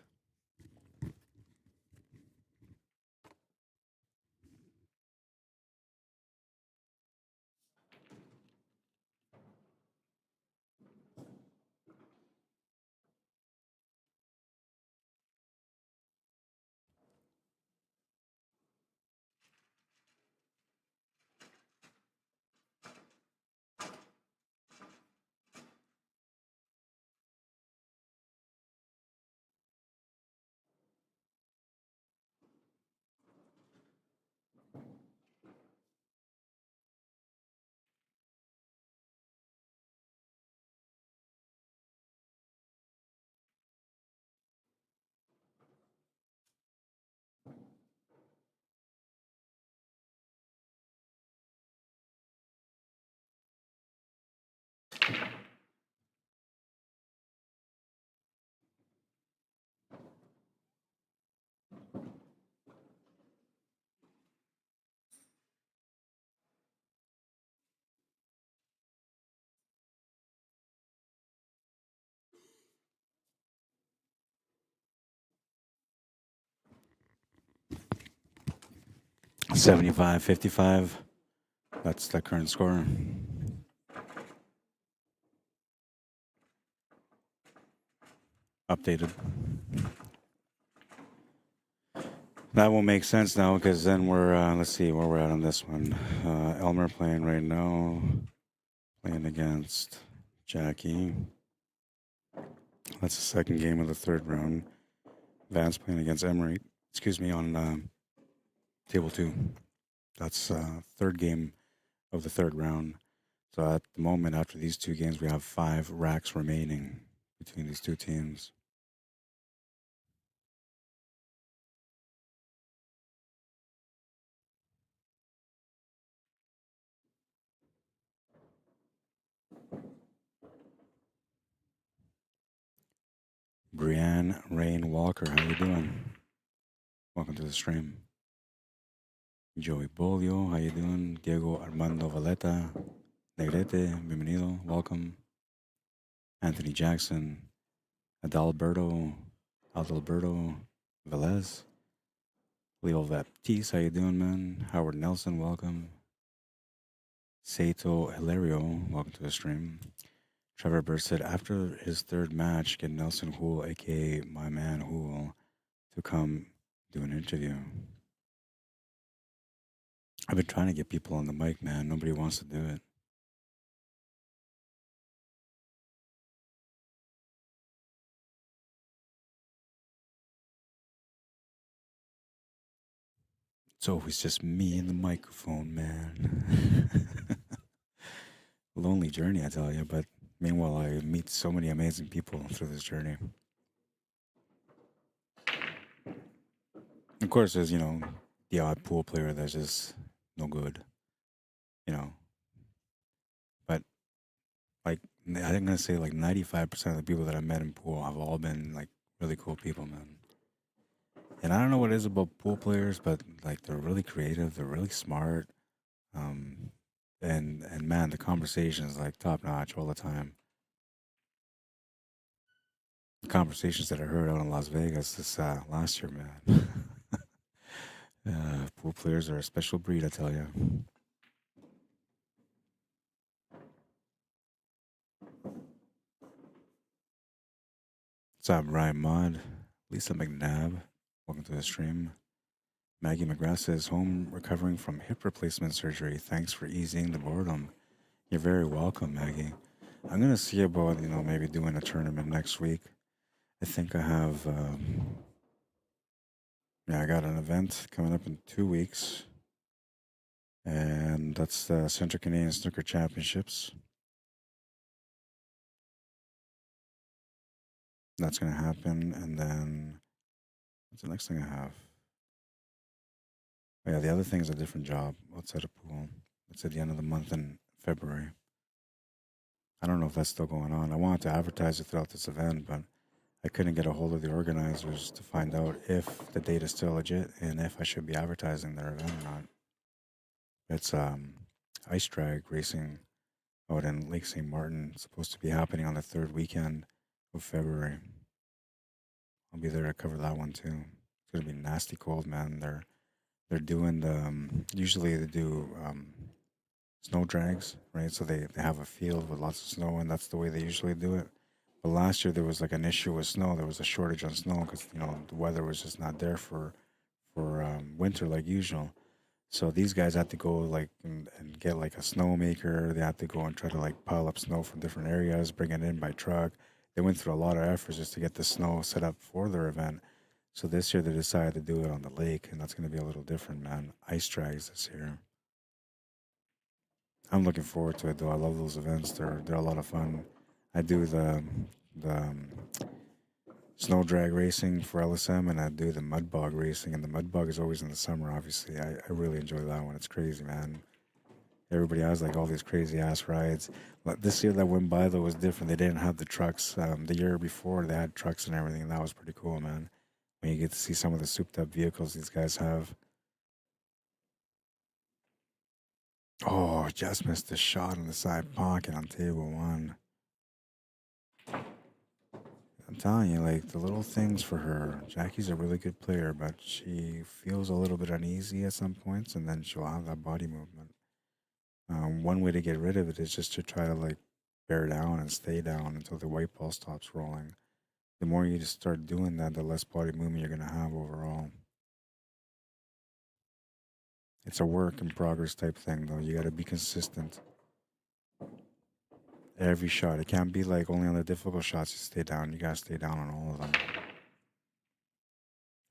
75-55. That's the current score. Updated. That won't make sense now because then we're, let's see where we're at on this one. Elmer playing right now, playing against Jackie. That's the second game of the third round. Vance playing against Emery, on table 2. That's third game of the third round. So at the moment, after these 2 games, we have 5 racks remaining between these 2 teams. Brianne Rain Walker, how you doing? Welcome to the stream. Joey Bolio, how you doing? Diego Armando Valeta, Negrete, bienvenido, welcome. Anthony Jackson, Adalberto Velez, Leo Baptiste, how you doing, man? Howard Nelson, welcome. Sato Hilario, welcome to the stream. Trevor Bird said, after his third match, get Nelson Hool, aka my man Hool, to come do an interview. I've been trying to get people on the mic, man. Nobody wants to do it. It's always just me and the microphone, man. Lonely journey, I tell you. But meanwhile, I meet so many amazing people through this journey. Of course, there's, the odd pool player that's just no good, But, like, I'm going to say, like, 95% of the people that I met in pool have all been, like, really cool people, man. And I don't know what it is about pool players, but, like, they're really creative. They're really smart. And man, the conversation is, like, top-notch all the time. The conversations that I heard out in Las Vegas this last year, man. Pool players are a special breed, I tell you. What's up, Ryan Mod? Lisa McNabb, welcome to the stream. Maggie McGrath says, home recovering from hip replacement surgery. Thanks for easing the boredom. You're very welcome, Maggie. I'm going to see about, maybe doing a tournament next week. I think I have, I got an event coming up in 2 weeks. And that's the Central Canadian Snooker Championships. That's going to happen. And then, what's the next thing I have? Oh, yeah, the other thing is a different job outside of pool. It's at the end of the month in February. I don't know if that's still going on. I wanted to advertise it throughout this event, but I couldn't get a hold of the organizers to find out if the date is still legit and if I should be advertising their event or not. It's ice drag racing out in Lake St. Martin. It's supposed to be happening on the 3rd weekend of February. I'll be there to cover that one too. It's gonna be nasty cold, man. They're doing the usually they do snow drags, right? So they have a field with lots of snow, and that's the way they usually do it. But last year there was like an issue with snow. There was a shortage on snow because the weather was just not there for winter like usual. So these guys had to go like and get like a snowmaker. They had to go and try to like pile up snow from different areas, bring it in by truck. They went through a lot of efforts just to get the snow set up for their event. So this year they decided to do it on the lake, and that's going to be a little different, man. Ice drags this year. I'm looking forward to it though. I love those events. They're a lot of fun. I do the snow drag racing for LSM, and I do the mud bog racing. And the mud bog is always in the summer, obviously. I really enjoy that one. It's crazy, man. Everybody has like all these crazy ass rides. But this year that went by though was different. They didn't have the trucks. The year before they had trucks and everything, and that was pretty cool, man. When you get to see some of the souped up vehicles these guys have. Oh, just missed the shot on the side pocket on table 1. I'm telling you, like the little things for her. Jackie's a really good player, but she feels a little bit uneasy at some points, and then she'll have that body movement. One way to get rid of it is just to try to like bear down and stay down until the white ball stops rolling. The more you just start doing that, the less body movement you're gonna have overall. It's a work in progress type thing, though. You got to be consistent. Every shot. It can't be like only on the difficult shots you stay down. You got to stay down on all of them.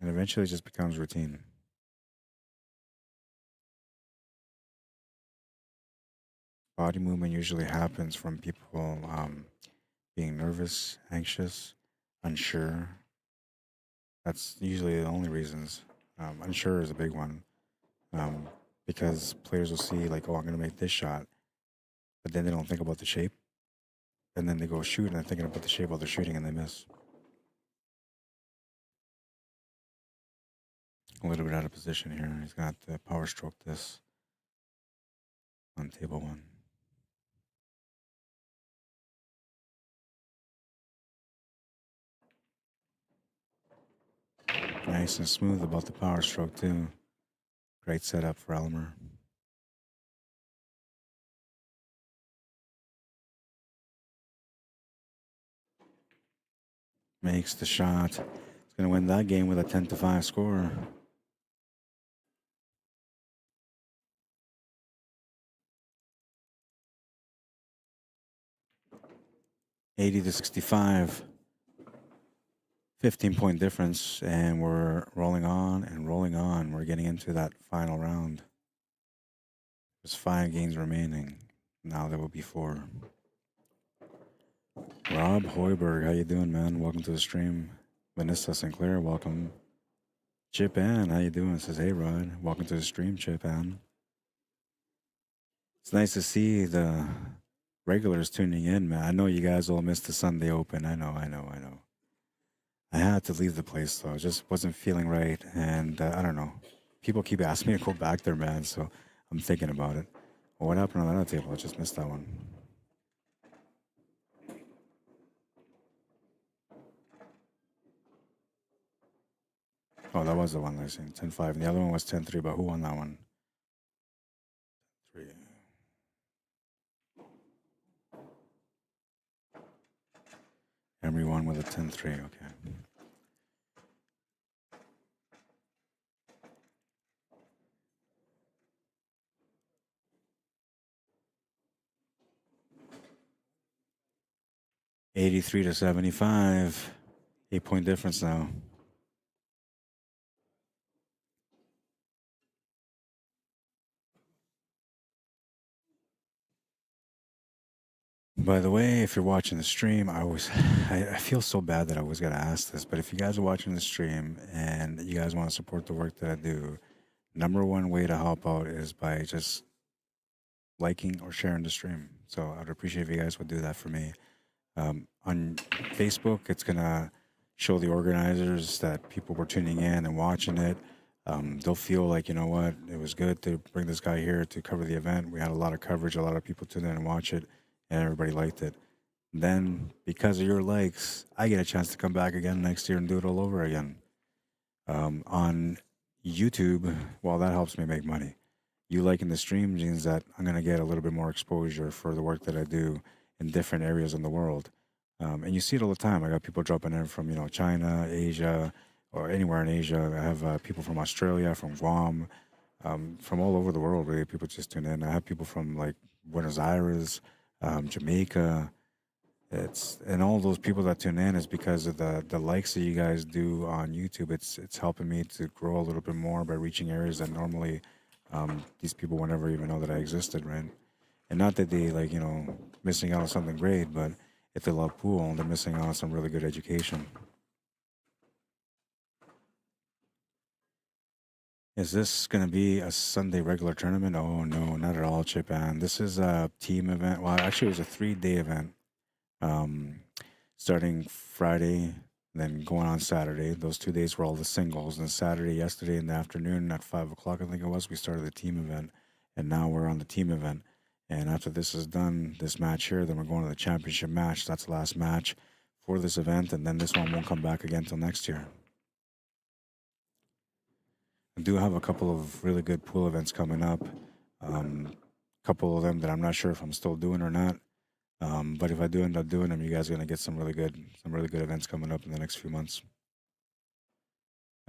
And eventually it just becomes routine. Body movement usually happens from people being nervous, anxious, unsure. That's usually the only reasons. Unsure is a big one. Because players will see like, oh, I'm going to make this shot, but then they don't think about the shape. And then they go shoot and they're thinking about the shape while they're shooting and they miss. A little bit out of position here. He's going to have to power stroke this on table one. Nice and smooth about the power stroke too. Great setup for Elmer. Makes the shot. He's going to win that game with a 10-5 score. $80-65. 15-point difference, and we're rolling on and rolling on. We're getting into that final round. There's 5 games remaining. Now there will be 4. Rob Hoiberg, how you doing, man? Welcome to the stream. Vanessa Sinclair, welcome. Chip Ann, how you doing? Says, hey, Rod. Welcome to the stream, Chip Ann. It's nice to see the regulars tuning in, man. I know you guys all missed the Sunday Open. I know. I had to leave the place, though. I just wasn't feeling right, and I don't know. People keep asking me to go back there, man, so I'm thinking about it. Well, what happened on that other table? I just missed that one. Oh, that was the one I seen, 10-5. And the other one was 10-3, but who won that one? 3. Emery won with a 10-3, okay. $83-75. 8-point difference now. By the way, if you're watching the stream, I feel so bad that I was gonna ask this, but if you guys are watching the stream and you guys want to support the work that I do, number one way to help out is by just liking or sharing the stream. So I'd appreciate if you guys would do that for me. On Facebook, it's gonna show the organizers that people were tuning in and watching it. They'll feel like, you know what, it was good to bring this guy here to cover the event. We had a lot of coverage, a lot of people tuned in and watch it, and everybody liked it. Then, because of your likes, I get a chance to come back again next year and do it all over again. On YouTube, well, that helps me make money. You liking the stream means that I'm going to get a little bit more exposure for the work that I do in different areas in the world. And you see it all the time. I got people dropping in from, China, Asia, or anywhere in Asia. I have people from Australia, from Guam, from all over the world, really. People just tune in. I have people from, like, Buenos Aires, Jamaica. And all those people that tune in is because of the likes that you guys do on YouTube. It's helping me to grow a little bit more by reaching areas that normally these people would never even know that I existed, right? And not that they missing out on something great, but if they love pool, they're missing out on some really good education. Is this going to be a Sunday regular tournament? Oh, no, not at all, Chip Ann. This is a team event. Well, actually, it was a 3-day event. Starting Friday, then going on Saturday. Those 2 days were all the singles. And Saturday, yesterday in the afternoon at 5 o'clock, I think it was, we started the team event. And now we're on the team event. And after this is done, this match here, then we're going to the championship match. That's the last match for this event, and then this one won't come back again till next year. I do have a couple of really good pool events coming up. Couple of them that I'm not sure if I'm still doing or not. But if I do end up doing them, you guys are gonna get some really good events coming up in the next few months.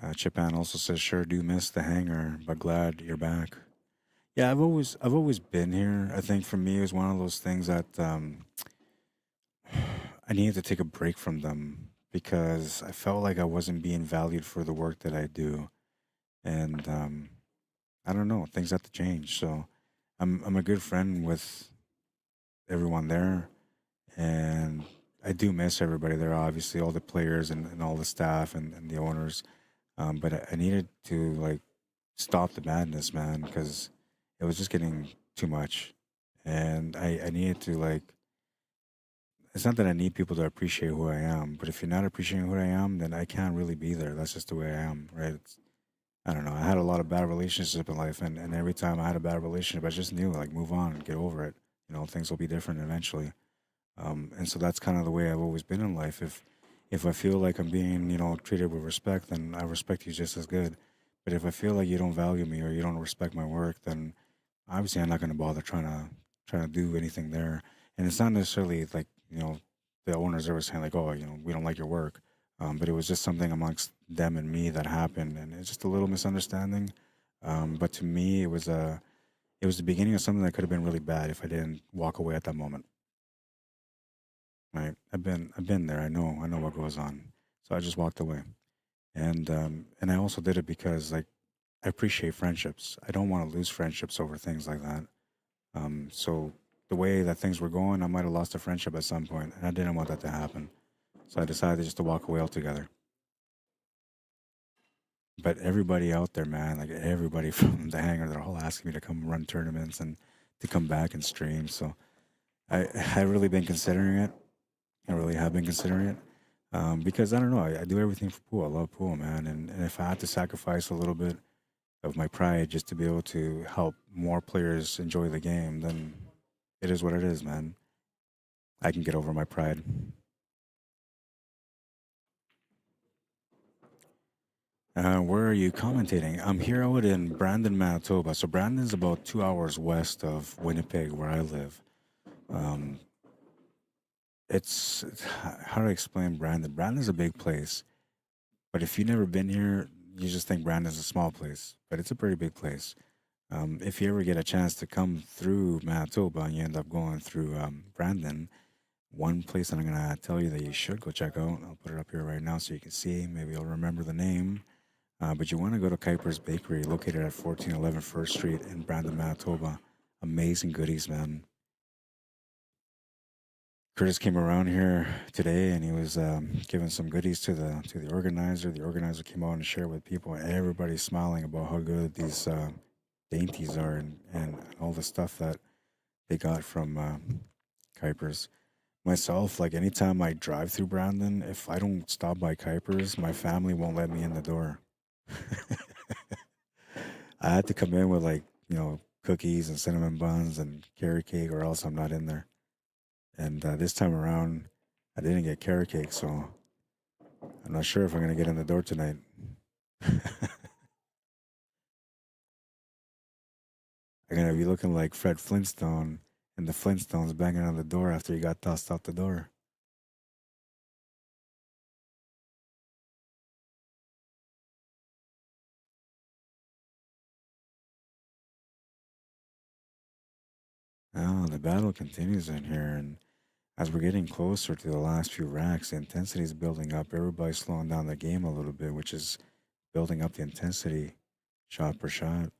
Chipan also says, "Sure do miss the hangar, but glad you're back." Yeah, I've always been here. I think for me, it was one of those things that I needed to take a break from them because I felt like I wasn't being valued for the work that I do, and I don't know, things have to change. So I'm a good friend with everyone there, and I do miss everybody there. Obviously, all the players and all the staff and the owners. But I needed to like stop the madness, man, because it was just getting too much, and I needed to like. It's not that I need people to appreciate who I am, but if you're not appreciating who I am, then I can't really be there. That's just the way I am, right? I don't know. I had a lot of bad relationships in life, and every time I had a bad relationship, I just knew like move on, get over it. You know, things will be different eventually. And so that's kind of the way I've always been in life. If I feel like I'm being, treated with respect, then I respect you just as good. But if I feel like you don't value me or you don't respect my work, then obviously I'm not going to bother trying to do anything there. And it's not necessarily like the owners ever saying like, oh, we don't like your work. But it was just something amongst them and me that happened, and it's just a little misunderstanding. But to me, it was the beginning of something that could have been really bad if I didn't walk away at that moment. Right? I've been there. I know what goes on. So I just walked away, and I also did it because like I appreciate friendships. I don't want to lose friendships over things like that. So the way that things were going, I might have lost a friendship at some point, and I didn't want that to happen. So I decided just to walk away altogether. But everybody out there, man, like everybody from the hangar, they're all asking me to come run tournaments and to come back and stream. So I really been considering it. I really have been considering it. Because I don't know, I do everything for pool. I love pool, man. And if I had to sacrifice a little bit of my pride just to be able to help more players enjoy the game, then it is what it is, man. I can get over my pride. Where are you commentating? I'm here out in Brandon, Manitoba. So Brandon's about 2 hours west of Winnipeg, where I live. Um, how do I explain Brandon? Brandon's a big place, but if you've never been here, you just think Brandon's a small place, but it's a pretty big place. If you ever get a chance to come through Manitoba and you end up going through Brandon, one place that I'm gonna tell you that you should go check out. I'll put it up here right now so you can see. Maybe you'll remember the name. But you want to go to Kuiper's Bakery, located at 1411 First Street in Brandon, Manitoba. Amazing goodies, man. Curtis came around here today, and he was giving some goodies to the organizer. The organizer came out and shared with people, and everybody's smiling about how good these dainties are, and all the stuff that they got from Kuiper's. Myself, like anytime I drive through Brandon, if I don't stop by Kuiper's, my family won't let me in the door. I had to come in with like, cookies and cinnamon buns and carrot cake, or else I'm not in there. And this time around, I didn't get carrot cake, so I'm not sure if I'm gonna get in the door tonight. I'm gonna be looking like Fred Flintstone and the Flintstones banging on the door after he got tossed out the door. Oh, the battle continues in here, and as we're getting closer to the last few racks, the intensity is building up. Everybody's slowing down the game a little bit, which is building up the intensity shot per shot.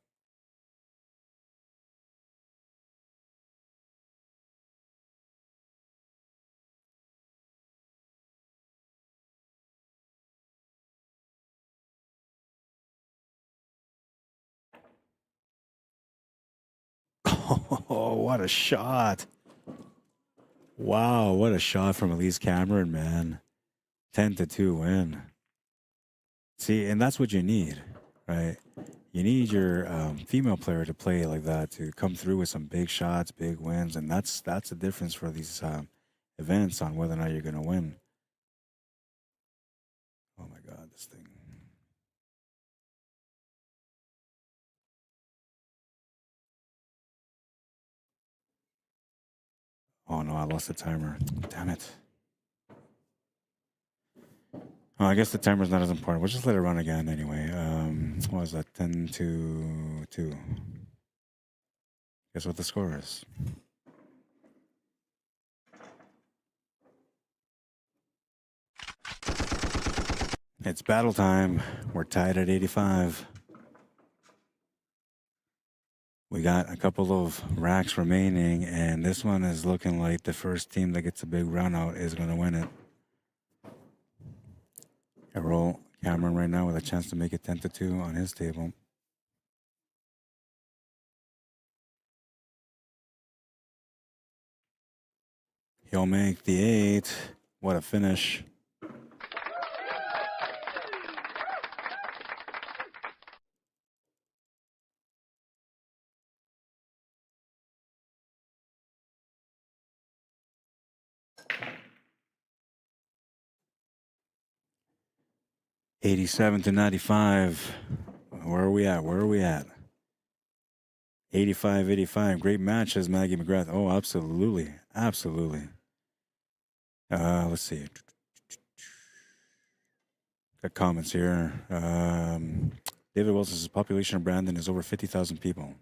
Oh, what a shot! Wow, what a shot from Elise Cameron, man. 10-2 win. See, and that's what you need, right? You need your female player to play like that, to come through with some big shots, big wins, and that's the difference for these events on whether or not you're going to win. Oh no, I lost the timer. Damn it. Oh, I guess the timer's not as important. We'll just let it run again anyway. What was that? 10 to 2. Guess what the score is? It's battle time. We're tied at 85. We got a couple of racks remaining, and this one is looking like the first team that gets a big run out is going to win it. I roll Cameron right now with a chance to make it 10 to 2 on his table. He'll make the 8. What a finish. $87 to $95. Where are we at? Where are we at? 85-85. Great match, says Maggie McGrath. Oh, absolutely. Absolutely. Let's see. Got comments here. David Wilson says population of Brandon is over 50,000 people.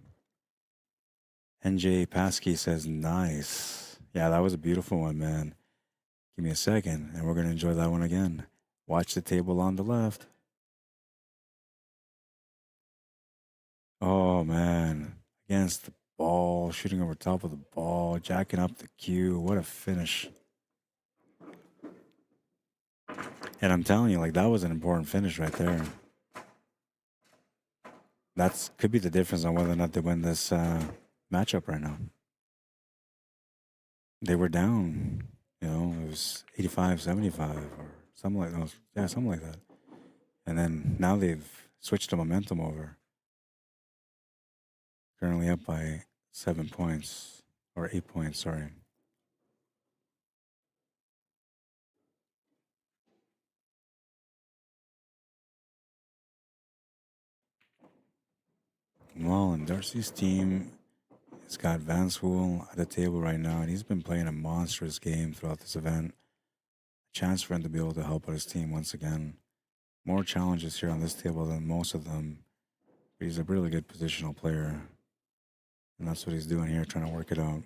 NJ Paskey says nice. Yeah, that was a beautiful one, man. Give me a second, and we're going to enjoy that one again. Watch the table on the left. Oh, man. Against the ball, shooting over top of the ball, jacking up the cue. What a finish. And I'm telling you, like, that was an important finish right there. That could be the difference on whether or not they win this matchup right now. They were down, you know, it was 85-75 or something like that. Yeah, something like that. And then now they've switched the momentum over. Currently up by 7 points, or 8 points, sorry. Well, and Darcy's team has got Vance Wool at the table right now, and he's been playing a monstrous game throughout this event. A chance for him to be able to help out his team once again. More challenges here on this table than most of them. But he's a really good positional player. And that's what he's doing here, trying to work it out.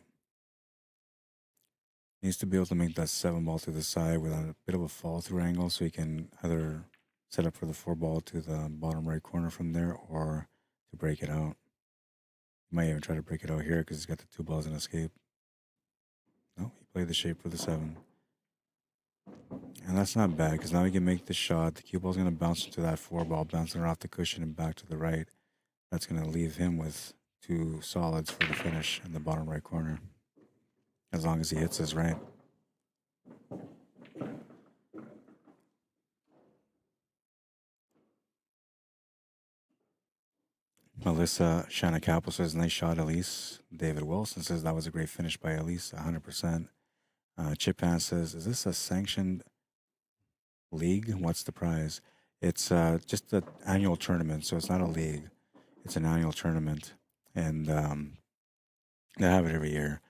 Needs to be able to make that 7 ball to the side with a bit of a fall through angle so he can either set up for the 4 ball to the bottom right corner from there or to break it out. He might even try to break it out here because he's got the 2 balls in escape. No, he played the shape for the 7. And that's not bad because now he can make the shot. The cue ball's going to bounce into that 4 ball, bouncing off the cushion and back to the right. That's going to leave him with 2 solids for the finish in the bottom right corner, as long as he hits his right. Melissa Shanakapo says, nice shot, Elise. David Wilson says, that was a great finish by Elise, 100%. Chip Pan says, is this a sanctioned league? What's the prize? It's just an annual tournament, so it's not a league. It's an annual tournament, and they have it every year.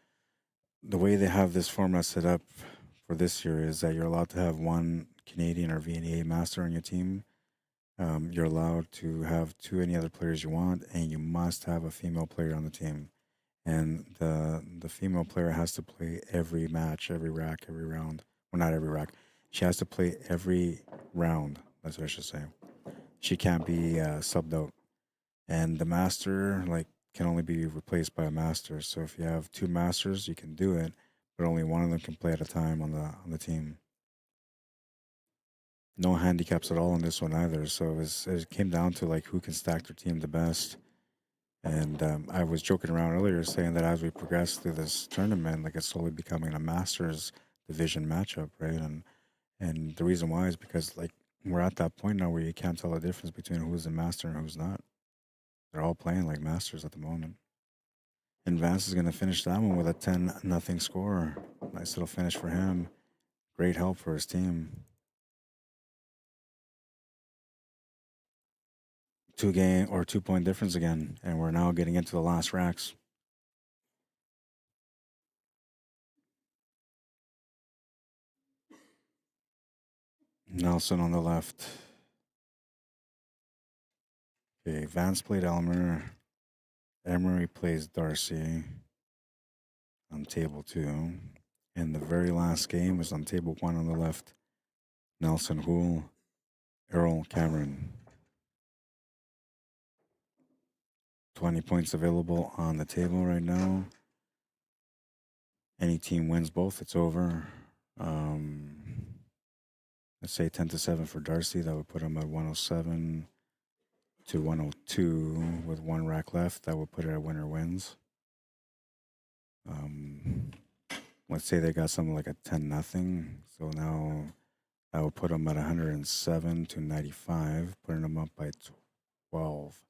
The way they have this format set up for this year is that you're allowed to have 1 Canadian or VNEA master on your team. You're allowed to have 2 any other players you want, and you must have a female player on the team. And the female player has to play every match, every rack, every round. Well, not every rack. She has to play every round. That's what I should say. She can't be subbed out. And the master, like, can only be replaced by a master. So if you have 2 masters, you can do it, but only one of them can play at a time on the team. No handicaps at all on this one either. So it came down to like who can stack their team the best. And I was joking around earlier saying that as we progress through this tournament, like it's slowly becoming a Masters division matchup, right? And the reason why is because like we're at that point now where you can't tell the difference between who's a master and who's not. They're all playing like masters at the moment. And Vance is going to finish that one with a 10-0 score. Nice little finish for him. Great help for his team. 2-point difference again, and we're now getting into the last racks. Nelson on the left. Okay, Vance played Elmer. Emery plays Darcy on table 2. And the very last game is on table 1 on the left. Nelson Houle, Earl Cameron. 20 points available on the table right now. Any team wins both, it's over. Let's say 10-7 for Darcy. That would put him at 107 to 102 with 1 rack left. That would put it at winner wins. Let's say they got something like a 10-0. So now that would put them at 107 to 95, putting them up by 12.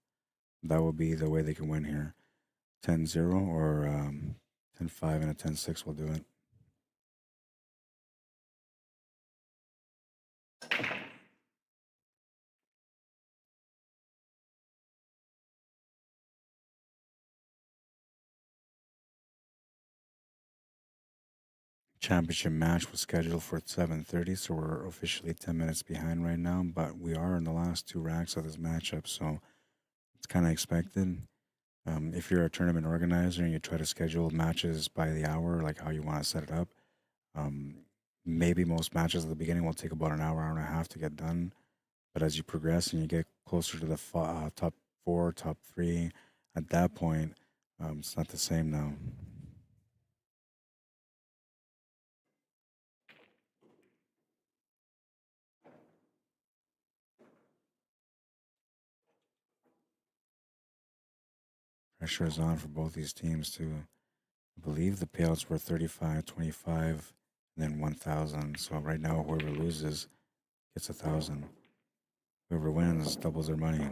That would be the way they can win here. 10-0 or 10-5 and a 10-6 will do it. Championship match was scheduled for 7:30, so we're officially 10 minutes behind right now, but we are in the last 2 racks of this matchup, so it's kind of expected. If you're a tournament organizer and you try to schedule matches by the hour, like how you want to set it up, maybe most matches at the beginning will take about an hour, hour and a half to get done. But as you progress and you get closer to the top 4, top 3, at that point, it's not the same now. Pressure is on for both these teams too. I believe the payouts were 35, 25, and then 1,000. So right now, whoever loses gets 1,000. Whoever wins doubles their money.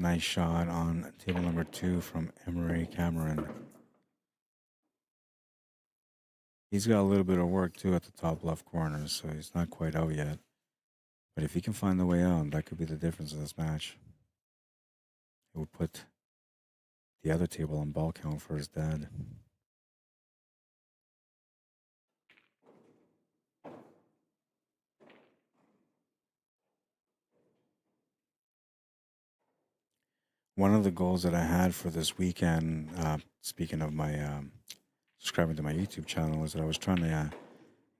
Nice shot on table number 2 from Emery Cameron. He's got a little bit of work too at the top left corner, so he's not quite out yet. But if he can find the way out, that could be the difference in this match. It would put the other table on ball count for his dad. One of the goals that I had for this weekend, speaking of my subscribing to my YouTube channel, is that I was trying to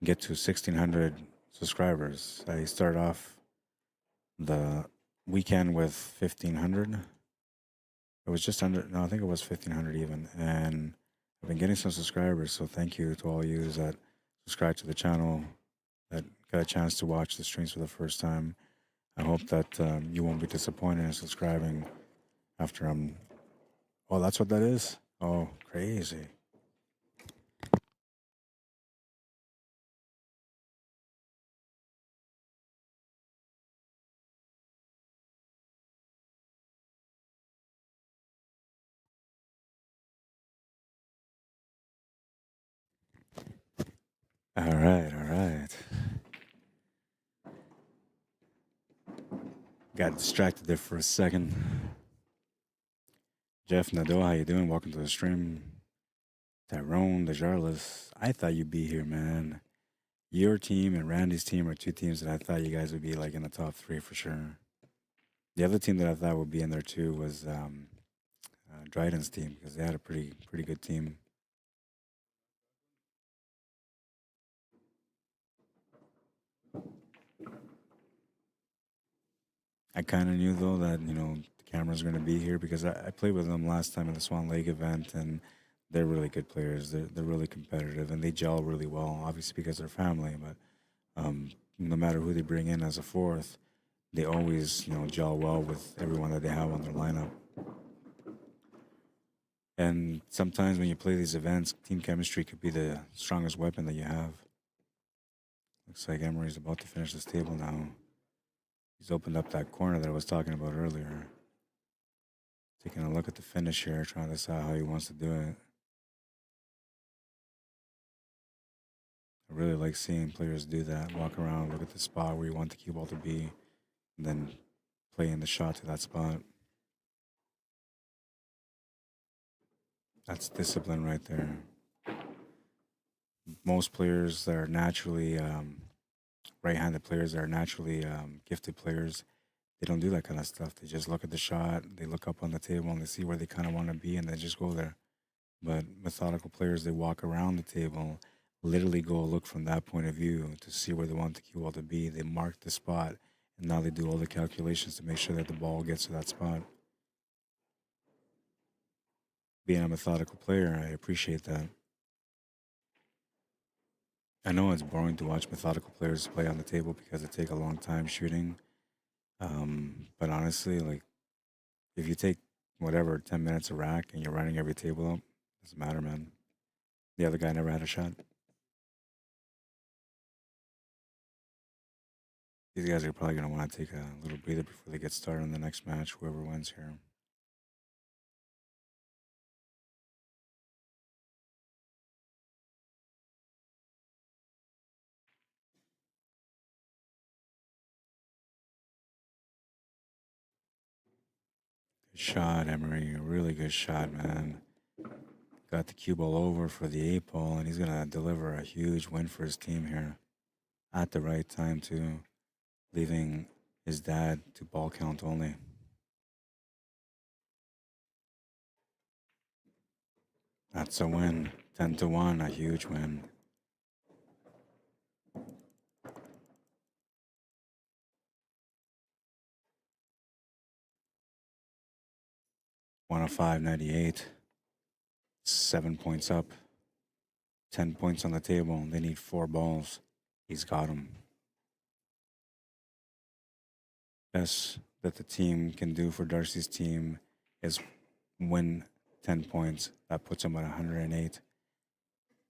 get to 1,600 subscribers. I started off the weekend with 1,500. It was just under, no, I think it was 1,500 even. And I've been getting some subscribers, so thank you to all you that subscribe to the channel, that got a chance to watch the streams for the first time. I hope that you won't be disappointed in subscribing after I'm... Oh, that's what that is? Oh, crazy. All right, all right. Got distracted there for a second. Jeff Nadeau, how you doing? Welcome to the stream. Tyrone, Desjarlis. I thought you'd be here, man. Your team and Randy's team are 2 teams that I thought you guys would be like in the top 3 for sure. The other team that I thought would be in there too was Dryden's team, because they had a pretty good team. I kind of knew though that the cameras were going to be here because I played with them last time at the Swan Lake event, and they're really good players. They're really competitive and they gel really well. Obviously because they're family, but no matter who they bring in as a 4th, they always gel well with everyone that they have on their lineup. And sometimes when you play these events, team chemistry could be the strongest weapon that you have. Looks like Emery's about to finish this table now. He's opened up that corner that I was talking about earlier. Taking a look at the finish here, trying to decide how he wants to do it. I really like seeing players do that. Walk around, look at the spot where you want the cue ball to be, and then play in the shot to that spot. That's discipline right there. Most players that are naturally right-handed players that are naturally gifted players, they don't do that kind of stuff. They just look at the shot, they look up on the table, and they see where they kind of want to be, and they just go there. But methodical players, they walk around the table, literally go look from that point of view to see where they want the cue ball to be. They mark the spot, and now they do all the calculations to make sure that the ball gets to that spot. Being a methodical player, I appreciate that. I know it's boring to watch methodical players play on the table because they take a long time shooting. But honestly, like if you take whatever 10 minutes a rack and you're running every table up, doesn't matter, man. The other guy never had a shot. These guys are probably gonna want to take a little breather before they get started on the next match. Whoever wins here. Good shot, Emery. A really good shot, man. Got the cue ball over for the 8 ball, and he's gonna deliver a huge win for his team here at the right time too, leaving his dad to ball count only. That's a win. 10-1, a huge win. 105.98. 7 points up. 10 points on the table. They need 4 balls. He's got them. Best that the team can do for Darcy's team is win 10 points. That puts him at 108.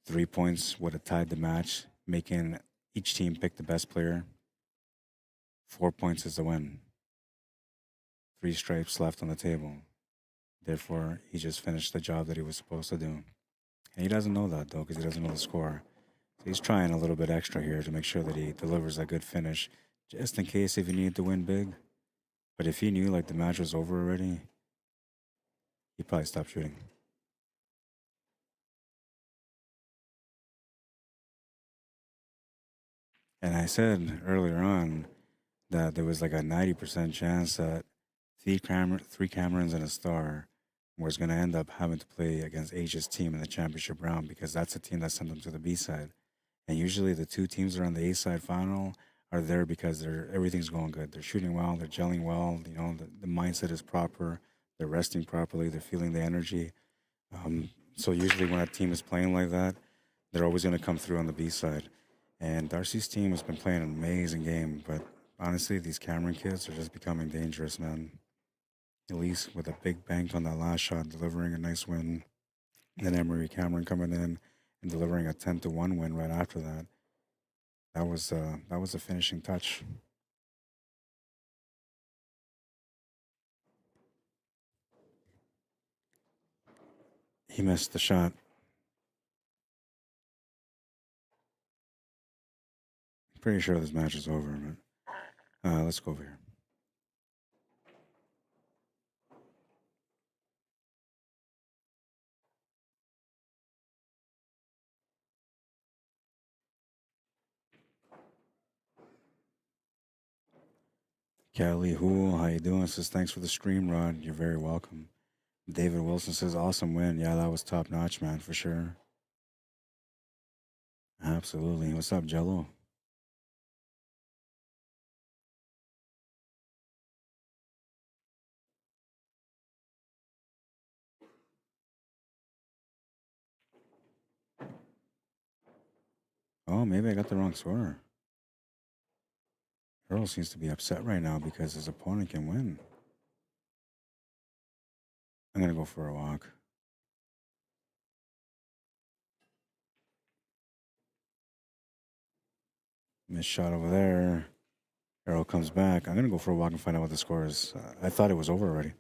3 points would have tied the match, making each team pick the best player. 4 points is the win. 3 stripes left on the table. Therefore, he just finished the job that he was supposed to do. And he doesn't know that, though, because he doesn't know the score. So he's trying a little bit extra here to make sure that he delivers a good finish, just in case if he needed to win big. But if he knew, like, the match was over already, he'd probably stop shooting. And I said earlier on that there was like a 90% chance that three Camerons and a Star was going to end up having to play against Asia's team in the championship round because that's the team that sent them to the B side. And usually the two teams that are on the A side final are there because everything's going good. They're shooting well, they're gelling well, you know, the mindset is proper, they're resting properly, they're feeling the energy. So usually when a team is playing like that, they're always going to come through on the B side. And Darcy's team has been playing an amazing game, but honestly, these Cameron kids are just becoming dangerous, man. Elise with a big bank on that last shot, delivering a nice win. Then Emery Cameron coming in and delivering a 10-1 win right after that. That was a finishing touch. He missed the shot. Pretty sure this match is over, but let's go over here. Kelly Hool, how you doing? Says thanks for the stream, Rod. You're very welcome. David Wilson says awesome win. Yeah, that was top notch, man, for sure. Absolutely. What's up, Jello? Oh, maybe I got the wrong score. Earl seems to be upset right now because his opponent can win. I'm gonna go for a walk. Missed shot over there. Earl comes back. I'm gonna go for a walk and find out what the score is. I thought it was over already.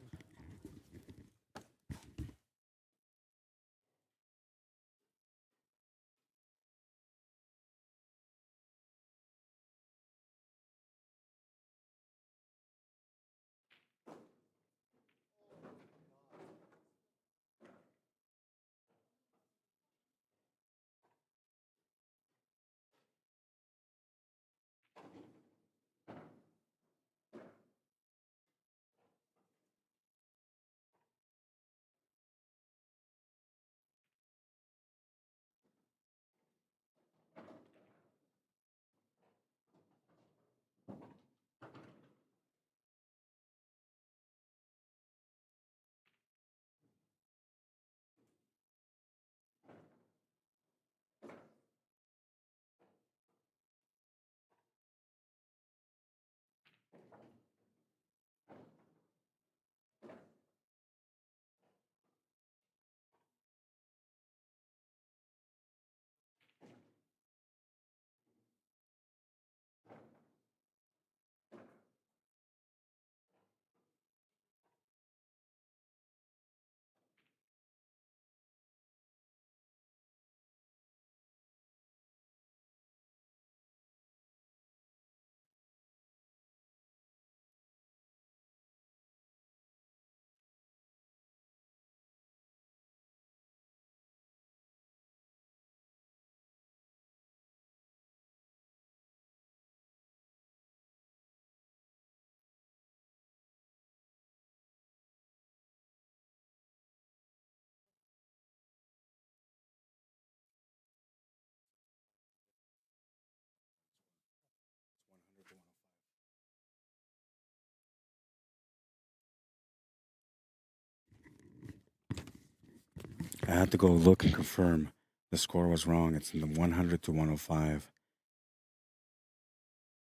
I had to go look and confirm the score was wrong. It's in the 100 to 105.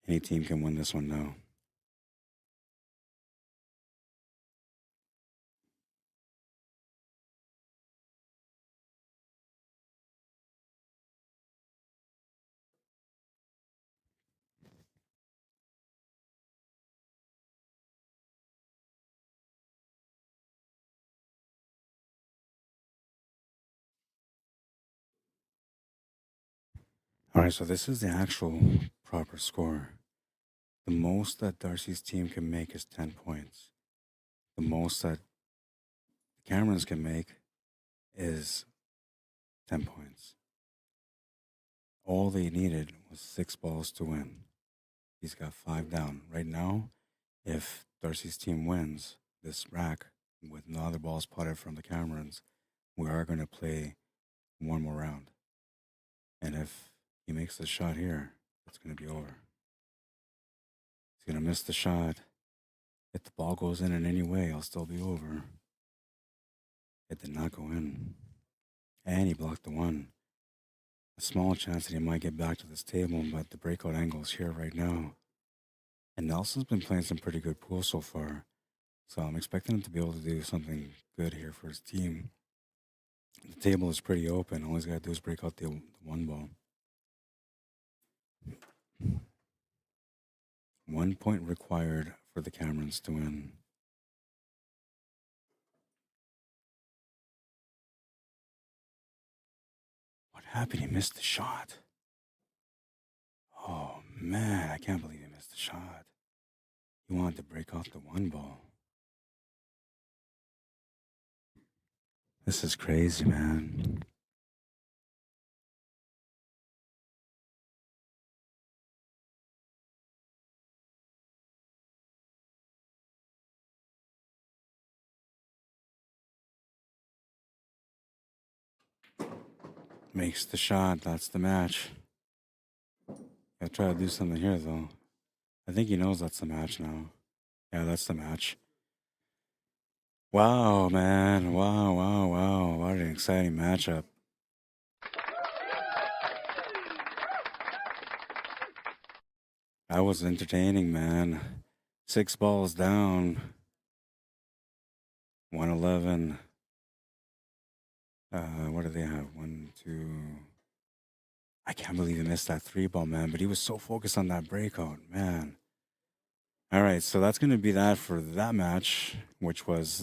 Any team can win this one now. All right, so this is the actual proper score. The most that Darcy's team can make is 10 points. The most that the Camerons can make is 10 points. All they needed was 6 balls to win. He's got 5 down. Right now, if Darcy's team wins this rack with no other balls potted from the Camerons, we are going to play one more round. And if he makes the shot here, it's going to be over. He's going to miss the shot. If the ball goes in any way, it'll still be over. It did not go in. And he blocked the one. A small chance that he might get back to this table, but the breakout angle is here right now. And Nelson's been playing some pretty good pool so far. So I'm expecting him to be able to do something good here for his team. The table is pretty open. All he's got to do is break out the one ball. 1 point required for the Camerons to win. What happened? He missed the shot. Oh, man, I can't believe he missed the shot. He wanted to break off the one ball. This is crazy, man. Makes the shot. That's the match. Gotta try to do something here, though. I think he knows that's the match now. Yeah, that's the match. Wow, man. Wow. What an exciting matchup. That was entertaining, man. 6 balls down. 111. What do they have? 1, 2. I can't believe he missed that 3 ball, man. But he was so focused on that breakout, man. All right, so that's going to be that for that match, which was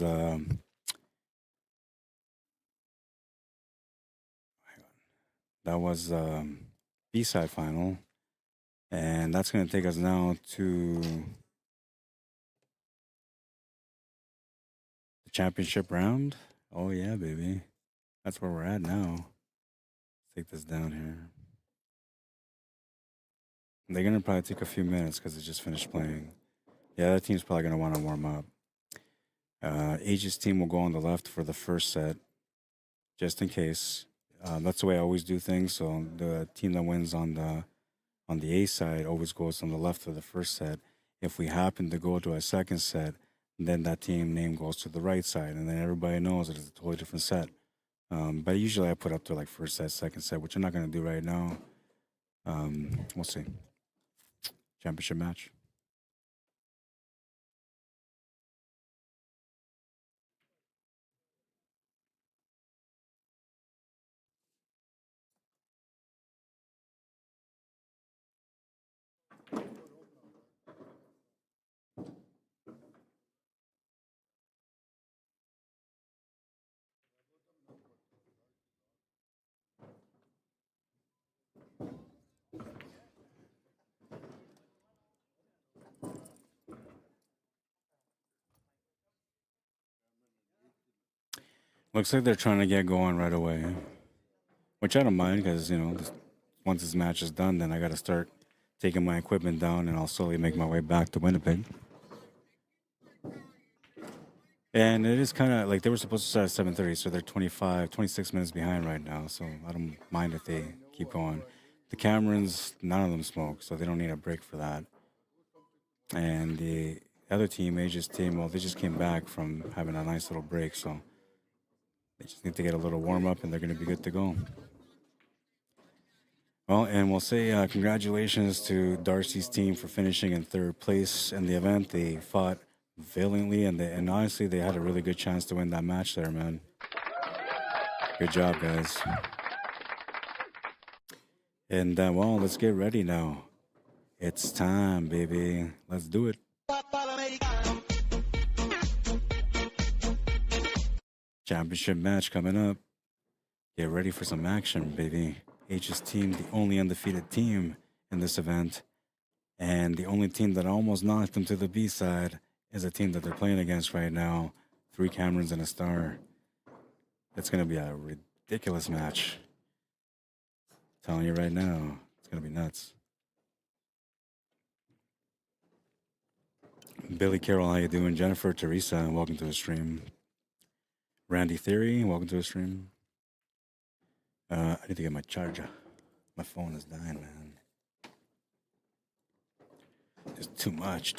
B-side final, and that's going to take us now to the championship round. Oh yeah, baby, that's where we're at now. Let's take this down here. They're going to probably take a few minutes because they just finished playing. Yeah, that team's probably going to want to warm up. Age's team will go on the left for the first set, just in case. That's the way I always do things. So the team that wins on the A side always goes on the left for the first set. If we happen to go to a second set, then that team name goes to the right side, and then everybody knows that it's a totally different set. But usually I put up to like first set, second set, which I'm not going to do right now. We'll see. Championship match. Looks like they're trying to get going right away, which I don't mind because, once this match is done, then I got to start taking my equipment down and I'll slowly make my way back to Winnipeg. And it is kind of like they were supposed to start at 7:30, so they're 26 minutes behind right now. So I don't mind if they keep going. The Camerons, none of them smoke, so they don't need a break for that. And the other team, Age's team, well, they just came back from having a nice little break, so They just need to get a little warm up, and they're going to be good to go. Well, and we'll say congratulations to Darcy's team for finishing in third place in the event. They fought valiantly, and honestly, they had a really good chance to win that match there, man. Good job, guys. And well, let's get ready now. It's time, baby. Let's do it. Championship match coming up. Get ready for some action, baby. H's team, the only undefeated team in this event, and the only team that almost knocked them to the B side is a team that they're playing against right now. 3 Camerons and a star. It's going to be a ridiculous match. Telling you right now, it's going to be nuts. Billy Carroll, how you doing? Jennifer, Teresa, welcome to the stream. Randy Theory, welcome to the stream. I need to get my charger. My phone is dying, man. Just too much.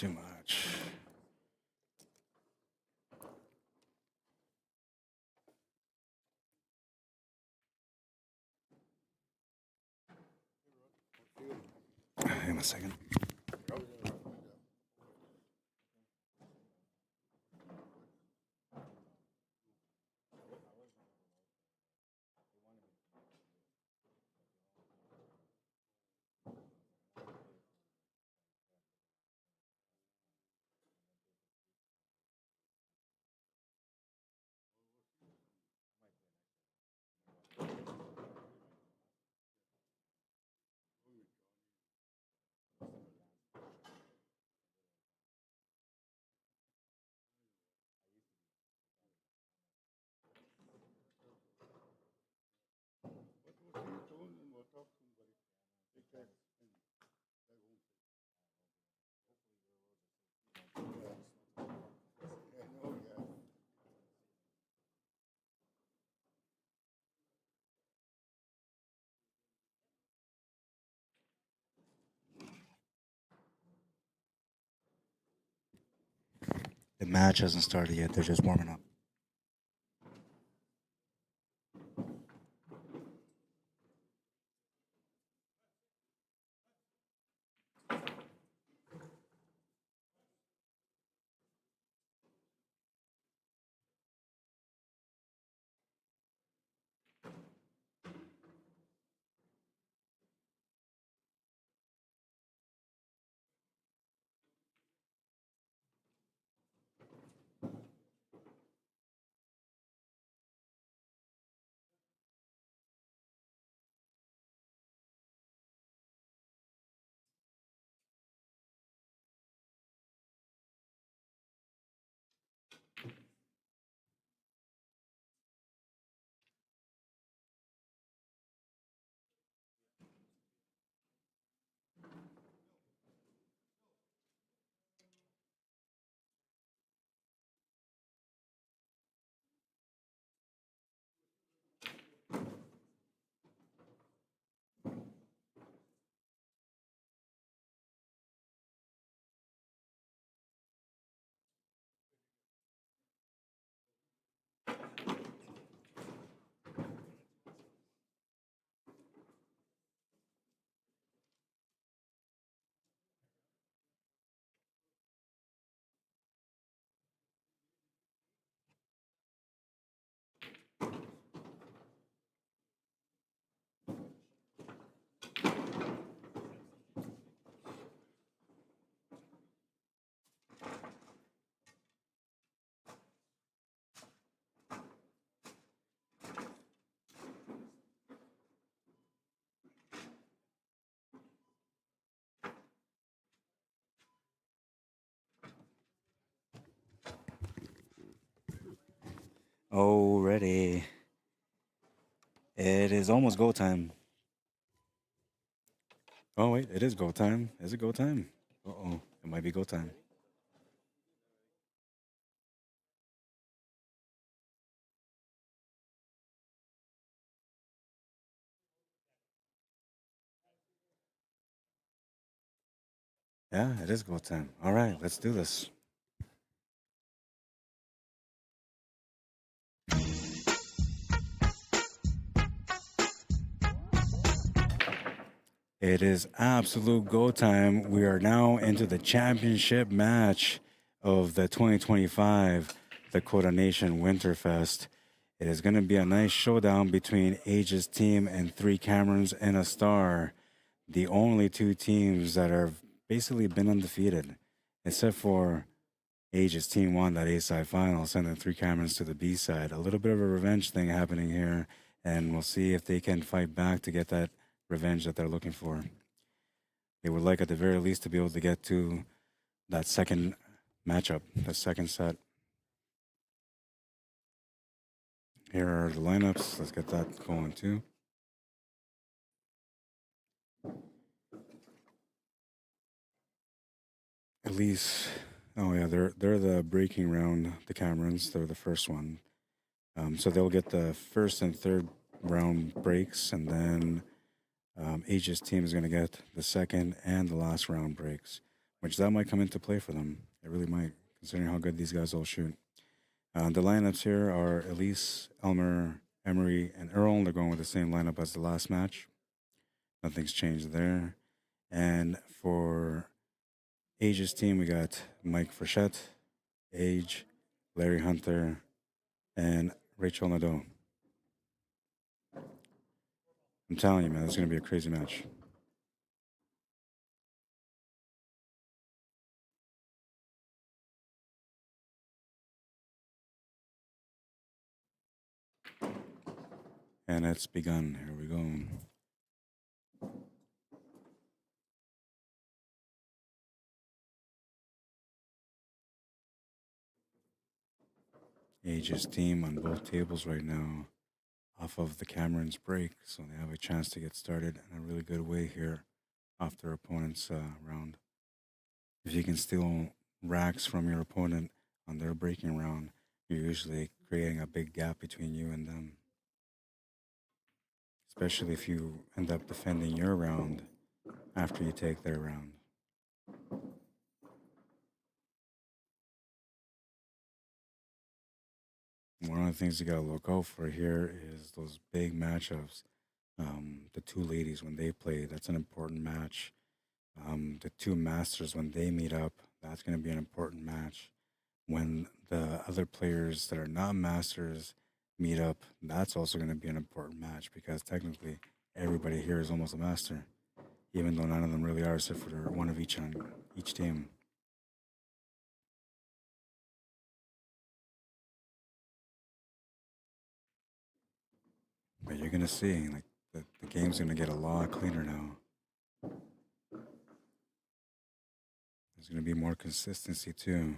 Hang on a second. The match hasn't started yet. They're just warming up. Already. It is almost go time. Oh, wait, it is go time. Is it go time? Uh-oh, it might be go time. Yeah, it is go time. All right, let's do this. It is absolute go time. We are now into the championship match of the 2025 Dakota Nation Winterfest. It is going to be a nice showdown between Aegis team and Three Camerons and a Star, the only two teams that have basically been undefeated, except for Aegis team won that A-side final, sending Three Camerons to the B-side. A little bit of a revenge thing happening here, and we'll see if they can fight back to get that revenge that they're looking for. They would like, at the very least, to be able to get to that second matchup, the second set. Here are the lineups. Let's get that going too. At least, oh yeah, they're the breaking round. The Camerons, they're the first one. So they'll get the first and third round breaks, and then Aegis team is going to get the second and the last round breaks, which that might come into play for them. It really might, considering how good these guys all shoot. The lineups here are Elise, Elmer, Emery, and Earl. They're going with the same lineup as the last match. Nothing's changed there. And for Aegis team, we got Mike Frechette, Age, Larry Hunter, and Rachel Nadeau. I'm telling you, man, it's going to be a crazy match. And it's begun. Here we go. Aegis team on both tables right now, off of the Cameron's break, so they have a chance to get started in a really good way here off their opponent's round. If you can steal racks from your opponent on their breaking round, you're usually creating a big gap between you and them. Especially if you end up defending your round after you take their round. One of the things you gotta look out for here is those big matchups. The two ladies, when they play, that's an important match. The two masters, when they meet up, that's going to be an important match. When the other players that are not masters meet up, that's also going to be an important match, because technically everybody here is almost a master, even though none of them really are, except for one of each on each team. But you're going to see, like, the game's going to get a lot cleaner now. There's going to be more consistency too.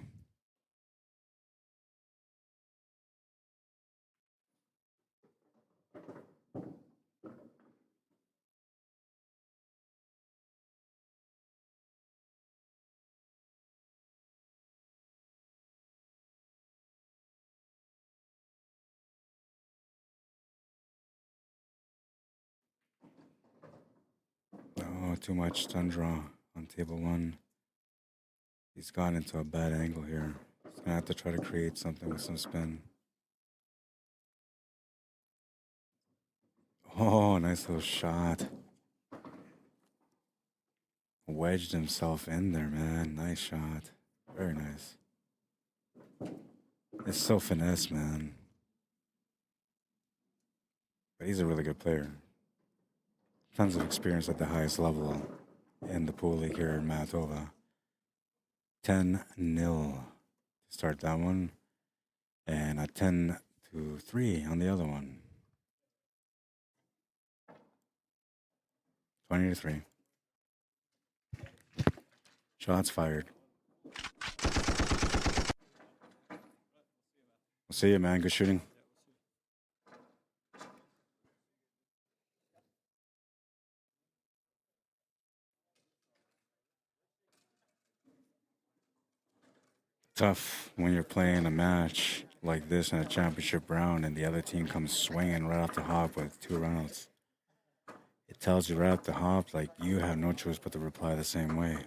Oh, too much stun draw on table one. He's gone into a bad angle here. He's gonna have to try to create something with some spin. Oh, nice little shot. Wedged himself in there, man. Nice shot. Very nice. It's so finesse, man. But he's a really good player. Tons of experience at the highest level in the pool league here in Manitoba. 10-0 to start that one. And a 10-3 on the other one. 20-3. Shots fired. We'll see you, man. Good shooting. Tough when you're playing a match like this in a championship round and the other team comes swinging right off the hop with 2 rounds. It tells you right off the hop, like, you have no choice but to reply the same way.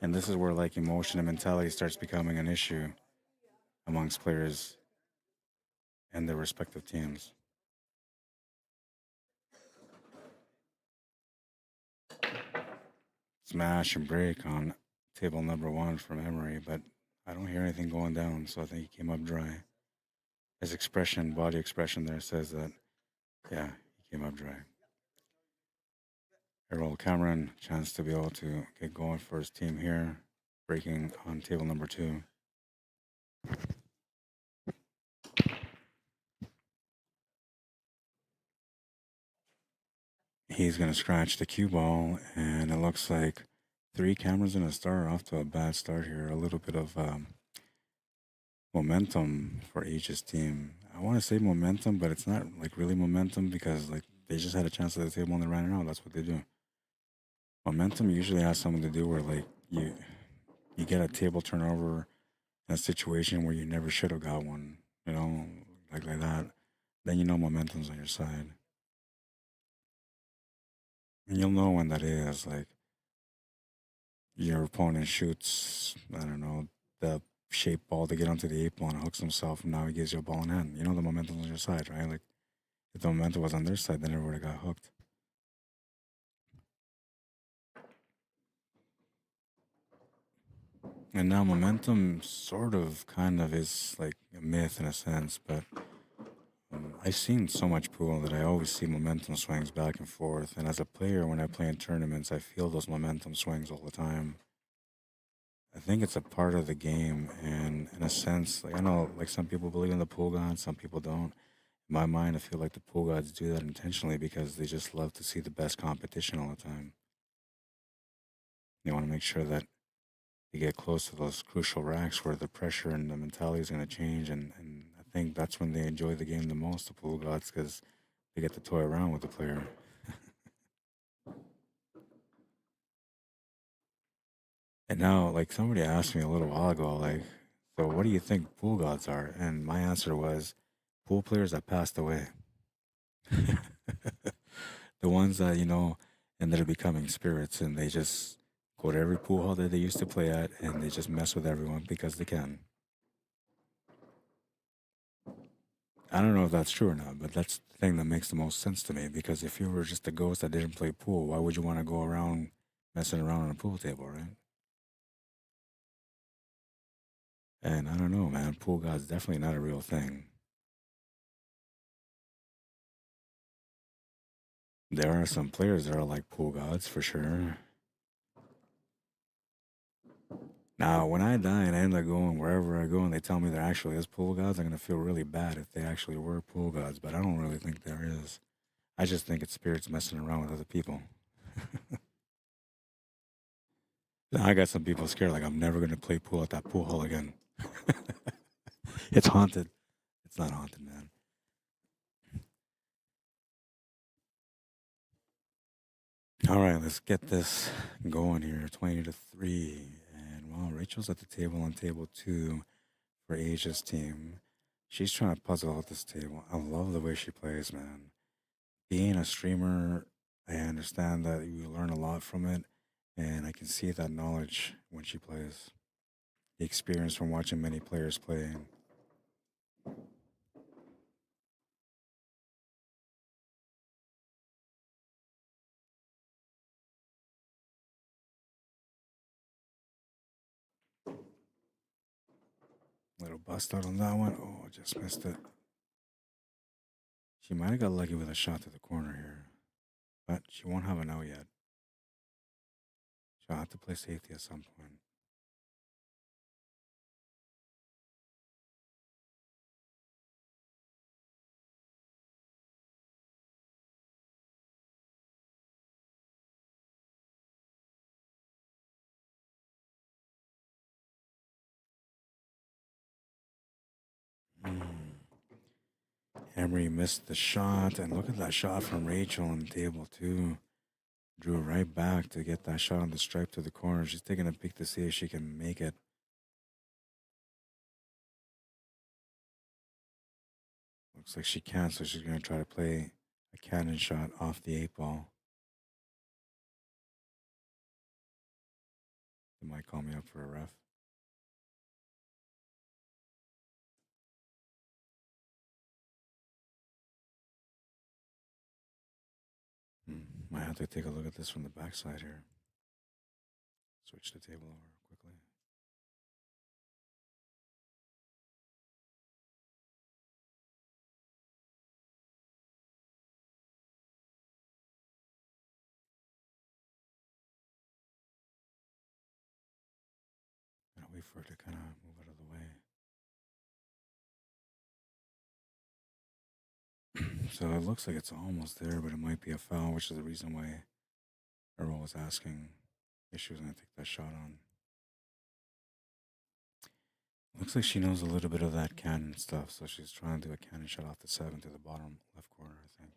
And this is where, like, emotion and mentality starts becoming an issue amongst players and their respective teams. smash and break on table number one from Emery, but I don't hear anything going down, so I think he came up dry. His expression, body expression there says that, yeah, he came up dry. Errol Cameron, chance to be able to get going for his team here, breaking on table number two. He's going to scratch the cue ball, and it looks like three cameras in a star off to a bad start here. A little bit of momentum for H's team. I want to say momentum, but it's not like really momentum because like they just had a chance at the table and they ran it out. That's what they do. Momentum usually has something to do where like you get a table turnover in a situation where you never should have got one. You know, like that. Then you know momentum's on your side, and you'll know when that is. Like your opponent shoots, I don't know, the shape ball to get onto the eight ball and hooks himself, and now he gives you a ball in hand. You know the momentum's on your side, right? Like if the momentum was on their side, then everybody got hooked. And now momentum sort of kind of is like a myth in a sense, but I've seen so much pool that I always see momentum swings back and forth. And as a player, when I play in tournaments, I feel those momentum swings all the time. I think it's a part of the game, and in a sense, like I know, like some people believe in the pool gods, some people don't. In my mind, I feel like the pool gods do that intentionally because they just love to see the best competition all the time. They want to make sure that you get close to those crucial racks where the pressure and the mentality is going to change, and I think that's when they enjoy the game the most, the pool gods, because they get to toy around with the player. And now, like somebody asked me a little while ago, like, so what do you think pool gods are? And my answer was pool players that passed away. The ones that, ended up becoming spirits and they just go to every pool hall that they used to play at and they just mess with everyone because they can. I don't know if that's true or not, but that's the thing that makes the most sense to me because if you were just a ghost that didn't play pool, why would you want to go around messing around on a pool table, right? And I don't know, man. Pool god's definitely not a real thing. There are some players that are like pool gods for sure. Now, when I die and I end up going wherever I go and they tell me there actually is pool gods, I'm going to feel really bad if they actually were pool gods, but I don't really think there is. I just think it's spirits messing around with other people. I got some people scared, like I'm never going to play pool at that pool hall again. It's haunted. It's not haunted, man. All right, let's get this going here. 20-3. And while Rachel's at the table on table two for Asia's team, she's trying to puzzle out this table. I love the way she plays, man. Being a streamer, I understand that you learn a lot from it, and I can see that knowledge when she plays. The experience from watching many players play. Little bust out on that one. Oh, I just missed it. She might have got lucky with a shot to the corner here, but she won't have an out yet. She'll have to play safety at some point. Mm. Emery missed the shot, and look at that shot from Rachel on the table, too. Drew right back to get that shot on the stripe to the corner. She's taking a peek to see if she can make it. Looks like she can't, so she's going to try to play a cannon shot off the eight ball. They might call me up for a ref. Might have to take a look at this from the backside here. Switch the table over quickly. Gotta wait for it to kind of move out of the way. So it looks like it's almost there, but it might be a foul, which is the reason why Earl was asking if she was going to take that shot on. Looks like she knows a little bit of that cannon stuff, so she's trying to do a cannon shot off the 7 to the bottom left corner, I think.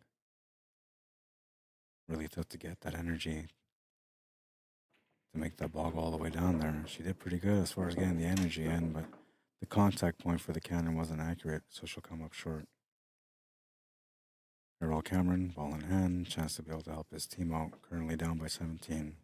Really tough to get that energy to make that ball go all the way down there. She did pretty good as far as getting the energy in, but the contact point for the cannon wasn't accurate, so she'll come up short. Earl Cameron, ball in hand, chance to be able to help his team out, currently down by 17.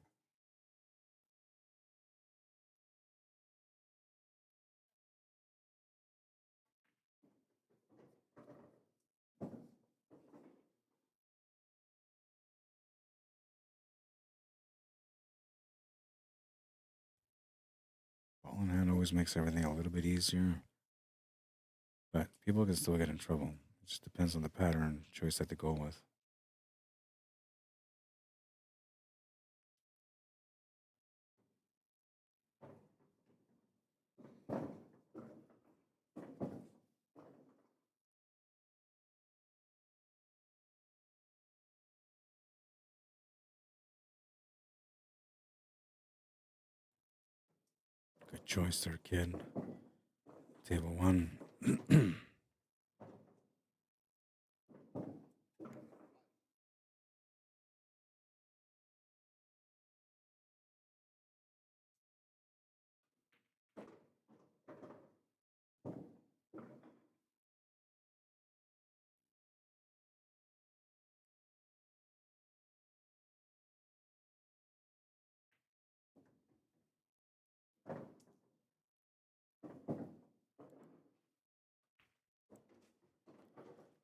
Ball in hand always makes everything a little bit easier, but people can still get in trouble. It just depends on the pattern choice that they go with. Good choice there, kid. Table 1.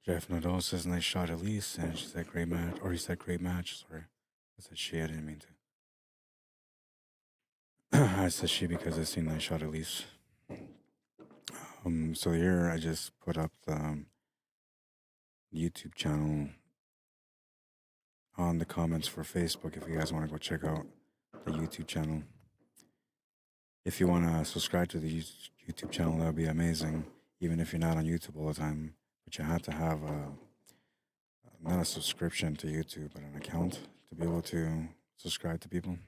'Jeff Nadeau says nice shot, Elise, and she said great match, or he said great match. Sorry, I said she. I didn't mean to. I said she because I seen nice shot, Elise. So here I just put up the YouTube channel on the comments for Facebook if you guys want to go check out the YouTube channel. If you want to subscribe to the YouTube channel, that would be amazing. Even if you're not on YouTube all the time, but you have to have not a subscription to YouTube, but an account to be able to subscribe to people.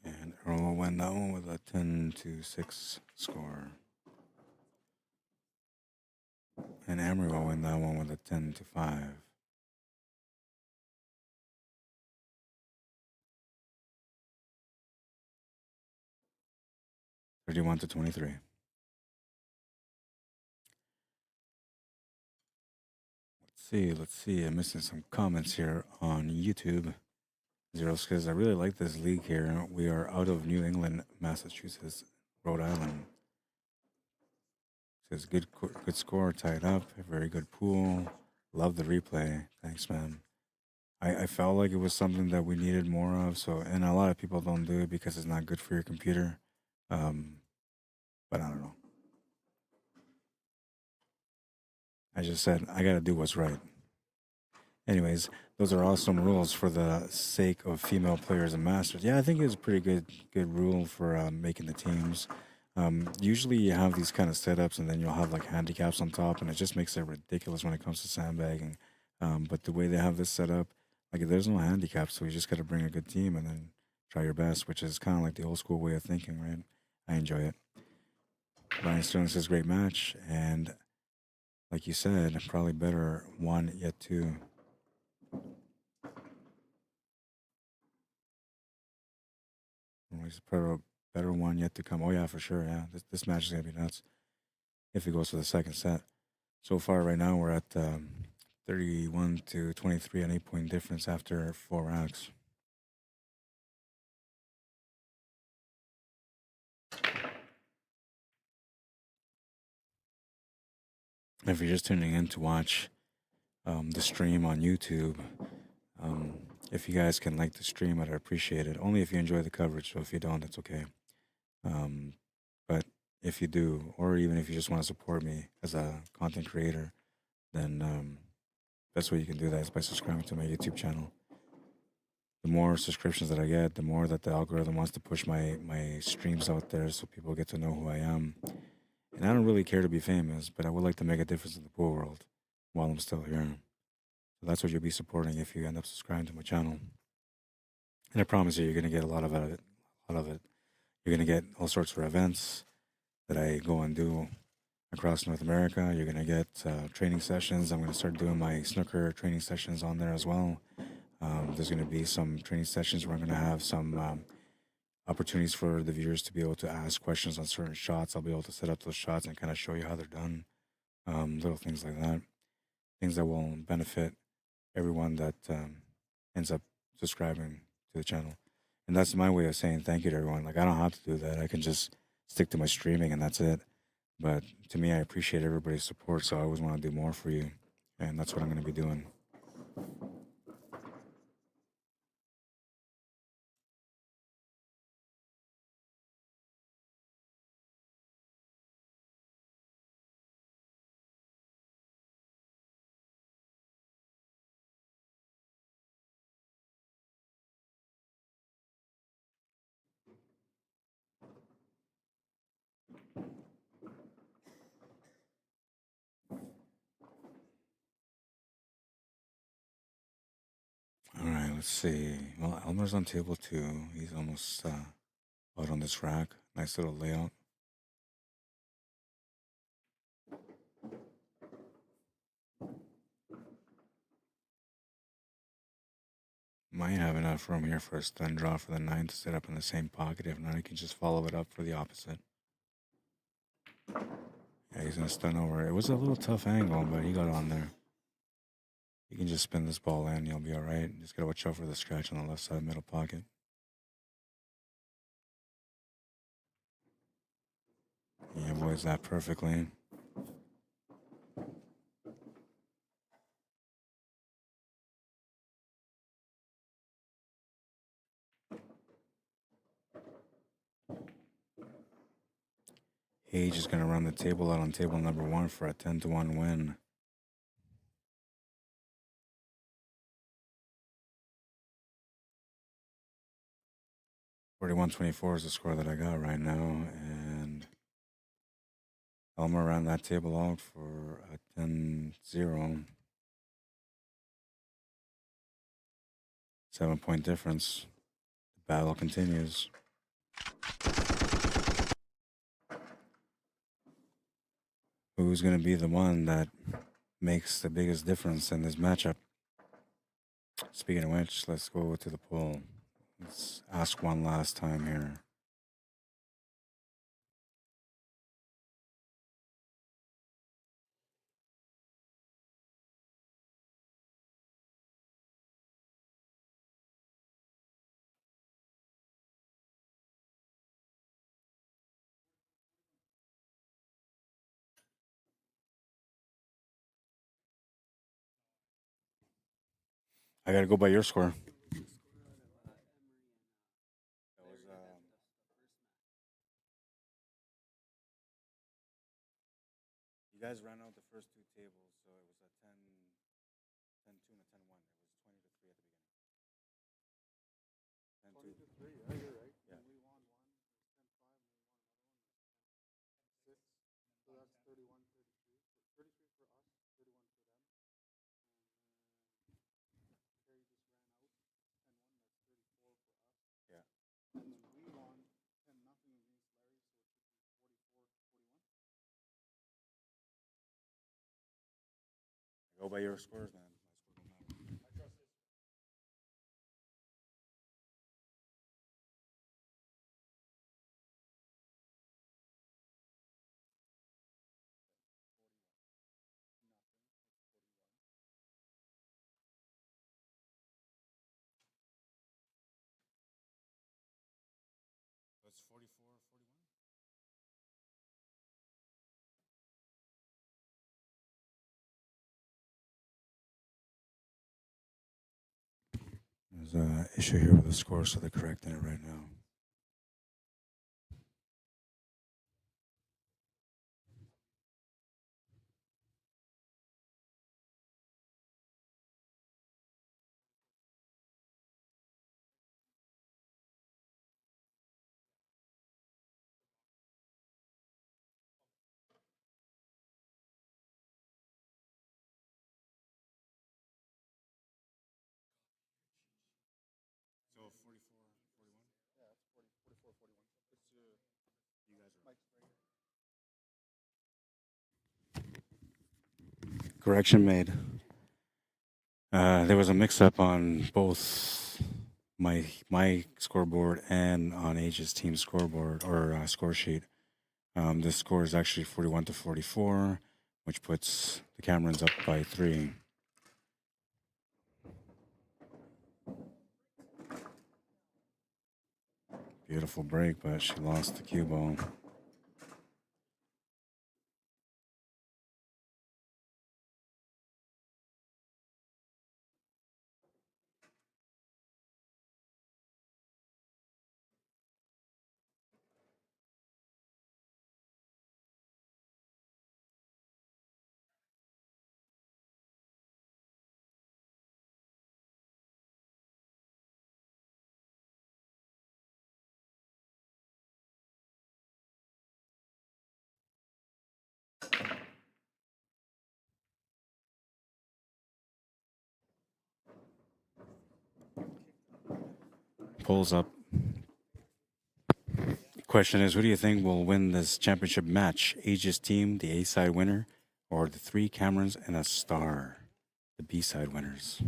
And Earl will win that one with a 10-6 score. And Emery will win that one with a 10-5. (31-23). Let's see. I'm missing some comments here on YouTube. Zero Skiz, I really like this league here. We are out of New England, Massachusetts, Rhode Island. Says good score, tied up, a very good pool. Love the replay. Thanks, man. I felt like it was something that we needed more of. So, and a lot of people don't do it because it's not good for your computer. But I don't know. I just said I gotta do what's right. Anyways, those are awesome rules for the sake of female players and masters. Yeah, I think it's a pretty good rule for making the teams. Usually you have these kind of setups and then you'll have like handicaps on top, and it just makes it ridiculous when it comes to sandbagging. But the way they have this set up, like there's no handicap, so you just got to bring a good team and then try your best, which is kind of like the old school way of thinking, right? I enjoy it. Brian Sterling says great match, and like you said, probably better one yet two. Always better one yet to come. Oh yeah, for sure. Yeah, this match is gonna be nuts if it goes to the second set. So far, right now we're at 31-23, an 8-point difference after 4 rounds. If you're just tuning in to watch the stream on YouTube. Um, if you guys can like the stream, I'd appreciate it. Only if you enjoy the coverage. So if you don't, that's okay. Um, but if you do, or even if you just want to support me as a content creator, then that's what you can do. That is by subscribing to my YouTube channel. The more subscriptions that I get, the more that the algorithm wants to push my streams out there, so people get to know who I am. And I don't really care to be famous, but I would like to make a difference in the pool world while I'm still here. So that's what you'll be supporting if you end up subscribing to my channel. And I promise you're gonna get a lot of it. A lot of it. You're gonna get all sorts of events that I go and do across North America. You're gonna get training sessions. I'm gonna start doing my snooker training sessions on there as well. There's gonna be some training sessions where I'm gonna have some opportunities for the viewers to be able to ask questions on certain shots. I'll be able to set up those shots and kind of show you how they're done. Little things like that. Things that will benefit everyone that ends up subscribing to the channel. And that's my way of saying thank you to everyone. Like, I don't have to do that. I can just stick to my streaming and that's it. But to me, I appreciate everybody's support, so I always want to do more for you. And that's what I'm going to be doing. All right, let's see. Well, Elmer's on table 2. He's almost out on this rack. Nice little layout. Might have enough room here for a stun draw for the 9 to set up in the same pocket. If not, he can just follow it up for the opposite. Yeah, he's going to stun over. It was a little tough angle, but he got on there. You can just spin this ball in. You'll be all right. Just got to watch out for the scratch on the left side middle pocket. He avoids that perfectly. Age is going to run the table out on table number 1 for a 10-1 win. 41-24 is the score that I got right now, and Elmer ran that table out for a 10-0. 7-point difference. The battle continues. Who's going to be the one that makes the biggest difference in this matchup? Speaking of which, let's go to the poll. Let's ask one last time here. I got to go by your score. You guys ran out the first 2 tables, so it was a 10-2 and a 10-1. It was 20-3 at the beginning. 10-2. 20-3, yeah, you're right. Yeah. And we won one, it was 10-5, and we won another one, it was 10-6. So that's 31-33. 33 for us, 31 for them. And Terry just ran out 10-1, that's 34 for us. Yeah. And then we won 10-0 against Larry, so it should be 44-41. Go by your scores, man. It's 44-41. There's an issue here with the score, so they're correcting it right now. So 44, 41? Yeah, it's 44, 41. It's You guys are Mike's right here. correction made. There was a mix-up on both my scoreboard and on Age's team scoreboard or score sheet. The score is actually 41-44, which puts the Camerons up by 3. Beautiful break, but she lost the cue ball. Pulls up. Question is, who do you think will win this championship match? Age's team, the A-side winner, or the 3 Camerons and a star, the B-side winners?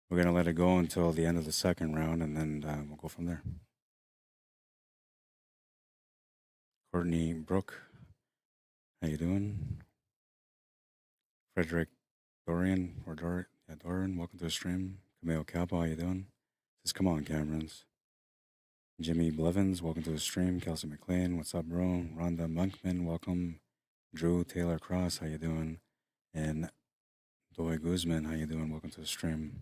We're going to let it go until the end of the second round, and then we'll go from there. Courtney Brooke, how you doing? Frederick Dorian, or Dorian, welcome to the stream. Camille Capo, how you doing? Says, come on, Camerons. Jimmy Blevins, welcome to the stream. Kelsey McLean, what's up, bro? Rhonda Monkman, welcome. Drew Taylor Cross, how you doing? And Doy Guzman, how you doing? Welcome to the stream.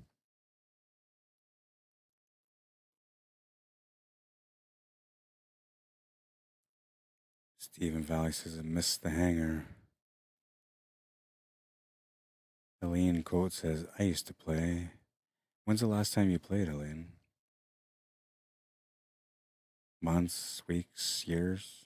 Stephen Valley says, I missed the hanger. Helene Coate says, I used to play. When's the last time you played, Helene? Months, weeks, years?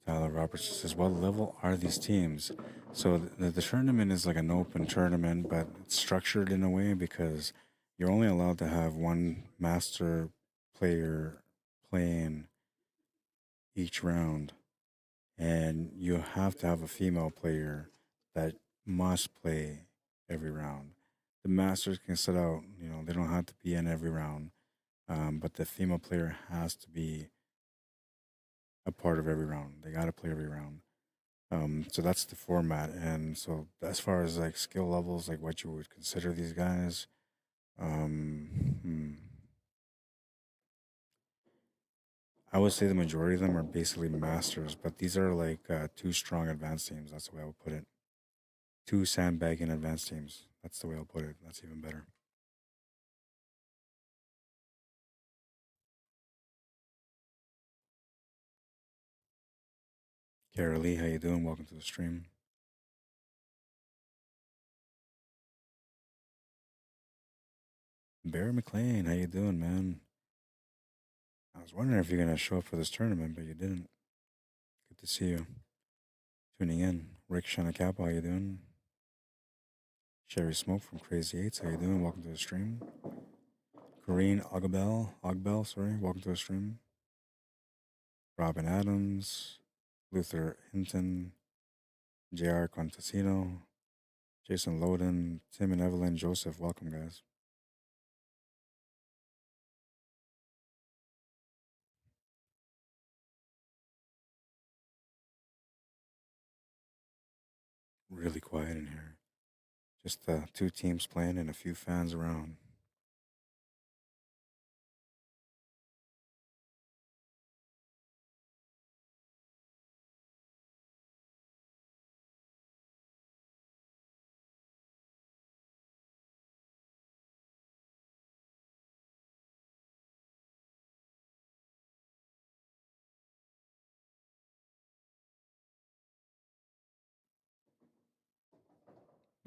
Tyler Robertson says, what level are these teams? So the tournament is like an open tournament, but it's structured in a way because you're only allowed to have one master player playing each round. And you have to have a female player that must play every round. The masters can sit out, they don't have to be in every round, but the female player has to be a part of every round. They got to play every round. So that's the format. And so as far as like skill levels, like what you would consider these guys, I would say the majority of them are basically masters, but these are like 2 strong advanced teams. That's the way I would put it. 2 sandbagging advanced teams. That's the way I'll put it. That's even better. Kara Lee, how you doing? Welcome to the stream. Barry McLean, how you doing, man? I was wondering if you're gonna show up for this tournament, but you didn't. Good to see you. Tuning in. Rick Shanakapo, how you doing? Sherry Smoke from Crazy Eights, how you doing? Welcome to the stream. Corrine Ogbell, sorry, welcome to the stream. Robin Adams, Luther Hinton, J.R. Contasino, Jason Loden, Tim and Evelyn Joseph, welcome, guys. Really quiet in here. Just 2 teams playing and a few fans around.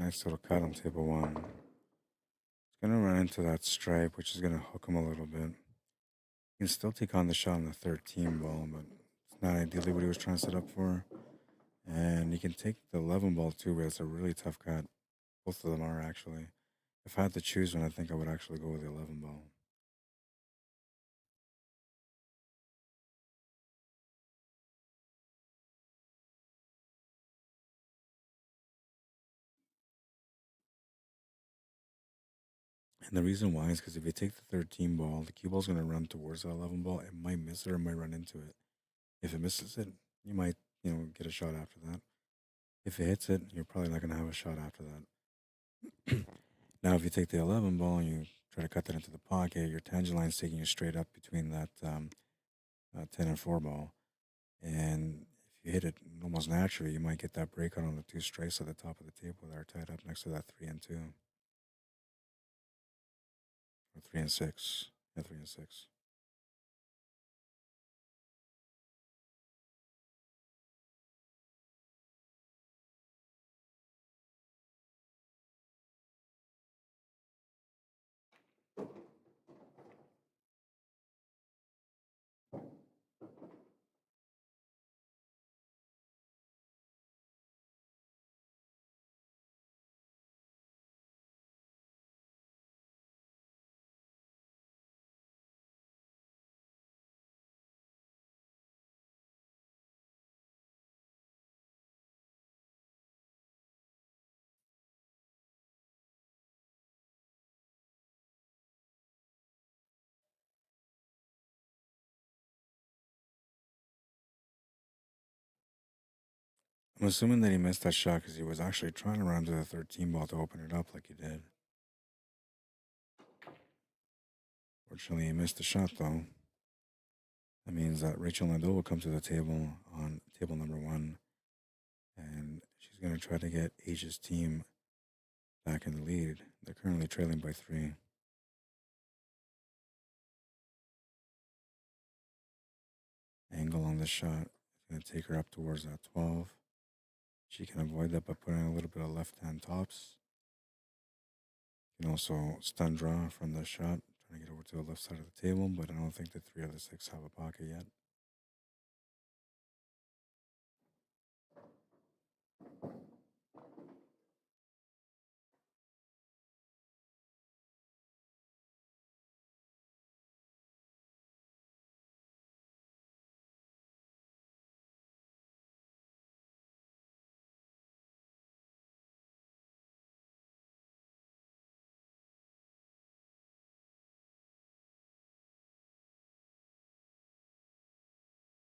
Nice little cut on table one. It's going to run into that stripe, which is going to hook him a little bit. He can still take on the shot on the 13 ball, but it's not ideally what he was trying to set up for. And he can take the 11 ball too, but it's a really tough cut. Both of them are actually. If I had to choose one, I think I would actually go with the 11 ball. And the reason why is because if you take the 13 ball, the cue ball's going to run towards the 11 ball. It might miss it or it might run into it. If it misses it, you might, get a shot after that. If it hits it, you're probably not going to have a shot after that. Now, if you take the 11 ball and you try to cut that into the pocket, your tangent line's taking you straight up between that 10 and 4 ball. And if you hit it almost naturally, you might get that breakout on the two strikes at the top of the table that are tied up next to that 3 and 2. Or 3 and 6. Yeah, 3 and 6. I'm assuming that he missed that shot because he was actually trying to run to the 13 ball to open it up like he did. Fortunately, he missed the shot though. That means that Rachel Nadeau will come to the table on table number 1, and she's going to try to get Asia's team back in the lead. They're currently trailing by 3. Angle on this shot is going to take her up towards that 12. She can avoid that by putting a little bit of left-hand tops. You can also stun draw from the shot, trying to get over to the left side of the table, but I don't think the 3 of the 6 have a pocket yet.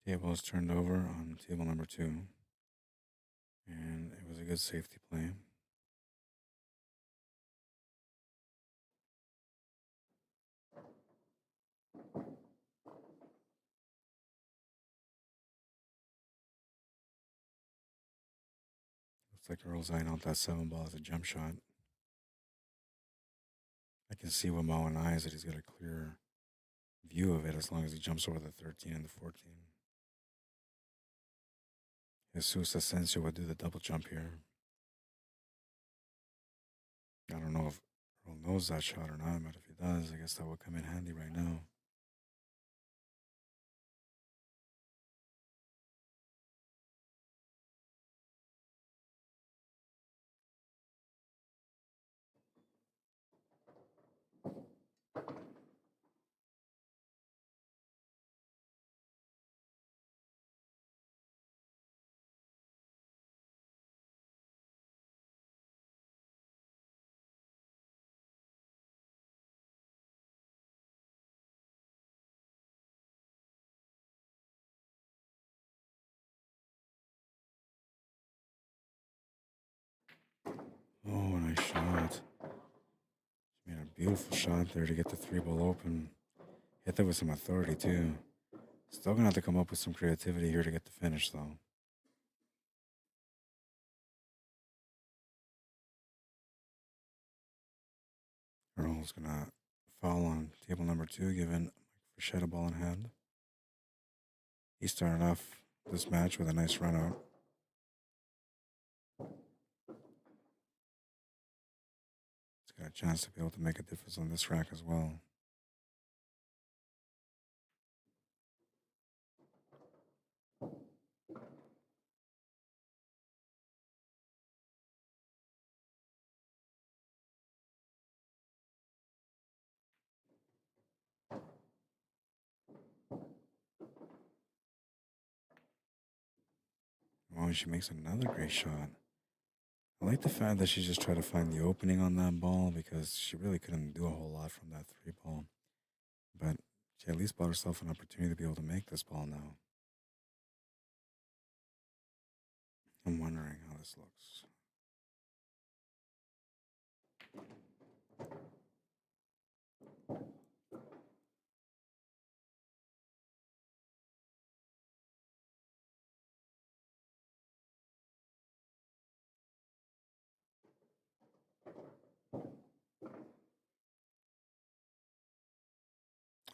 Table is turned over on table number 2, and it was a good safety play. Looks like Earl's eyeing out that 7 ball as a jump shot. I can see with my own eyes that he's got a clear view of it as long as he jumps over the 13 and the 14. Jesus Asensio would do the double jump here. I don't know if Earl knows that shot or not, but if he does, I guess that would come in handy right now. Oh, nice shot. He made a beautiful shot there to get the 3 ball open. Hit that with some authority, too. Still going to have to come up with some creativity here to get the finish, though. Earl's going to foul on table number 2, giving Mike Frechette a ball in hand. He started off this match with a nice run out. got a chance to be able to make a difference on this rack as well. Oh, she makes another great shot. I like the fact that she just tried to find the opening on that ball because she really couldn't do a whole lot from that 3 ball. But she at least bought herself an opportunity to be able to make this ball now. I'm wondering how this looks.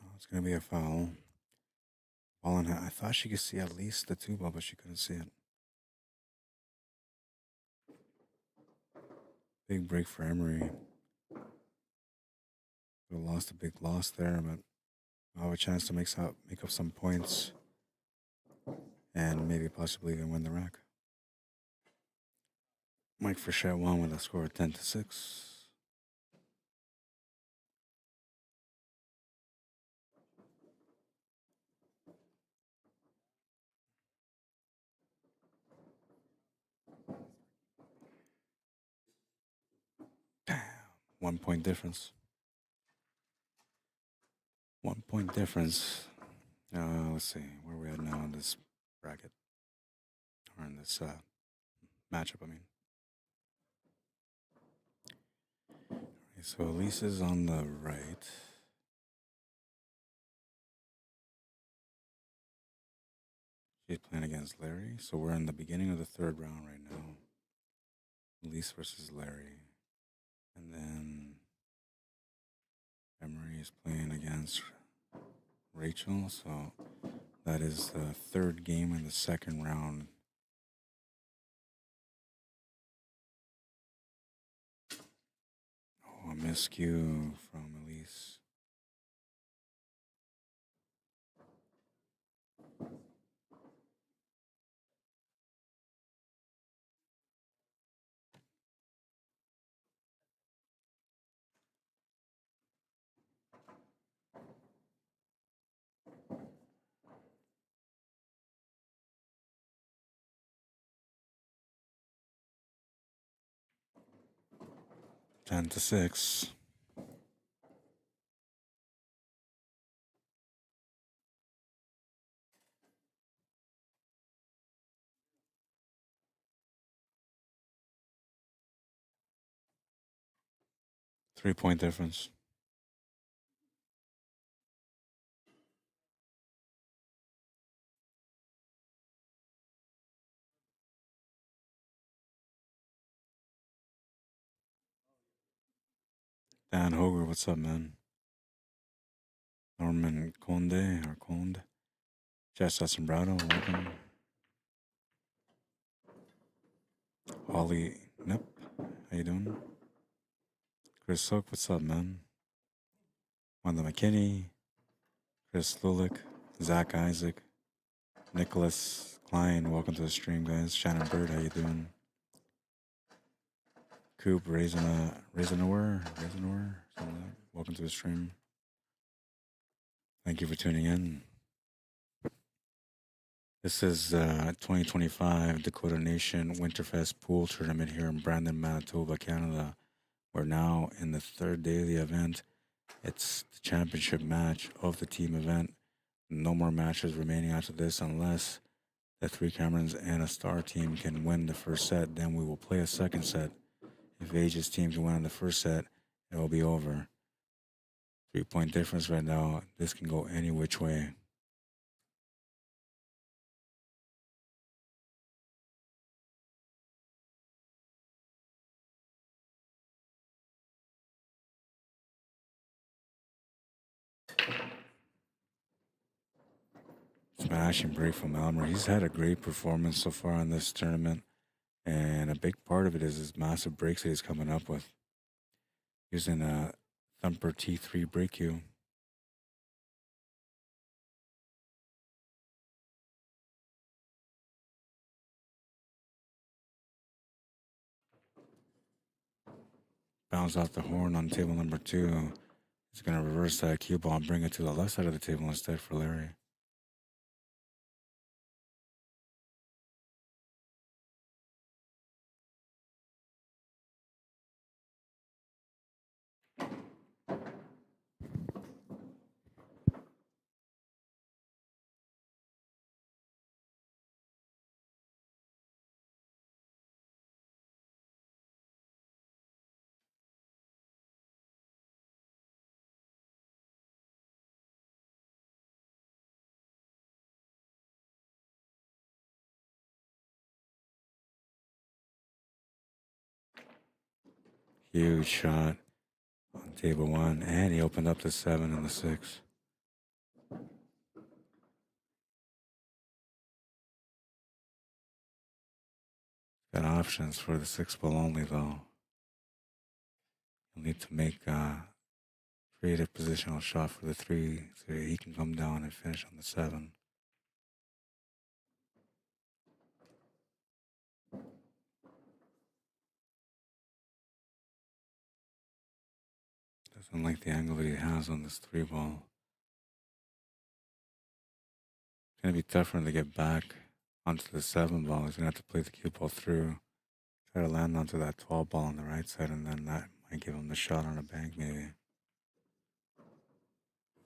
Oh, it's going to be a foul. Ball in hand. I thought she could see at least the 2 ball, but she couldn't see it. Big break for Emery. We lost a big loss there, but I'll have a chance to make up some points and maybe possibly even win the rack. Mike Frechette won with a score of 10-6. Damn, 1 point difference. 1 point difference. Let's see, where are we at now in this bracket? Or in this matchup, I mean. Okay, so Elise is on the right. She's playing against Larry. So we're in the beginning of the 3rd round right now. Elise versus Larry. And then Emery is playing against Rachel. So that is the 3rd game in the 2nd round. Oh, a miscue from Elise. Ten to 6. Three-point difference. Dan Hoger, what's up, man? Norman Conde or Conde. Jess Assembrado, welcome. Ollie Nip, how you doing? Chris Hook, what's up, man? Wanda McKinney, Chris Lulick, Zach Isaac, Nicholas Klein, welcome to the stream, guys. Shannon Bird, how you doing? Coop, Raisinaware, welcome to the stream. Thank you for tuning in. This is 2025 Dakota Nation Winterfest Pool Tournament here in Brandon, Manitoba, Canada. We're now in the 3rd day of the event. It's the championship match of the team event. No more matches remaining after this unless the 3 Camerons and a star team can win the first set. Then we will play a second set. If Aegis team can win on the first set, it will be over. 3-point difference right now. This can go any which way. Smashing break from Elmer. He's had a great performance so far in this tournament, and a big part of it is his massive breaks that he's coming up with. using a Thumper T3 brake cue. Bounce off the horn on table number 2. He's going to reverse that cue ball and bring it to the left side of the table instead for Larry. Huge shot on table 1, and he opened up the 7 and the 6. Got options for the 6 ball only, though. You'll need to make a creative positional shot for the 3 so he can come down and finish on the 7. Doesn't like the angle that he has on this 3 ball. It's going to be tough for him to get back onto the 7 ball. He's going to have to play the cue ball through. Try to land onto that 12 ball on the right side, and then that might give him the shot on a bank, maybe.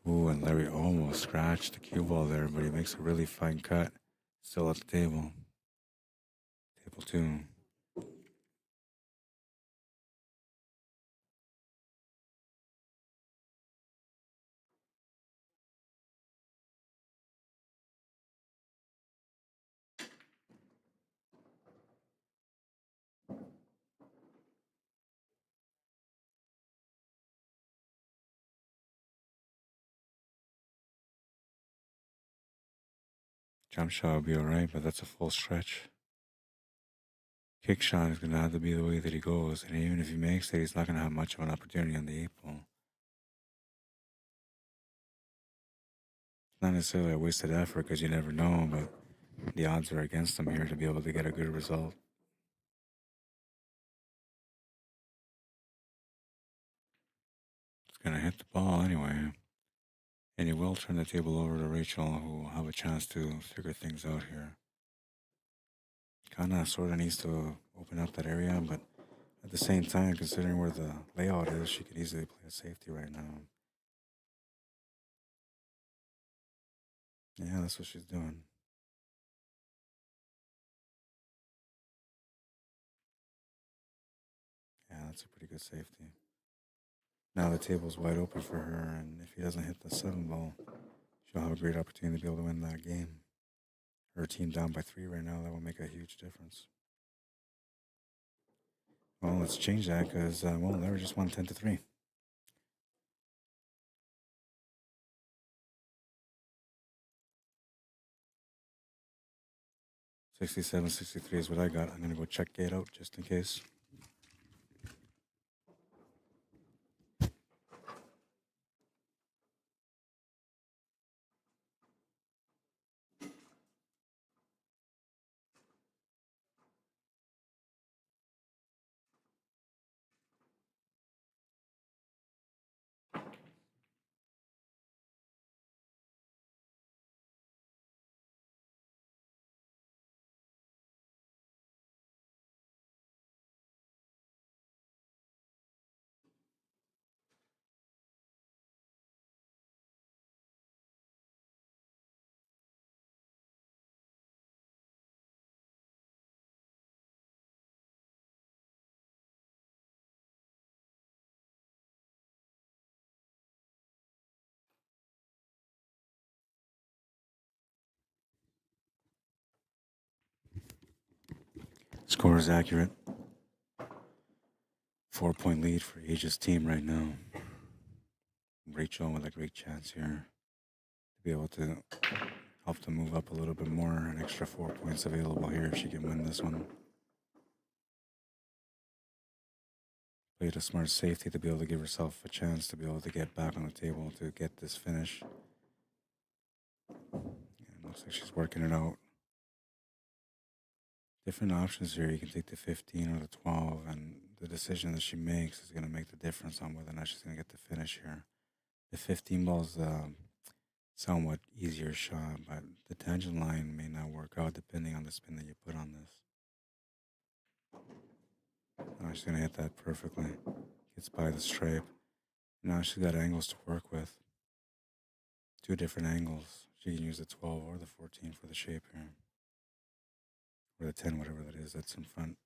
Ooh, and Larry almost scratched the cue ball there, but he makes a really fine cut. Still at the table. Table 2. Jump shot will be alright, but that's a full stretch. Kick shot is going to have to be the way that he goes, and even if he makes it, he's not going to have much of an opportunity on the 8 ball. It's not necessarily a wasted effort because you never know, but the odds are against him here to be able to get a good result. It's going to hit the ball anyway. And he will turn the table over to Rachel, who will have a chance to figure things out here. Kind of sort of needs to open up that area, but at the same time, considering where the layout is, she could easily play a safety right now. Yeah, that's what she's doing. Yeah, that's a pretty good safety. Now the table's wide open for her, and if he doesn't hit the 7 ball, she'll have a great opportunity to be able to win that game. Her team down by 3 right now, that will make a huge difference. Well, let's change that because, Larry just won 10-3. $67-63 is what I got. I'm going to go check gate out just in case. Score is accurate. 4-point lead for Asia's team right now. Rachel with a great chance here to be able to help them move up a little bit more. An extra 4 points available here if she can win this one. played a smart safety to be able to give herself a chance to be able to get back on the table to get this finish. And it looks like she's working it out. Different options here. You can take the 15 or the 12, and the decision that she makes is going to make the difference on whether or not she's going to get the finish here. The 15 ball's somewhat easier shot, but the tangent line may not work out depending on the spin that you put on this. Now she's going to hit that perfectly. Gets by the stripe. Now she's got angles to work with. 2 different angles. She can use the 12 or the 14 for the shape here. Or the 10, whatever that is that's in front.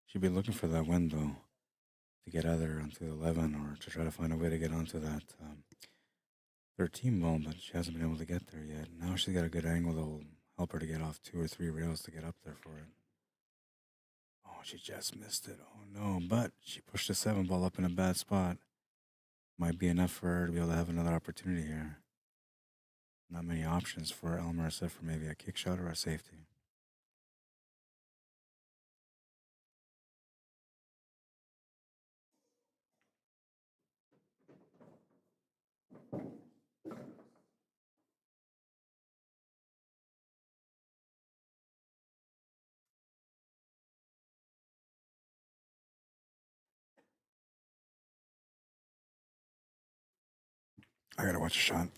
She'd be looking for that window to get either onto the 11 or to try to find a way to get onto that 13 ball, but she hasn't been able to get there yet. Now she's got a good angle that will help her to get off 2 or 3 rails to get up there for it. Oh, she just missed it. Oh no, but she pushed the 7 ball up in a bad spot. Might be enough for her to be able to have another opportunity here. Not many options for Elmer except for maybe a kick shot or a safety. I gotta watch a shot.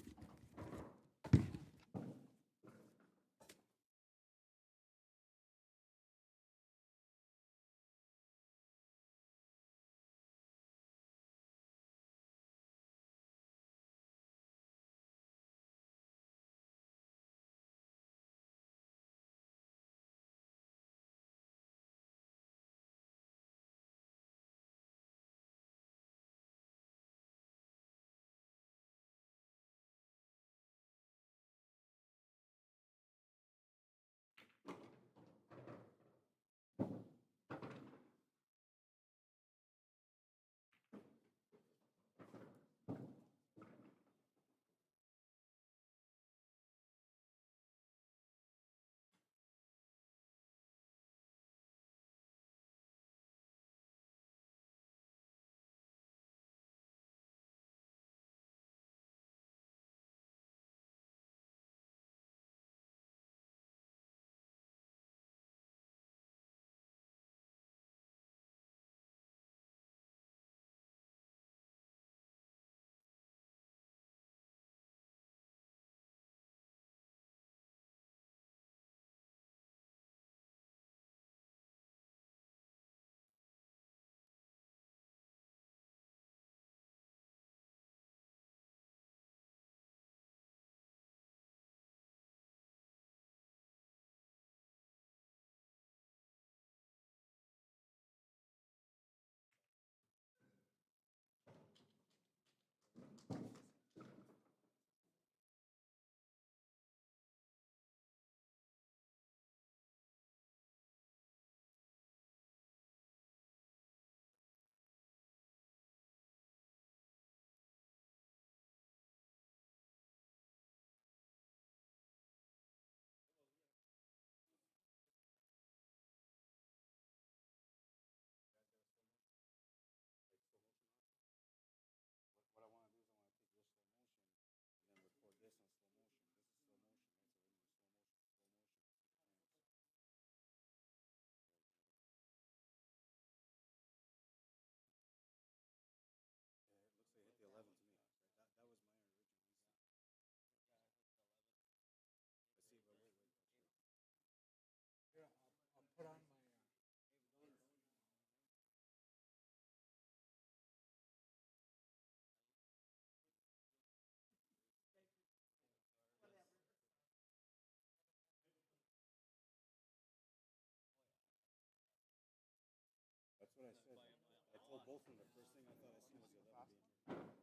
That's what I said. I told both of them the first thing I thought I seen was the 11 beam.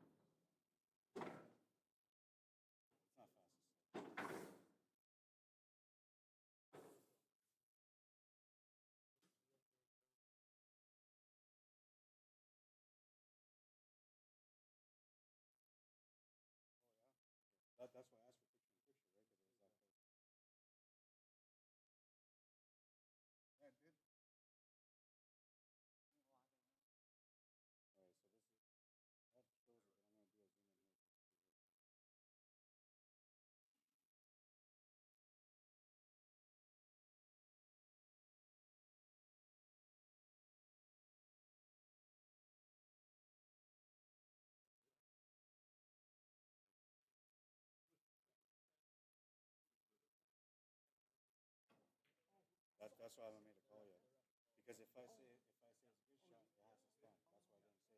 That's why I haven't made a call yet. Because if I say it's a good shot, it has to stand. That's why I didn't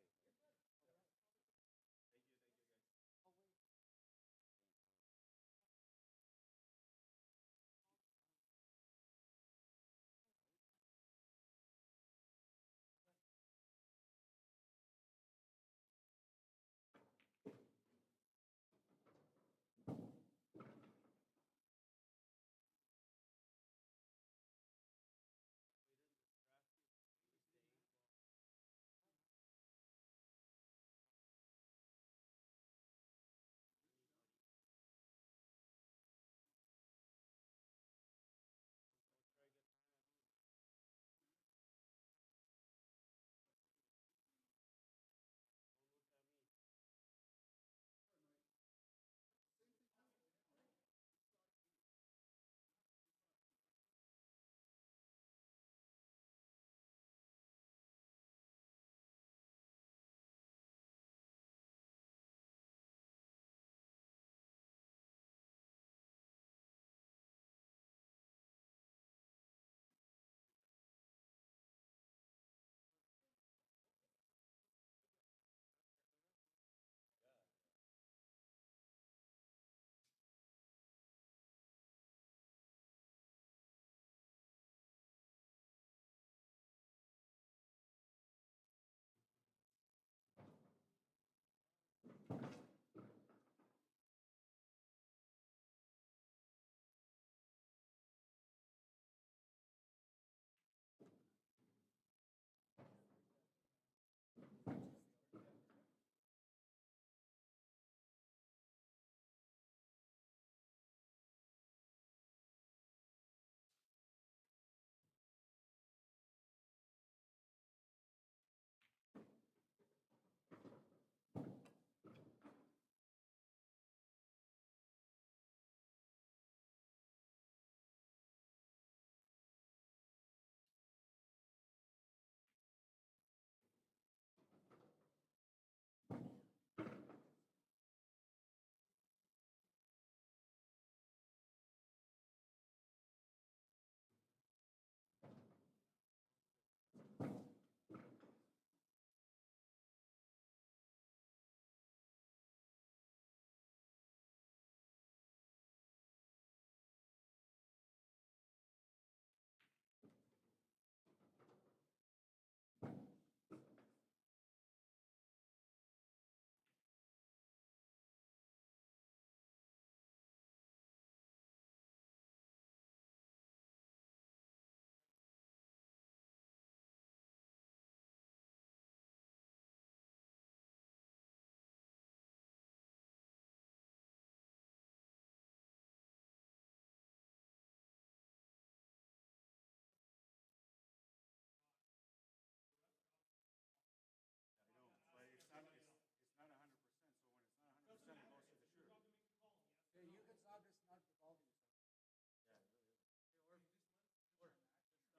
say it. Yeah, you can stop this not involving yourself.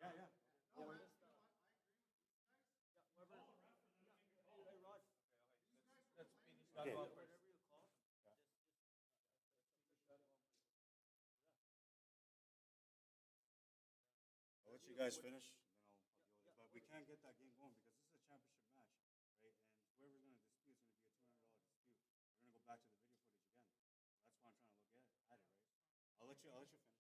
Yeah, yeah. No, I agree with you. Okay. I'll let you guys finish, and then I'll deal with it. But we can't get that game going because this is a championship match, right? And whoever's going to dispute is going to be a $200 dispute. We're going to go back to the video footage again. So that's why I'm trying to look at it, right? I'll let you finish.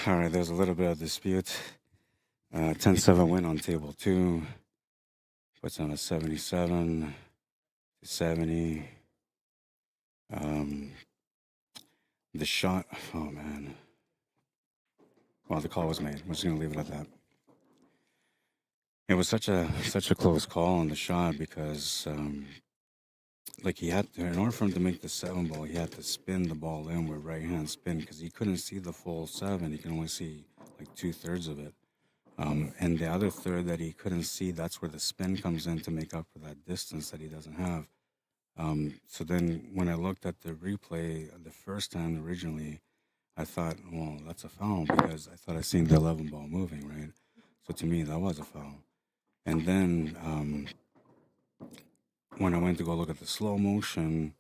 All right, there's a little bit of dispute. 10-7 win on table 2. Puts on a 77 to 70. The shot, oh man. Well, the call was made. We're just gonna leave it at that. It was such a close call on the shot because like he had to, in order for him to make the 7 ball, he had to spin the ball in with right hand spin because he couldn't see the full 7. He can only see like 2/3 of it. And the other third that he couldn't see, that's where the spin comes in to make up for that distance that he doesn't have. So then when I looked at the replay the first time originally, I thought, well, that's a foul because I thought I seen the 11 ball moving, right? So to me, that was a foul. And then when I went to go look at the slow motion,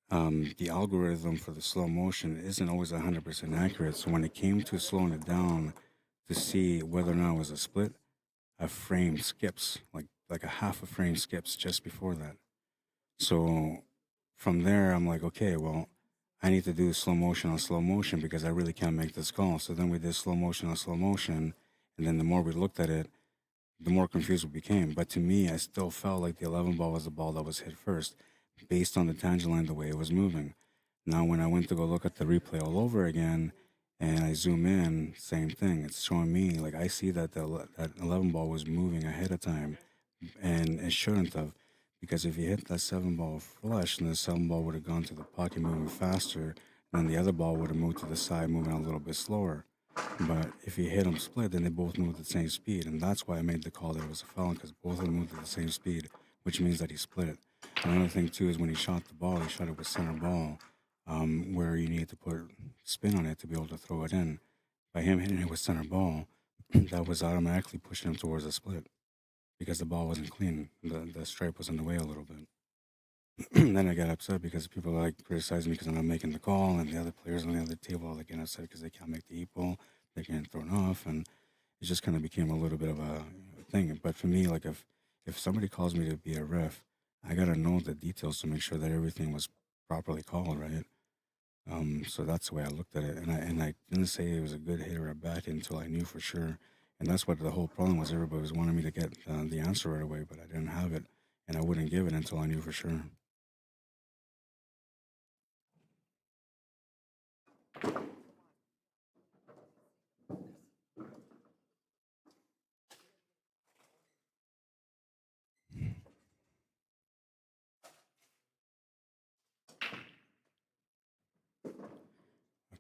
the algorithm for the slow motion isn't always 100% accurate. So when it came to slowing it down to see whether or not it was a split, a frame skips, like a half a frame skips just before that. So from there, I'm like, okay, well, I need to do slow motion on slow motion because I really can't make this call. So then we did slow motion on slow motion, and then the more we looked at it, the more confused we became. But to me, I still felt like the 11 ball was the ball that was hit first, based on the tangent line, the way it was moving. Now, when I went to go look at the replay all over again, and I zoom in, same thing. It's showing me like I see that that 11 ball was moving ahead of time, and it shouldn't have, because if you hit that 7 ball flush, then the 7 ball would have gone to the pocket moving faster, and then the other ball would have moved to the side, moving a little bit slower. But if you hit them split, then they both move at the same speed, and that's why I made the call that it was a foul, because both of them moved at the same speed, which means that he split it. Another thing too is when he shot the ball, he shot it with center ball, where you need to put spin on it to be able to throw it in. By him hitting it with center ball, that was automatically pushing him towards a split because the ball wasn't clean. The stripe was in the way a little bit. Then I got upset because people like criticizing me because I'm not making the call, and the other players on the other table are getting upset because they can't make the equal, they're getting thrown off, and it just kind of became a little bit of a thing. But for me, like if somebody calls me to be a ref, I gotta know the details to make sure that everything was properly called, right? So that's the way I looked at it, and I didn't say it was a good hit or a bad hit until I knew for sure, and that's what the whole problem was. Everybody was wanting me to get the answer right away, but I didn't have it, and I wouldn't give it until I knew for sure.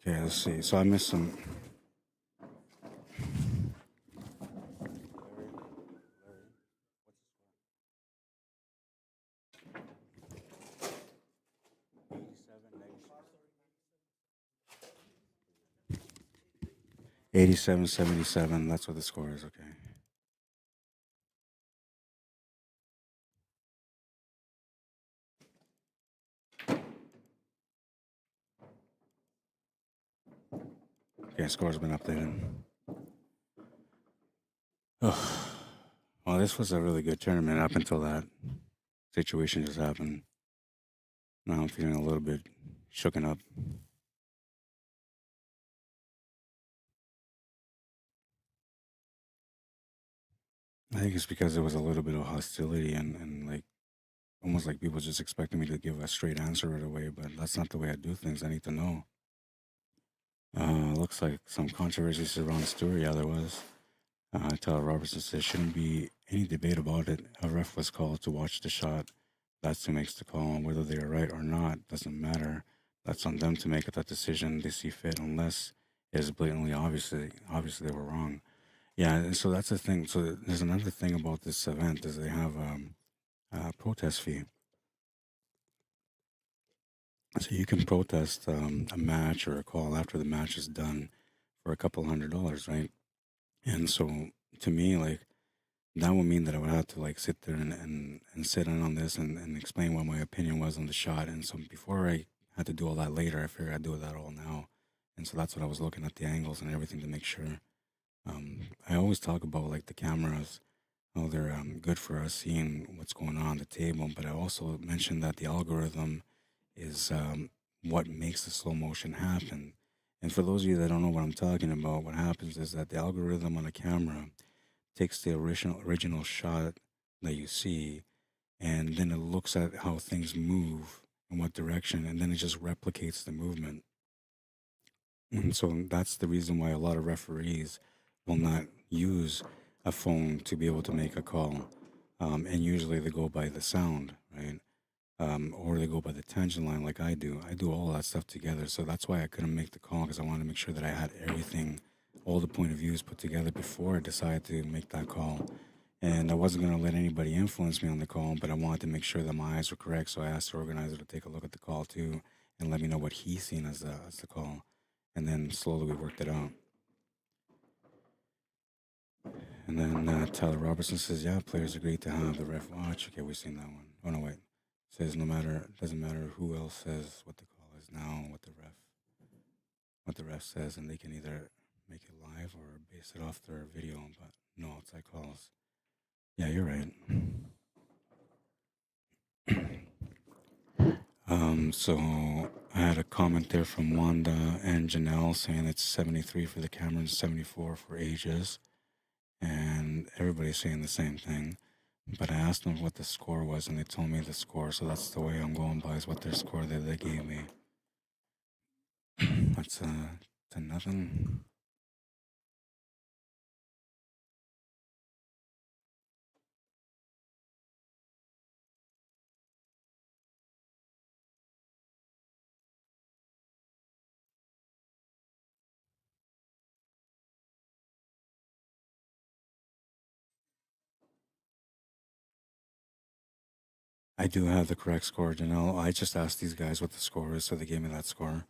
Okay, let's see. So I missed some. 87-77. That's what the score is. Okay. Okay, score's been updated. Oh, well, this was a really good tournament up until that situation just happened. Now I'm feeling a little bit shooken up. I think it's because there was a little bit of hostility and like almost like people just expecting me to give a straight answer right away, but that's not the way I do things. I need to know. Looks like some controversy surrounds Stewart. Yeah, there was. Tyler Robertson says shouldn't be any debate about it. A ref was called to watch the shot. That's who makes the call. Whether they are right or not doesn't matter. That's on them to make that decision they see fit, unless it is blatantly obviously they were wrong. Yeah, and so that's the thing. So there's another thing about this event is they have a protest fee. So you can protest a match or a call after the match is done for a couple $100, right? And so to me, like that would mean that I would have to like sit there and sit in on this and explain what my opinion was on the shot. And so before I had to do all that later, I figured I'd do that all now. And so that's what I was looking at the angles and everything to make sure. I always talk about like the cameras, how they're good for us seeing what's going on the table. But I also mentioned that the algorithm is what makes the slow motion happen. And for those of you that don't know what I'm talking about, what happens is that the algorithm on a camera takes the original shot that you see, and then it looks at how things move in what direction, and then it just replicates the movement. And so that's the reason why a lot of referees will not use a phone to be able to make a call. And usually they go by the sound, right? Or they go by the tangent line like I do. I do all that stuff together. So that's why I couldn't make the call, because I wanted to make sure that I had everything, all the point of views put together before I decided to make that call. And I wasn't going to let anybody influence me on the call, but I wanted to make sure that my eyes were correct. So I asked the organizer to take a look at the call too and let me know what he's seen as the call. And then slowly we worked it out. And then Tyler Robertson says, yeah, players agreed to have the ref watch. Okay, we've seen that one. Oh, no, wait. Says doesn't matter who else says what the call is now, what the ref says, and they can either make it live or base it off their video, but no outside calls. Yeah, you're right. So I had a comment there from Wanda and Janelle saying it's 73 for the Camerons, 74 for ages, and everybody's saying the same thing. But I asked them what the score was, and they told me the score. So that's the way I'm going by, is what their score that they gave me. That's to nothing. I do have the correct score, Janelle. I just asked these guys what the score is, so they gave me that score.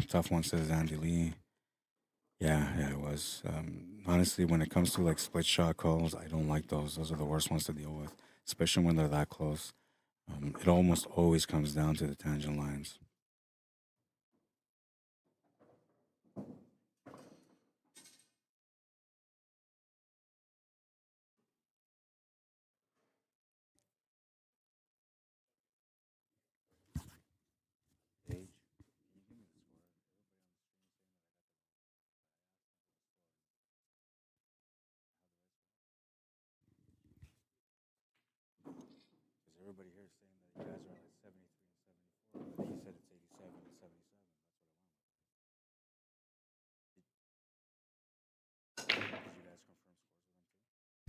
Tough one says Andy Lee. Yeah, it was. Honestly, when it comes to like split shot calls, I don't like those. Those are the worst ones to deal with, especially when they're that close. It almost always comes down to the tangent lines. Because everybody here is saying that you guys are like 73 and 74, but he said it's 87 and 77. That's what I went with. Did you guys confirm scores with them too?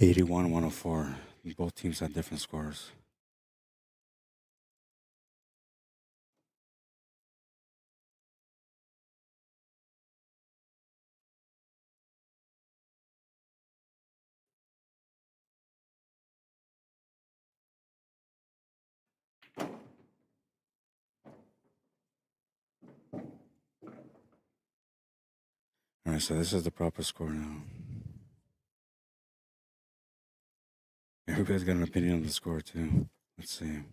81-104. Both teams had different scores. All right, so this is the proper score now. Everybody's got an opinion on the score too. Let's see.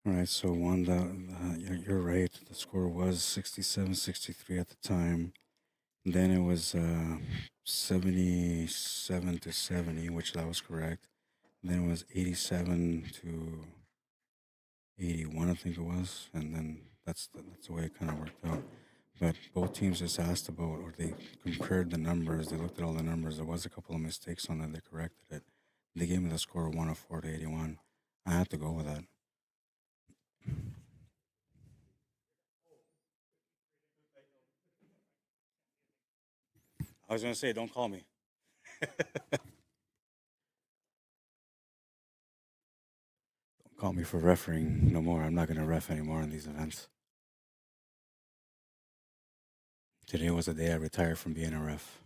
All right, so Wanda, you're right. The score was 67-63 at the time. Then it was 77-70, which that was correct. Then it was 87-81, I think it was, and then that's the way it kind of worked out. But both teams just asked about, or they compared the numbers. They looked at all the numbers. There was a couple of mistakes on that. They corrected it. They gave me the score of 104-81. I had to go with that. I was gonna say, don't call me. Don't call me for refereeing no more. I'm not gonna ref anymore in these events. Today was the day I retired from being a ref.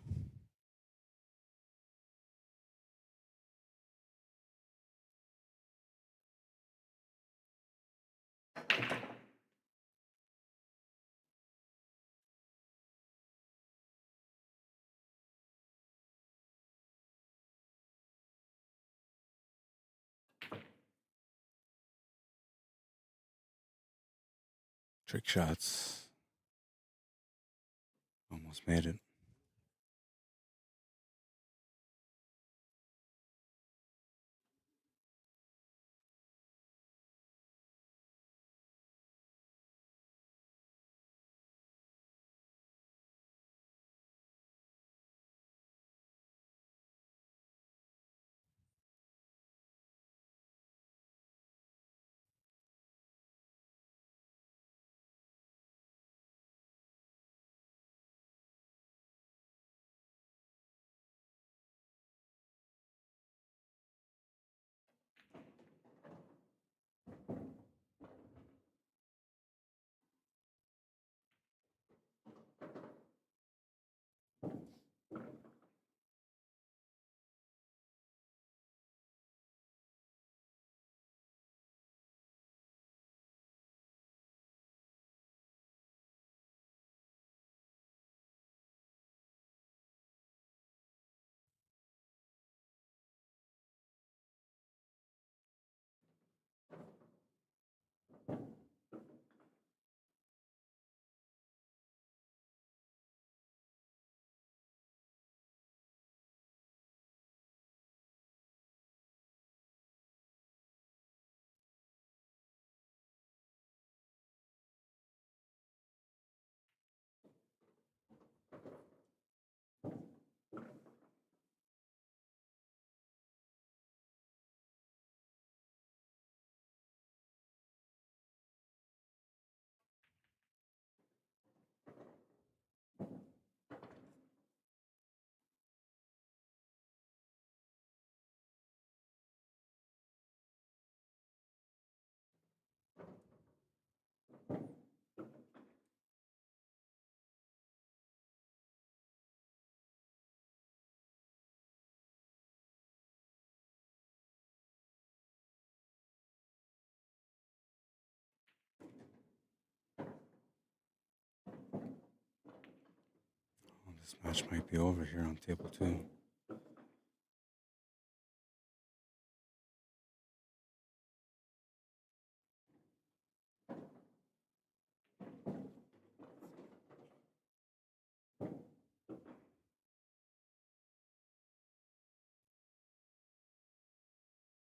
Trick shots. Almost made it. Oh, this match might be over here on table 2.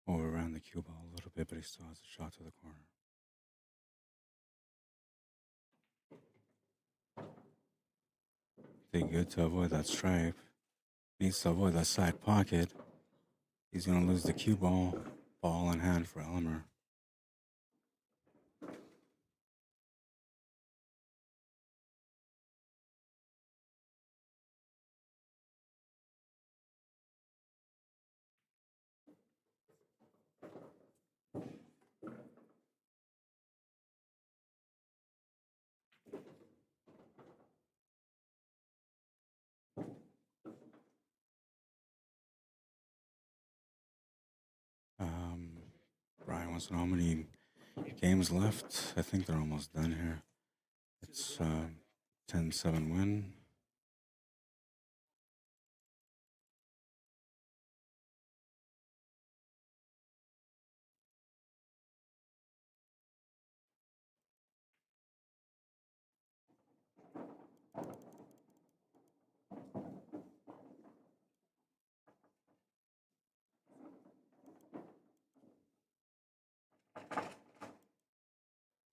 Overran the cue ball a little a bit, but he still has a shot to the corner. Did good to avoid that stripe. Needs to avoid that side pocket. He's going to lose the cue ball. Ball in hand for Elmer. Brian wants to know how many games left. I think they're almost done here. It's 10-7 win.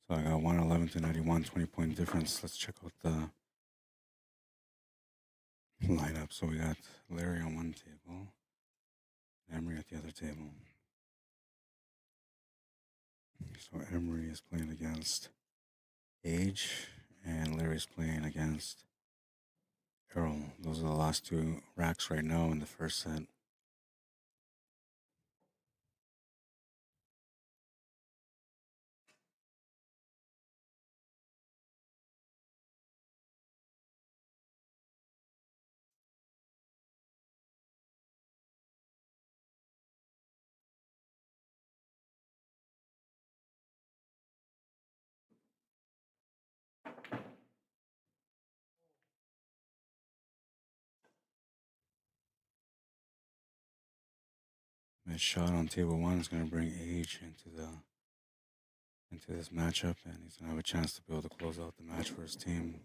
So I got 111 to 91, 20-point difference. Let's check out the lineup. So we got Larry on one table, Emery at the other table. So Emery is playing against Age, and Larry's playing against Earl. Those are the last two racks right now in the first set. His shot on table one is going to bring Age into this matchup, and he's going to have a chance to be able to close out the match for his team.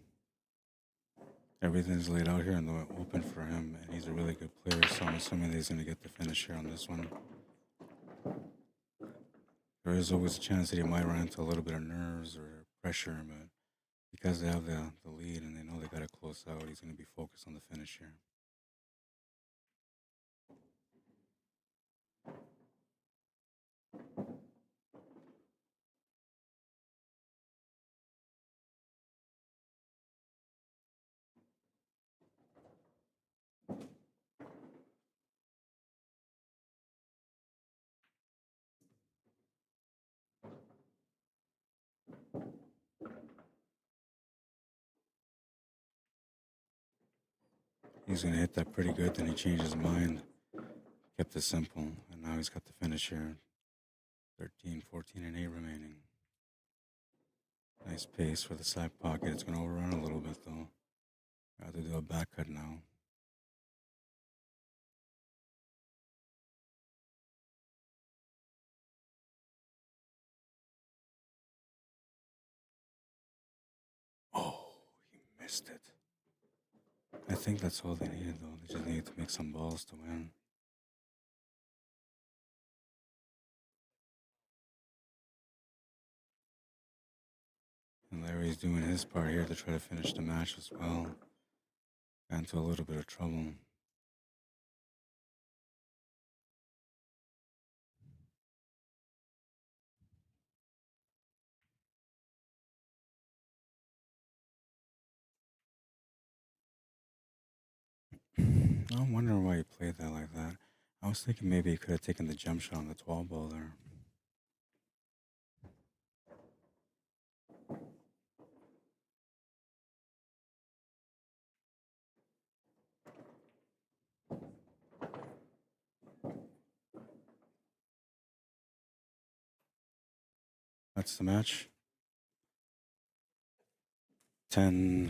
Everything's laid out here in the open for him, and he's a really good player, so I'm assuming that he's going to get the finish here on this one. There is always a chance that he might run into a little bit of nerves or pressure, but because they have the lead and they know they got to close out, he's going to be focused on the finish here. He's going to hit that pretty good, then he changed his mind, kept it simple, and now he's got the finish here. 13, 14, and 8 remaining. Nice pace for the side pocket. It's going to overrun a little bit, though. I have to do a back cut now. Oh, he missed it. I think that's all they needed, though. They just needed to make some balls to win. And Larry's doing his part here to try to finish the match as well. Got into a little bit of trouble. I'm wondering why he played that like that. I was thinking maybe he could have taken the jump shot on the 12 ball there. That's the match. 10-5.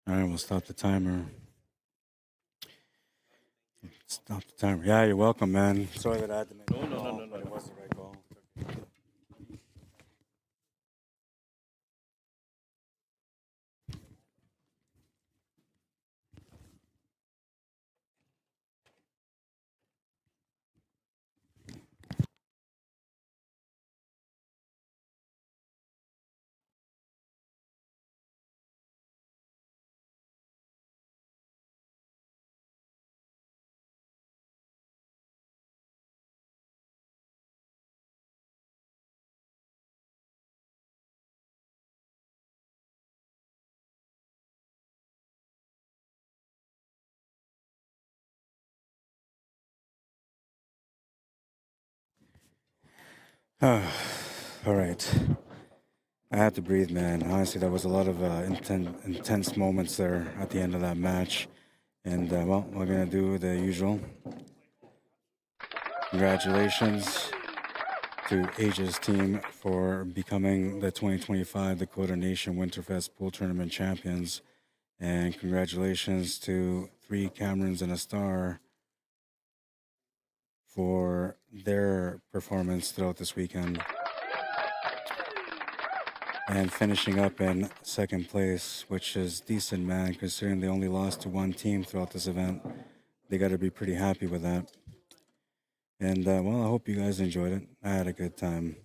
All right, we'll stop the timer. Stop the timer. Yeah, you're welcome, man. Sorry that I had to make the call, but it was the right call. All right. I had to breathe, man. Honestly, there was a lot of intense moments there at the end of that match. And, well, we're going to do the usual. Congratulations to Asia's team for becoming the 2025 Dakota Nation Winterfest Pool Tournament champions. And congratulations to 3 Camerons and a Star for their performance throughout this weekend. And finishing up in second place, which is decent, man, considering they only lost to 1 team throughout this event. They got to be pretty happy with that. And, well, I hope you guys enjoyed it. I had a good time.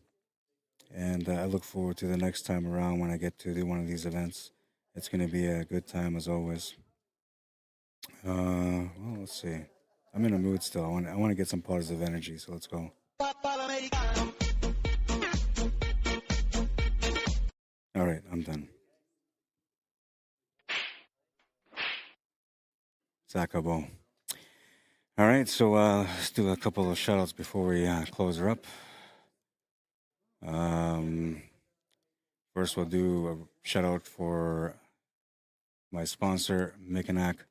And I look forward to the next time around when I get to do one of these events. It's going to be a good time as always. Well, let's see. I'm in a mood still. I want to get some positive energy, so let's go. All right, I'm done. Sakabo. All right, so let's do a couple of shout outs before we close her up. First, we'll do a shout out for my sponsor, Mechanic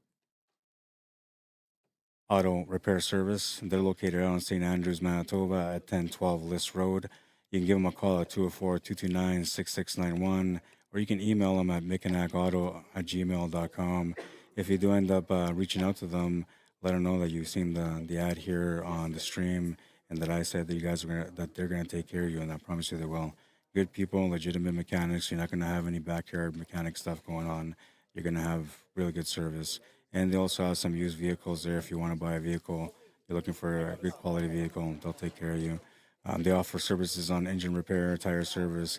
Auto Repair Service. They're located out in St. Andrews, Manitoba at 1012 List Road. You can give them a call at 204-229-6691, or you can email them at mechanicauto@gmail.com. If you do end up reaching out to them, let them know that you've seen the ad here on the stream and that I said that you guys are that they're gonna take care of you, and I promise you they will. Good people, legitimate mechanics. You're not gonna have any backyard mechanic stuff going on. You're gonna have really good service. And they also have some used vehicles there. If you want to buy a vehicle, you're looking for a good quality vehicle, they'll take care of you. They offer services on engine repair, tire service,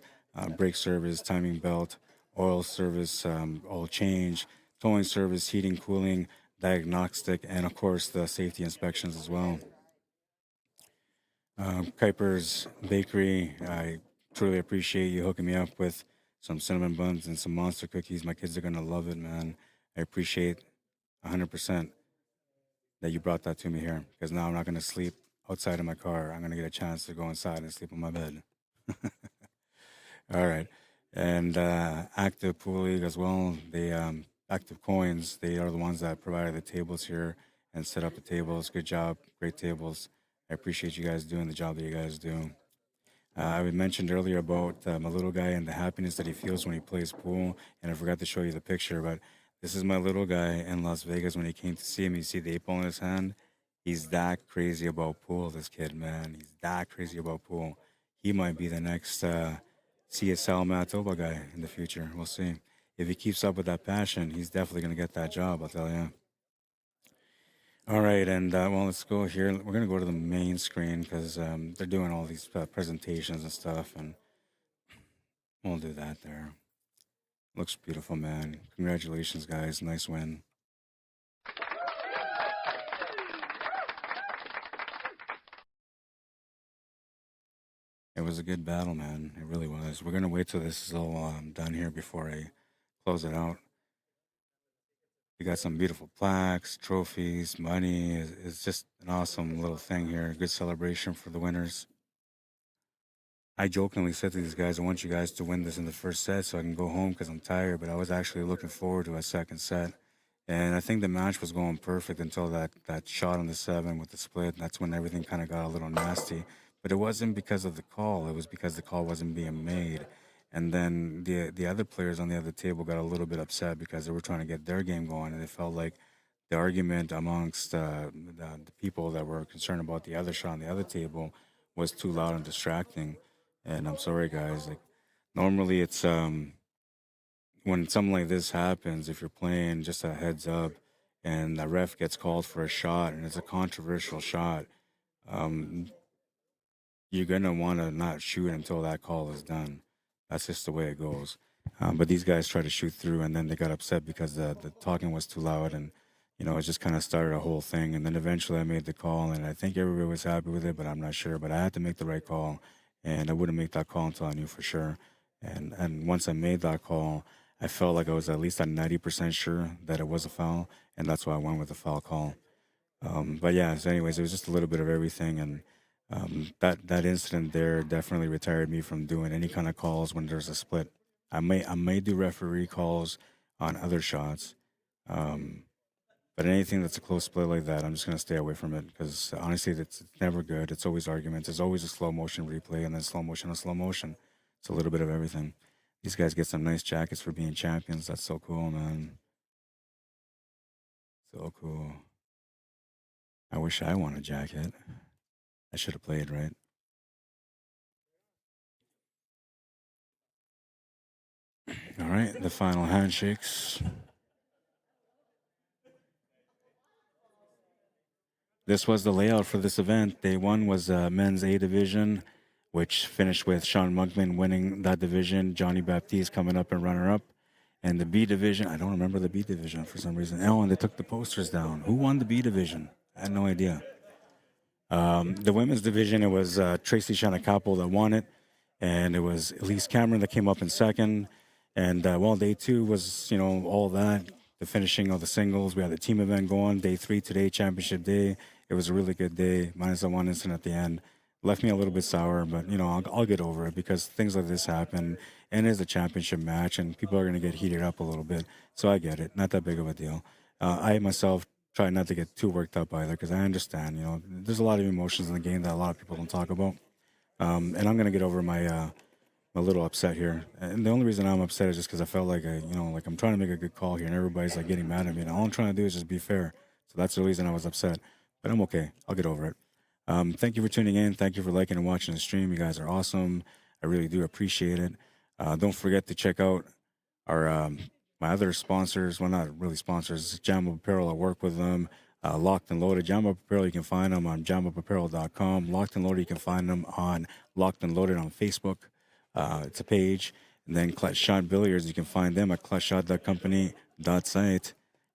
brake service, timing belt, oil service, oil change, towing service, heating, cooling, diagnostic, and of course the safety inspections as well. Kuiper's Bakery, I truly appreciate you hooking me up with some cinnamon buns and some monster cookies. My kids are going to love it, man. I appreciate 100% that you brought that to me here, because now I'm not going to sleep outside of my car. I'm going to get a chance to go inside and sleep on my bed. All right. And Active Pool League as well. They Active Coins, they are the ones that provided the tables here and set up the tables. Good job. Great tables. I appreciate you guys doing the job that you guys do. I mentioned earlier about my little guy and the happiness that he feels when he plays pool, and I forgot to show you the picture, but this is my little guy in Las Vegas when he came to see me. You see the 8 ball in his hand? He's that crazy about pool, this kid, man. He's that crazy about pool. He might be the next CSLMANITOBA guy in the future. We'll see. If he keeps up with that passion, he's definitely going to get that job, I'll tell you. All right, and well, let's go here. We're going to go to the main screen because they're doing all these presentations and stuff, and we'll do that there. Looks beautiful, man. Congratulations, guys. Nice win. It was a good battle, man. It really was. We're going to wait till this is all done here before I close it out. We got some beautiful plaques, trophies, money. It's just an awesome little thing here. Good celebration for the winners. I jokingly said to these guys, I want you guys to win this in the first set so I can go home because I'm tired, but I was actually looking forward to a second set. And I think the match was going perfect until that shot on the 7 with the split. That's when everything kind of got a little nasty. But it wasn't because of the call. It was because the call wasn't being made. And then the other players on the other table got a little bit upset because they were trying to get their game going, and they felt like the argument amongst the people that were concerned about the other shot on the other table was too loud and distracting. And I'm sorry, guys. Like normally, it's when something like this happens, if you're playing, just a heads up, and the ref gets called for a shot, and it's a controversial shot, um, you're gonna want to not shoot until that call is done. That's just the way it goes. But these guys tried to shoot through, and then they got upset because the talking was too loud, and it just kind of started a whole thing. And then eventually, I made the call, and I think everybody was happy with it, but I'm not sure. But I had to make the right call, and I wouldn't make that call until I knew for sure. And once I made that call, I felt like I was at least at 90% sure that it was a foul, and that's why I went with the foul call. But yeah, so anyways, it was just a little bit of everything, and That incident there definitely retired me from doing any kind of calls when there's a split. I may do referee calls on other shots, um, but anything that's a close split like that, I'm just gonna stay away from it because honestly, it's never good. It's always arguments. It's always a slow motion replay and then slow motion and slow motion. It's a little bit of everything. These guys get some nice jackets for being champions. That's so cool, man. So cool. I wish I won a jacket. I should have played right. All right, the final handshakes. This was the layout for this event. Day one was men's A division, which finished with Sean Monkman winning that division, Johnny Baptiste coming up and runner up. And the B division, I don't remember the B division for some reason. Oh, and they took the posters down. Who won the B division? I had no idea. The women's division, it was Tracy Shanakapo that won it, and it was Elise Cameron that came up in second. And well, day two was, all that, the finishing of the singles. We had the team event going. Day three today, championship day. It was a really good day, minus the one incident at the end. Left me a little bit sour, but, I'll get over it because things like this happen, and it's a championship match, and people are going to get heated up a little bit. So I get it. Not that big of a deal. I myself try not to get too worked up either because I understand, there's a lot of emotions in the game that a lot of people don't talk about. And I'm going to get over my my little upset here. And the only reason I'm upset is just because I felt like like I'm trying to make a good call here, and everybody's like getting mad at me. And all I'm trying to do is just be fair. So that's the reason I was upset. But I'm okay. I'll get over it. Thank you for tuning in. Thank you for liking and watching the stream. You guys are awesome. I really do appreciate it. Don't forget to check out our my other sponsors. Well, not really sponsors. Jam Up Apparel. I work with them. Locked and Loaded. Jam Up Apparel, you can find them on jamupapparel.com. Locked and Loaded, you can find them on Locked and Loaded on Facebook. It's a page. And then Clutch Shot Billiards, you can find them at clutchshot.company.site.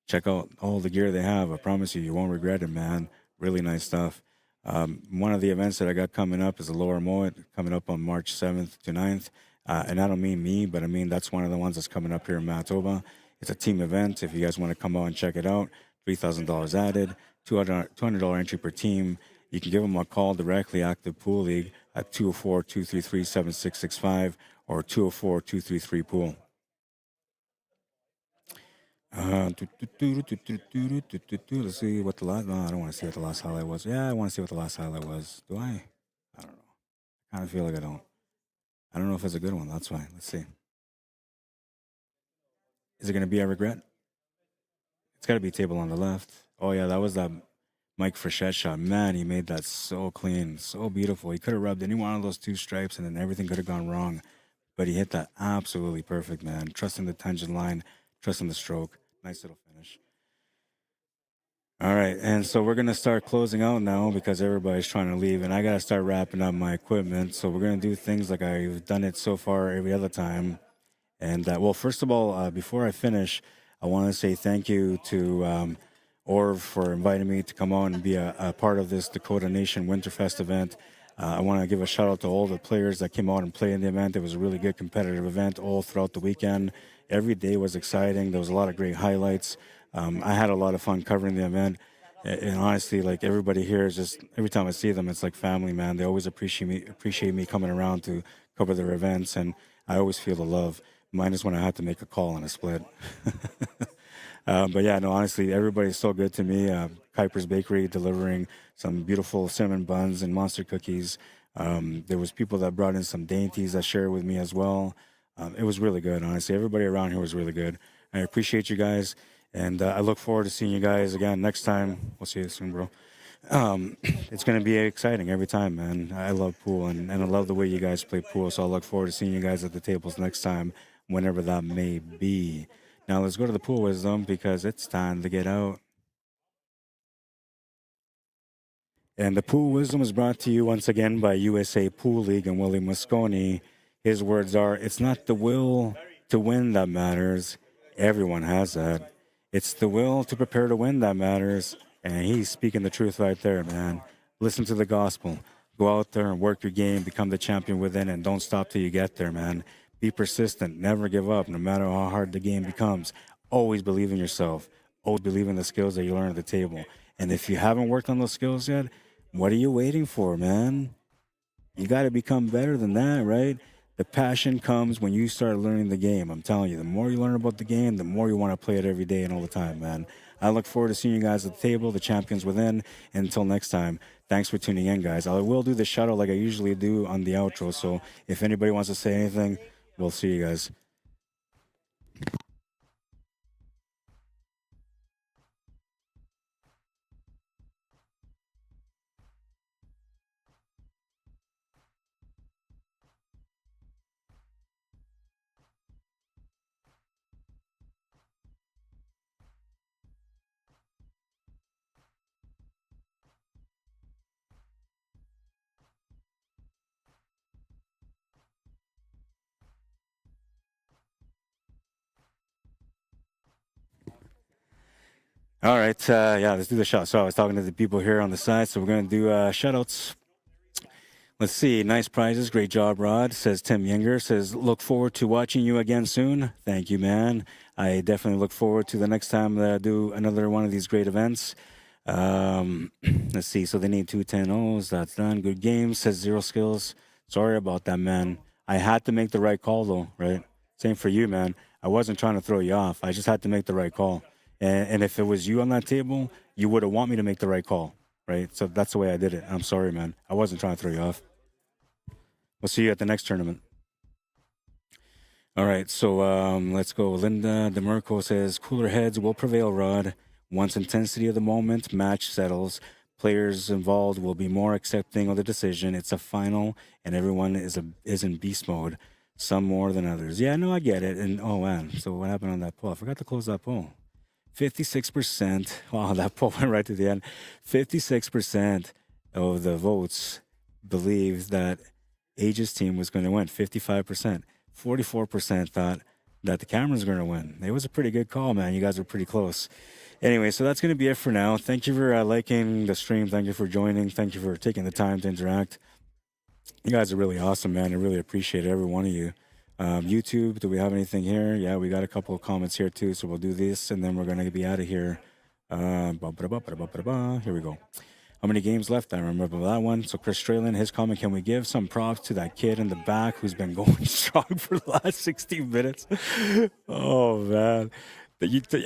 Check out all the gear they have. I promise you, you won't regret it, man. Really nice stuff. One of the events that I got coming up is the Lower Moet, coming up on March 7th to 9th. And I don't mean me, but I mean that's one of the ones that's coming up here in Manitoba. It's a team event. If you guys want to come out and check it out, $3,000 added, $200 entry per team. You can give them a call directly, Active Pool League, at 204-233-7665 or 204-233-POOL. Let's see what the last. No, I don't want to see what the last highlight was. Yeah, I want to see what the last highlight was. Do I? I don't know. I kind of feel like I don't. I don't know if it's a good one. That's why. Let's see. Is it going to be a regret? It's got to be table on the left. Oh, yeah, that was that Mike Frechette shot. Man, he made that so clean, so beautiful. He could have rubbed any one of those two stripes and then everything could have gone wrong. But he hit that absolutely perfect, man. Trusting the tangent line, trusting the stroke. Nice little finish. All right, and so we're going to start closing out now because everybody's trying to leave, and I got to start wrapping up my equipment. So we're going to do things like I've done it so far every other time. And, well, first of all, before I finish, I want to say thank you to Orv for inviting me to come on and be a part of this Dakota Nation Winterfest event. I want to give a shout out to all the players that came out and played in the event. It was a really good competitive event all throughout the weekend. Every day was exciting. There was a lot of great highlights. I had a lot of fun covering the event. And honestly, like everybody here is just, every time I see them, it's like family, man. They always appreciate me coming around to cover their events. And I always feel the love. Minus when I had to make a call on a split. But yeah, no, honestly, everybody's so good to me. Kuiper's Bakery delivering some beautiful cinnamon buns and monster cookies. There was people that brought in some dainties that shared with me as well. It was really good, honestly. Everybody around here was really good. I appreciate you guys, and I look forward to seeing you guys again next time. We'll see you soon, bro. It's going to be exciting every time, man. I love pool, and I love the way you guys play pool, so I look forward to seeing you guys at the tables next time, whenever that may be. Now let's go to the pool wisdom because it's time to get out. And the pool wisdom is brought to you once again by USA Pool League and Willie Mosconi. His words are, it's not the will to win that matters. Everyone has that. It's the will to prepare to win that matters. And he's speaking the truth right there, man. Listen to the gospel. Go out there and work your game, become the champion within, and don't stop till you get there, man. Be persistent. Never give up, no matter how hard the game becomes. Always believe in yourself. Always believe in the skills that you learn at the table. And if you haven't worked on those skills yet, What are you waiting for, man? You got to become better than that, right? The passion comes when you start learning the game. I'm telling you, the more you learn about the game, the more you want to play it every day and all the time, man. I look forward to seeing you guys at the table, the champions within. And until next time, thanks for tuning in, guys. I will do the shout out like I usually do on the outro. So if anybody wants to say anything, we'll see you guys. All right. Yeah, let's do the shout. So I was talking to the people here on the side. So we're going to do shout outs. Let's see. Nice prizes. Great job, Rod. Says Tim Younger. Says, look forward to watching you again soon. Thank you, man. I definitely look forward to the next time that I do another one of these great events. Let's see. So they need 210-0s. That's done. Good game. Says Zero Skills. Sorry about that, man. I had to make the right call, though, right? Same for you, man. I wasn't trying to throw you off. I just had to make the right call. And if it was you on that table, you would have want me to make the right call, right? So that's the way I did it. I'm sorry, man. I wasn't trying to throw you off. We'll see you at the next tournament. All right, so let's go. Linda DeMurco says, cooler heads will prevail, Rod. Once intensity of the moment match settles, players involved will be more accepting of the decision. It's a final, and everyone is in beast mode. Some more than others. Yeah, no, I get it. And oh man, so what happened on that poll? I forgot to close that poll. 56%. Wow, that poll went right to the end. 56% of the votes believed that Age's team was going to win. 55%. 44% thought that the Camerons were going to win. It was a pretty good call, man. You guys were pretty close. Anyway, so that's going to be it for now. Thank you for liking the stream. Thank you for joining. Thank you for taking the time to interact. You guys are really awesome, man. I really appreciate every one of you. YouTube, do we have anything here? Yeah, we got a couple of comments here too, so we'll do this, and then we're going to be out of here. Here we go. How many games left? I remember that one. So Chris Stralin, his comment, can we give some props to that kid in the back who's been going strong for the last 16 minutes? Oh, man.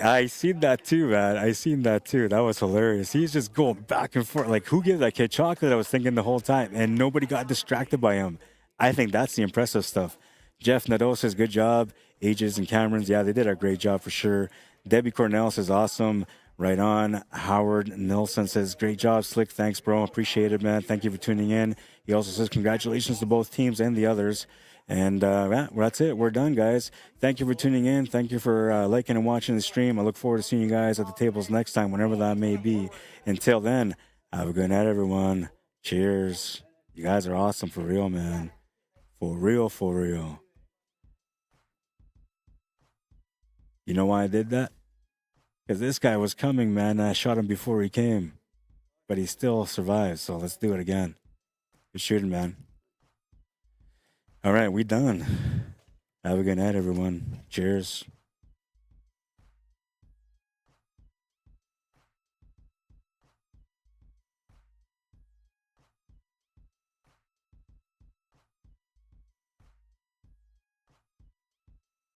I seen that too, man. I seen that too. That was hilarious. He's just going back and forth. Like, who gave that kid chocolate? I was thinking the whole time. And nobody got distracted by him. I think that's the impressive stuff. Jeff Nadeau says, good job. Ages and Camerons, yeah, they did a great job for sure. Debbie Cornell says, awesome. Right on. Howard Nilsson says, great job, Slick. Thanks, bro. Appreciate it, man. Thank you for tuning in. He also says, congratulations to both teams and the others. And yeah, that's it. We're done, guys. Thank you for tuning in. Thank you for liking and watching the stream. I look forward to seeing you guys at the tables next time, whenever that may be. Until then, have a good night, everyone. Cheers. You guys are awesome for real, man. For real, for real. You know why I did that? Because this guy was coming, man. I shot him before he came. But he still survived, so let's do it again. Good shooting, man. All right, we done. Have a good night, everyone. Cheers.